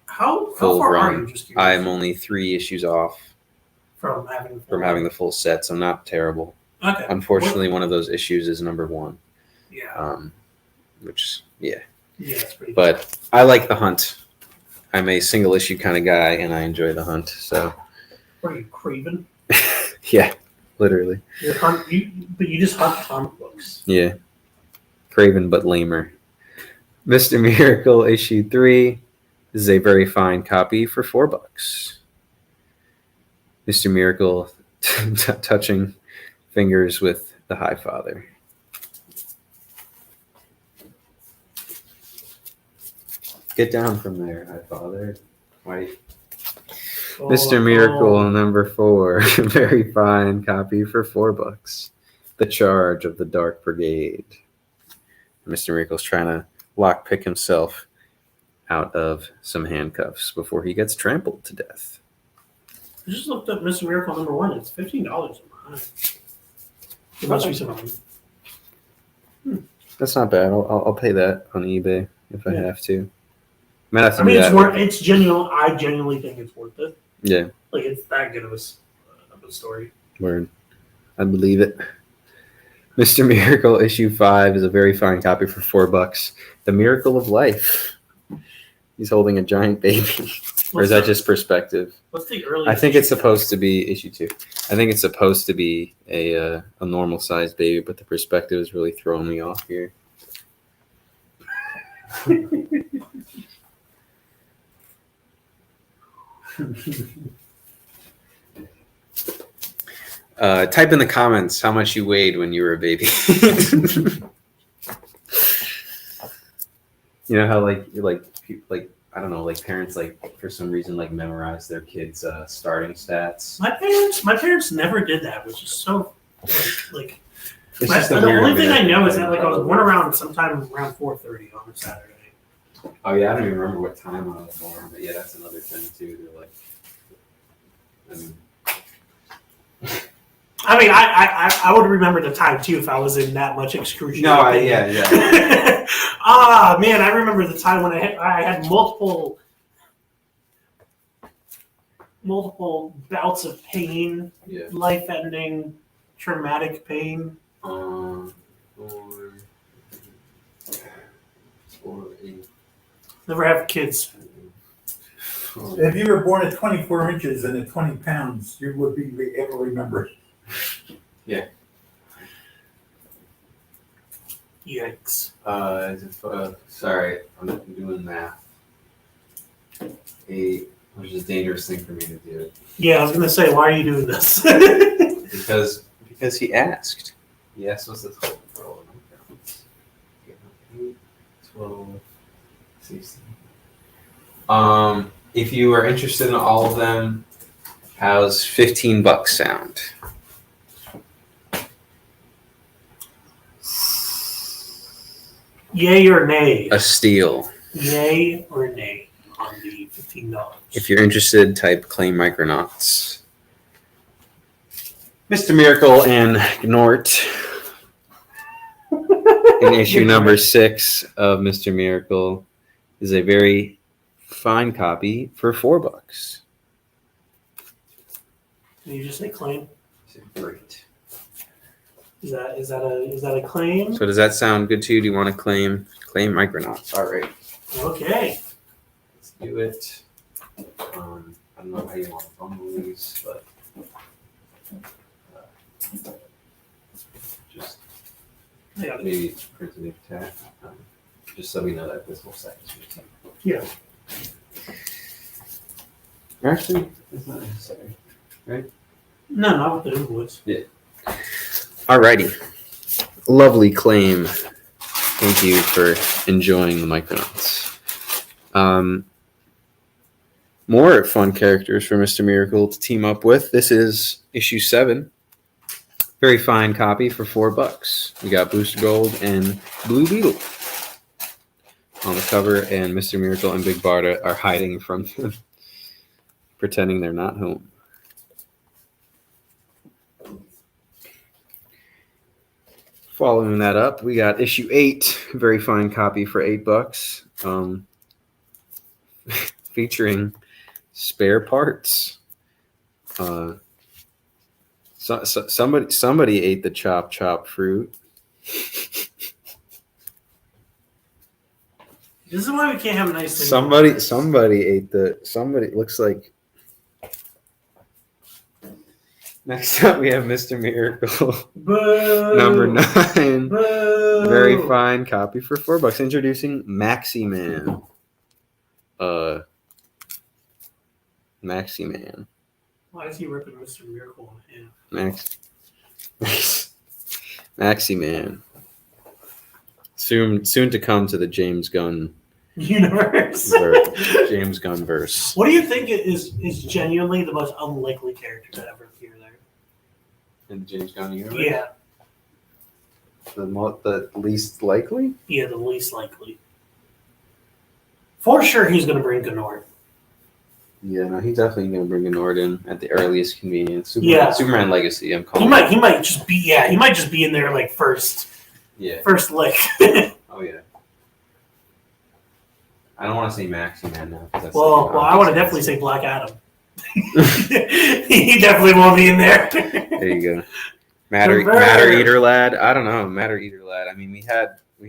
how full far are run. you? Just curious. I'm only 3 issues off from having the full set, so I'm not terrible. Okay. Unfortunately, one of those issues is #1. Yeah. Which, yeah. Yeah, it's pretty. But I like the hunt. I'm a single issue kind of guy, and I enjoy the hunt. So. What are you, Craven? Yeah, literally. But you just hunt comic books. Yeah. Craven, but lamer. Mr. Miracle issue 3. This is a very fine copy for $4. Mr. Miracle touching fingers with the High Father. Get down from there, High Father. Wait. Mr. Miracle #4. Very fine copy for $4. The Charge of the Dark Brigade. Mr. Miracle's trying to lockpick himself out of some handcuffs before he gets trampled to death. I just looked up Mr. Miracle #1. It's $15 on the most recent one. That's not bad. I'll pay that on eBay if I have to. I mean, it's worth. It's genuine. I genuinely think it's worth it. Yeah. Like it's that good of a story. Word. I believe it. Mr. Miracle issue 5 is a very fine copy for $4. The Miracle of Life. He's holding a giant baby. Or is that just perspective? What's the earliest? I think it's supposed to be issue 2. I think it's supposed to be a normal sized baby, but the perspective is really throwing me off here. Type in the comments how much you weighed when you were a baby. You know how like I don't know, like parents like for some reason like memorize their kids' starting stats. My parents never did that, which is so like. It's just a The weird only thing I know is thing. that like I was born around sometime around 4:30 on a Saturday. Oh yeah, I don't even remember what time I was born, but yeah, that's another thing too. They're like, I mean, I would remember the time too if I was in that much excruciating pain. yeah. Ah, man, I remember the time when I had multiple bouts of pain, Yeah. life-ending, traumatic pain. 4, 8. Never have kids. If you were born at 24 inches and at 20 pounds, you would be able to remember it. Yikes. Sorry, I'm doing math. 8, which is a dangerous thing for me to do. Yeah, I was gonna say, why are you doing this? Because he asked. He asked us this whole for all of them. 8, 12, 16. If you are interested in all of them, how's $15 sound? Yay or nay? A steal. Yay or nay on the $15. If you're interested, type claim Micronauts. Mr. Miracle and Gnort in issue number 6 of Mr. Miracle is a very fine copy for $4. Did you just say claim? Great. Is that a claim? So does that sound good to you? Do you want to claim Micronauts? All right, Okay. let's do it. I don't know how you want to bundle these, but just Yeah. maybe print a new tag, just so we know that this whole set is written. Yeah. Actually, it's not necessary. No, not with the invoice. Alrighty. Lovely claim. Thank you for enjoying the Micronauts. More fun characters for Mr. Miracle to team up with. This is issue 7. Very fine copy for $4. We got Booster Gold and Blue Beetle on the cover, and Mr. Miracle and Big Barda are hiding from them, pretending they're not home. Following that up, we got issue 8, very fine copy for $8, featuring spare parts. Somebody ate the chop fruit. This is why we can't have a nice thing. Somebody ate the. Somebody looks like. Next up, we have Mr. Miracle, Boo! number 9. Boo! Very fine copy for $4. Introducing Maxi Man. Maxi Man. Why is he ripping Mr. Miracle in half? Maxi Man. Soon to come to the James Gunn Universe. James Gunn verse. What do you think is genuinely the most unlikely character to ever appear there? In the James Gunn universe? Yeah. The least likely? Yeah, the least likely. For sure, he's going to bring Gnort. Yeah, no, he's definitely going to bring a Nord in at the earliest convenience. Superman Legacy, I'm calling He might just be in there like first lick. Oh, yeah. I don't want to say Maxi Man now. Well, I want to definitely say Black Adam. He definitely won't be in there. There you go. Matter Convert. Eater Lad. I don't know. Matter Eater Lad. I mean, we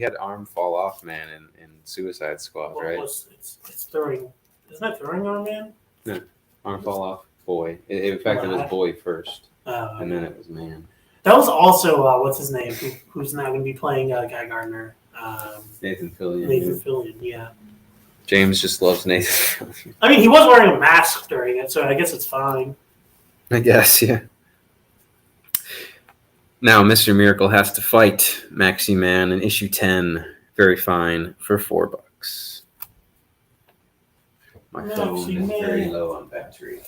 had Arm Fall Off Man in Suicide Squad, right? It's throwing. Isn't that throwing on man? No, Arm Fall Off Boy. In fact, it was Boy first, Oh, and then it was Man. that was also what's his name? Who's now going to be playing Guy Gardner? Nathan Fillion. Nathan Fillion. Yeah. James just loves Nathan Fillion. I mean, he was wearing a mask during it, so I guess it's fine. I guess, yeah. Now, Mr. Miracle has to fight Maxi Man in issue 10. Very fine for $4. My phone Maxi is very Man. low on battery,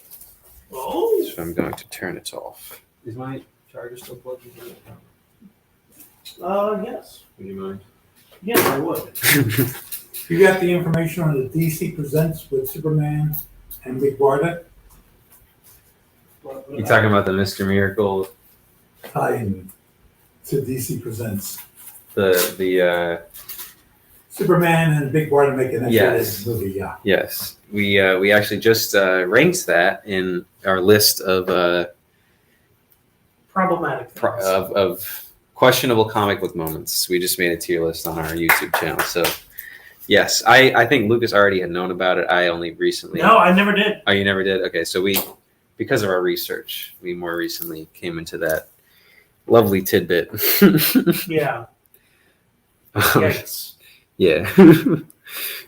Oh. so I'm going to turn it off. Is my charger still plugged in? Yes. Would you mind? Yes, I would. You got the information on the DC Presents with Superman and Big Barda You talking about the Mr. Miracle, tie-in to DC Presents? the Superman and Big Barda make an Yes. movie, yeah. yes, we actually just ranked that in our list of Problematic. things. of questionable comic book moments. We just made a tier list on our YouTube channel. So, yes, I think Lucas already had known about it. I only recently. No, I never did. Oh, you never did? Okay, so because of our research, we more recently came into that lovely tidbit. Yeah. Um, Yikes. yeah.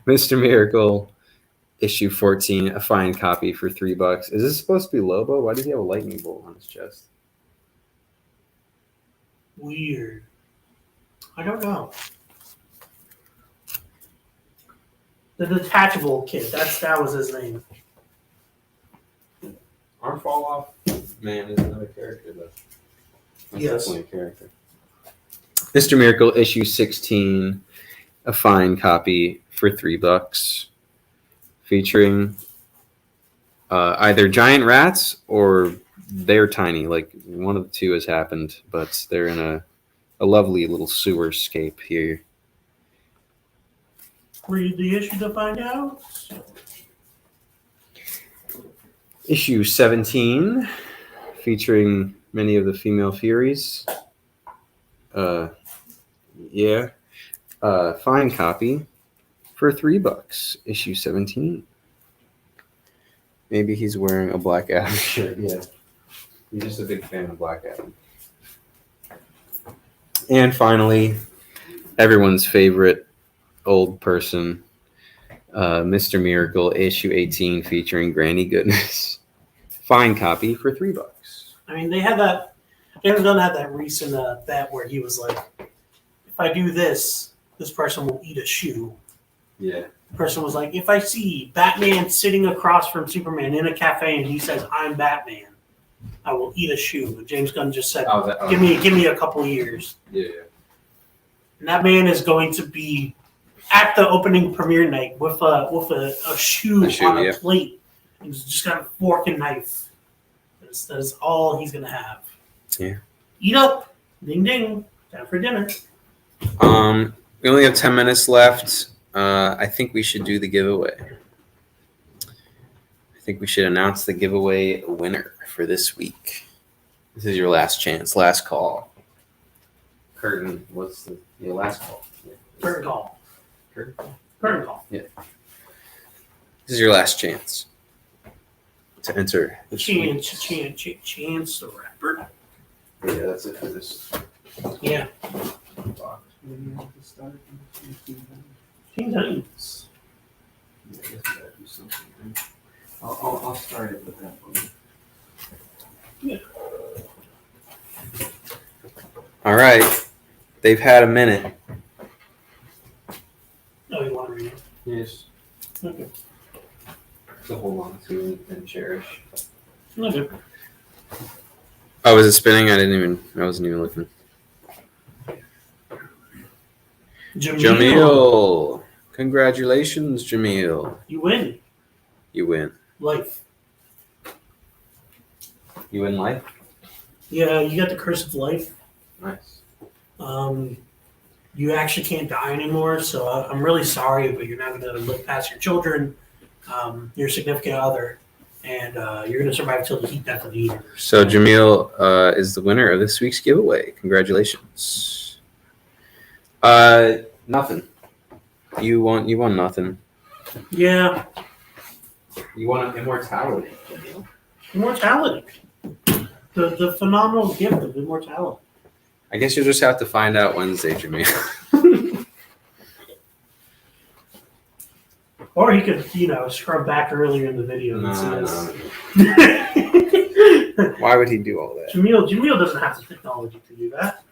Mr. Miracle, issue 14, a fine copy for $3. Is this supposed to be Lobo? Why does he have a lightning bolt on his chest? Weird. I don't know. The detachable kid. That was his name. Arm Fall Off Man is another character, though. That's Yes. definitely a character. Mr. Miracle, issue 16, a fine copy for $3, featuring either giant rats or they're tiny. Like, one of the two has happened, but they're in a lovely little sewer scape here. Read the issue to find out. Issue 17, featuring many of the female Furies. Fine copy for $3. Issue 17. Maybe he's wearing a Black Adam shirt. Yeah, he's just a big fan of Black Adam. And finally, everyone's favorite old person, Mr. Miracle, issue 18, featuring Granny Goodness. Fine copy for $3. I mean, they had that. James Gunn had that recent bet where he was like, "If I do this, this person will eat a shoe." Yeah. The person was like, "If I see Batman sitting across from Superman in a cafe and he says I'm Batman, I will eat a shoe." And James Gunn just said, "Give me a couple years." Yeah. And that man is going to be at the opening premiere night with a shoe on a plate. He's just got a fork and knife. That is all he's gonna have. Yeah. Eat up, ding ding, time for dinner. We only have 10 minutes left. I think we should do the giveaway. I think we should announce the giveaway winner for this week. This is your last chance, last call. Curtain, what's your last call? Curtain call. Curtain call? Curtain call. Yeah. This is your last chance to enter. Chance the Rapper. Yeah, that's it for this. Yeah. box. Teen Titans. I'll start it with that one. Yeah. All right. They've had a minute. Oh, you want to read it? Yes. Okay. To hold on to and cherish. Okay. Oh, was it spinning? I wasn't even looking. Jamil. Congratulations, Jamil. You win. You win. Life. You win life? Yeah, you got the curse of life. Nice. You actually can't die anymore, so I'm really sorry, but you're not going to live past your children, your significant other. and you're going to survive till the heat death of the universe. So Jamil is the winner of this week's giveaway. Congratulations. Nothing. You won nothing. Yeah. You won immortality. Jamil. Immortality. The phenomenal gift of immortality. I guess you'll just have to find out Wednesday, Jamil. Or he could, scrub back earlier in the video and see us. Why would he do all that? Jamil doesn't have the technology to do that.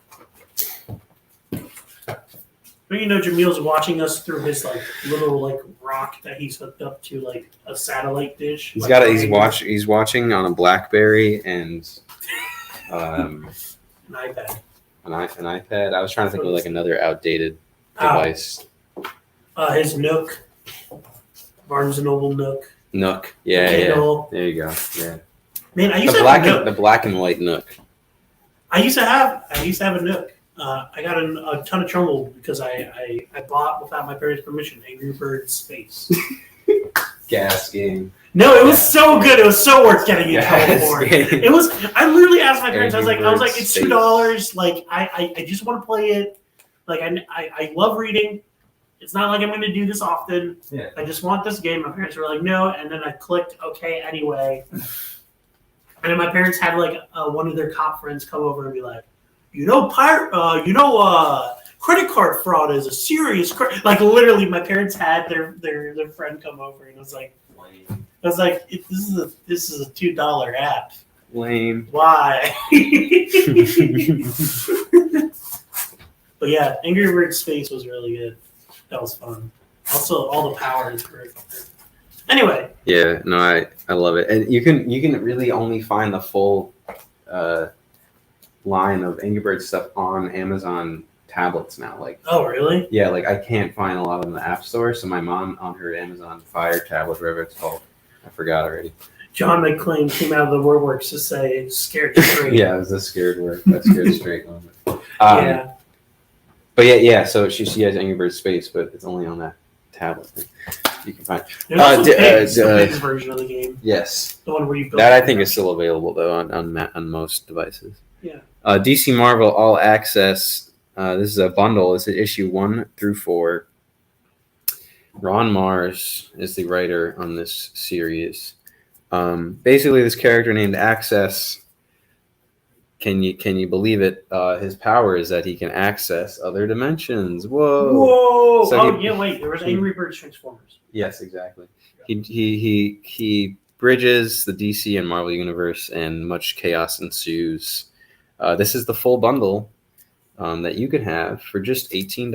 But Jamil's watching us through his little rock that he's hooked up to a satellite dish. He's watching on a BlackBerry and an iPad. An iPad. I was trying to think of another outdated device. His Nook. Barnes & Noble Nook. Nook. Yeah. Kindle. There you go. Yeah. Man, I used to have a Nook. The black and white Nook. I used to have a Nook. I got in a ton of trouble because I bought without my parents' permission Angry Birds Space. Gas game. No, it was so good. It was so worth getting in trouble for. It was. I literally asked my parents. I was like, it's $2. I just want to play it. I love reading. It's not like I'm going to do this often. Yeah. I just want this game. My parents were like, no, and then I clicked okay anyway. And then my parents had one of their cop friends come over and be like, credit card fraud is a serious literally my parents had their friend come over and I was like, this is a $2 app. Lame. Why? But yeah, Angry Birds Space was really good. That was fun. Also, all the power is great. Anyway. Yeah, no, I love it, and you can really only find the full line of Angry Birds stuff on Amazon tablets now. Oh, really? Yeah, I can't find a lot in the App Store. So my mom on her Amazon Fire tablet, whatever it's called, I forgot already. John McClane came out of the WordWorks to say scared straight. Yeah, it was a scared word. That scared straight moment. Yeah. But yeah. So she has Angry Birds Space, but it's only on that tablet thing. You can find. There's also the Pigs version of the game. Yes. The one where you build that I think is still available though on most devices. Yeah. DC Marvel All Access. This is a bundle. This is issue 1 through 4. Ron Mars is the writer on this series. Basically, this character named Access. Can you believe it? His power is that he can access other dimensions. Whoa! So wait. There was Angry Birds Transformers. Yes, exactly. He bridges the DC and Marvel universe, and much chaos ensues. This is the full bundle that you can have for just $18.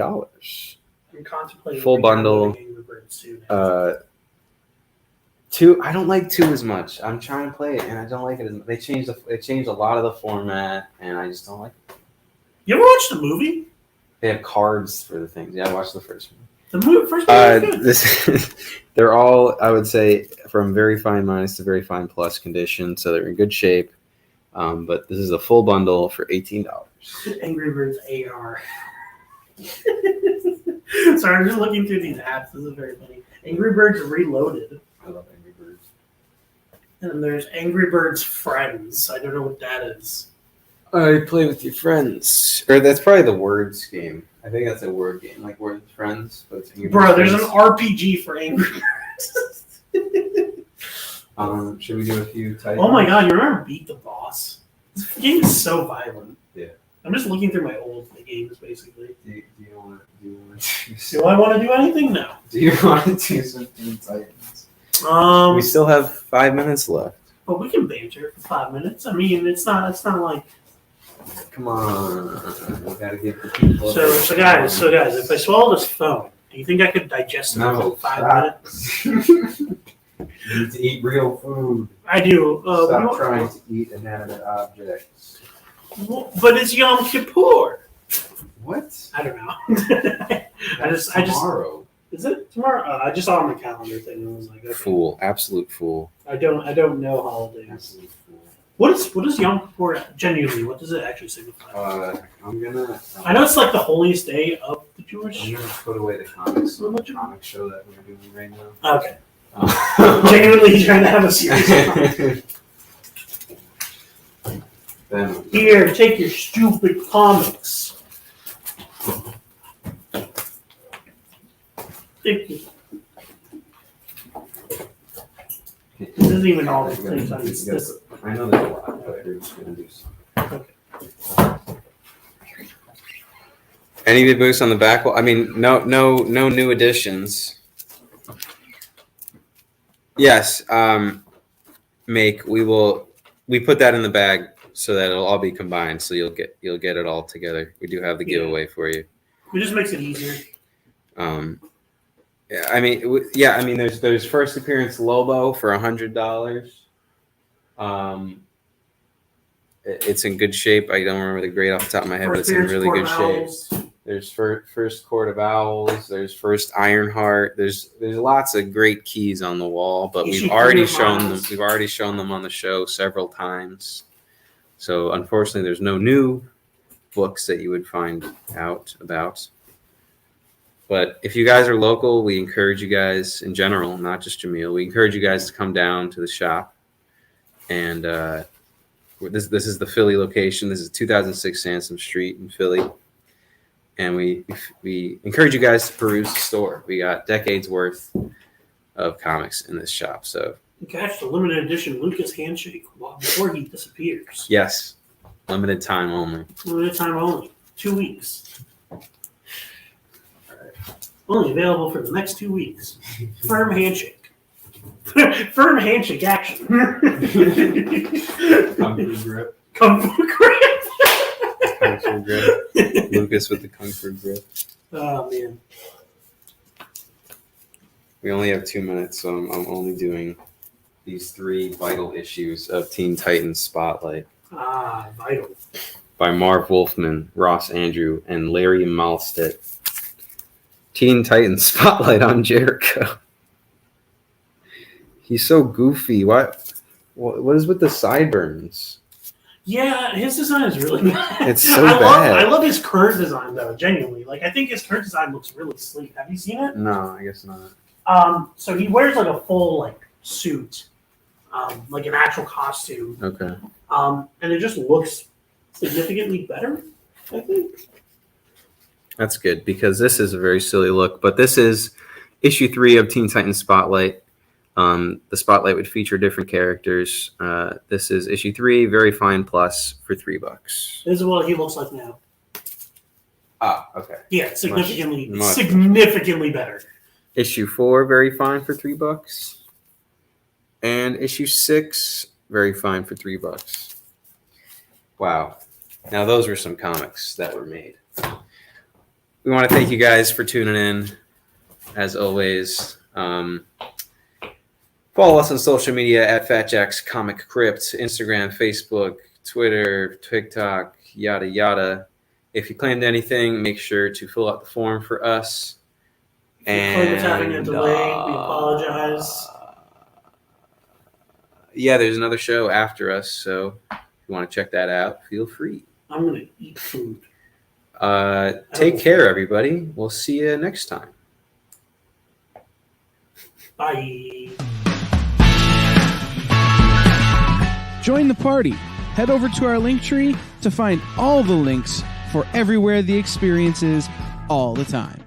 I'm contemplating full bundle. Angry Birds soon. 2. I don't like 2 as much. I'm trying to play it, and I don't like it as much. They changed a lot of the format, and I just don't like it. You ever watched the movie? They have cards for the things. Yeah, I watched the first one. First one was good. They're all, I would say, from very fine minus to very fine plus condition, so they're in good shape. But this is a full bundle for $18. Angry Birds AR. Sorry, I'm just looking through these apps. This is very funny. Angry Birds Reloaded. I love Angry Birds. And there's Angry Birds Friends. I don't know what that is. I play with your friends. Or that's probably the words game. I think that's a word game, like Words with Friends. But it's Bro, there's an RPG for Angry Birds. Should we do a few types? Oh my god, you remember Beat the Boss? This game is so violent. Yeah. I'm just looking through my old games, basically. Do you want to do I want to do anything? No. Do you want to do some Teen Titans? We still have 5 minutes left. But we can banter for 5 minutes. I mean, it's not like. Come on, we gotta give the people. So guys, if I swallow this phone, do you think I could digest it in 5 minutes? You need to eat real food. I do. Stop trying to eat inanimate objects. But it's Yom Kippur. What? I don't know. Tomorrow. Is it tomorrow? I just saw on the calendar thing and I was like, okay. Fool, absolute fool. I don't know holidays. Absolute fool. What is Yom Kippur genuinely? What does it actually signify? I know it's like the holiest day of the Jewish. I'm gonna put away the comics show that we're doing right now. Okay. Genuinely trying to have a serious Then, Here, take your stupid comics. Thank you. This isn't even all the things on this. I know there's a lot, but we're just gonna do some. Any big boosts on the back wall? I mean, no new additions. Yes, we put that in the bag so that it'll all be combined. So you'll get it all together. We do have the giveaway for you. It just makes it easier. Yeah, I mean, there's first appearance Lobo for $100. It's in good shape. I don't remember the grade off the top of my head, but it's in really good shape. There's first Court of Owls. There's first Ironheart. There's lots of great keys on the wall, but we've already shown them. We've already shown them on the show several times. So unfortunately, there's no new books that you would find out about. But if you guys are local, we encourage you guys in general, not just Jamil. We encourage you guys to come down to the shop. And this is the Philly location. This is 2006 Sansom Street in Philly. And we encourage you guys to peruse the store. We got decades worth of comics in this shop. So You catch the limited edition Lucas handshake before he disappears. yes, limited time only. Limited time only. 2 weeks. Only available for the next 2 weeks. Firm handshake. Firm handshake action. Kung Fu grip. Kung Fu grip. Kung Fu grip. Lucas with the Kung Fu grip. Oh, man. We only have 2 minutes, so I'm only doing these 3 vital issues of Teen Titans Spotlight. Ah, vital. By Marv Wolfman, Ross Andrew, and Larry Malstedt. Teen Titans Spotlight on Jericho. He's so goofy. What is with the sideburns? Yeah, his design is really bad. It's so bad. I love his current design, though, genuinely. Like, I think his current design looks really sleek. Have you seen it? No, I guess not. So he wears, like, a full, like, suit. Like an actual costume. Okay. And it just looks significantly better, I think. That's good, because this is a very silly look. But this is issue 3 of Teen Titans Spotlight. The Spotlight would feature different characters. This is issue 3, Very Fine Plus, for $3. This is what he looks like now. Ah, okay. Yeah, significantly better. Issue 4, Very Fine, for $3. And issue 6, Very Fine, for $3. Wow. Now those were some comics that were made. We want to thank you guys for tuning in, as always. Follow us on social media at FatJack's Comicrypt, Instagram, Facebook, Twitter, TikTok, yada, yada. If you claimed anything, make sure to fill out the form for us. And it's having a delay. We apologize. Yeah, there's another show after us, so if you want to check that out, feel free. I'm going to eat food. Take care, everybody. We'll see you next time. Bye. Join the party. Head over to our link tree to find all the links for everywhere the experience is all the time.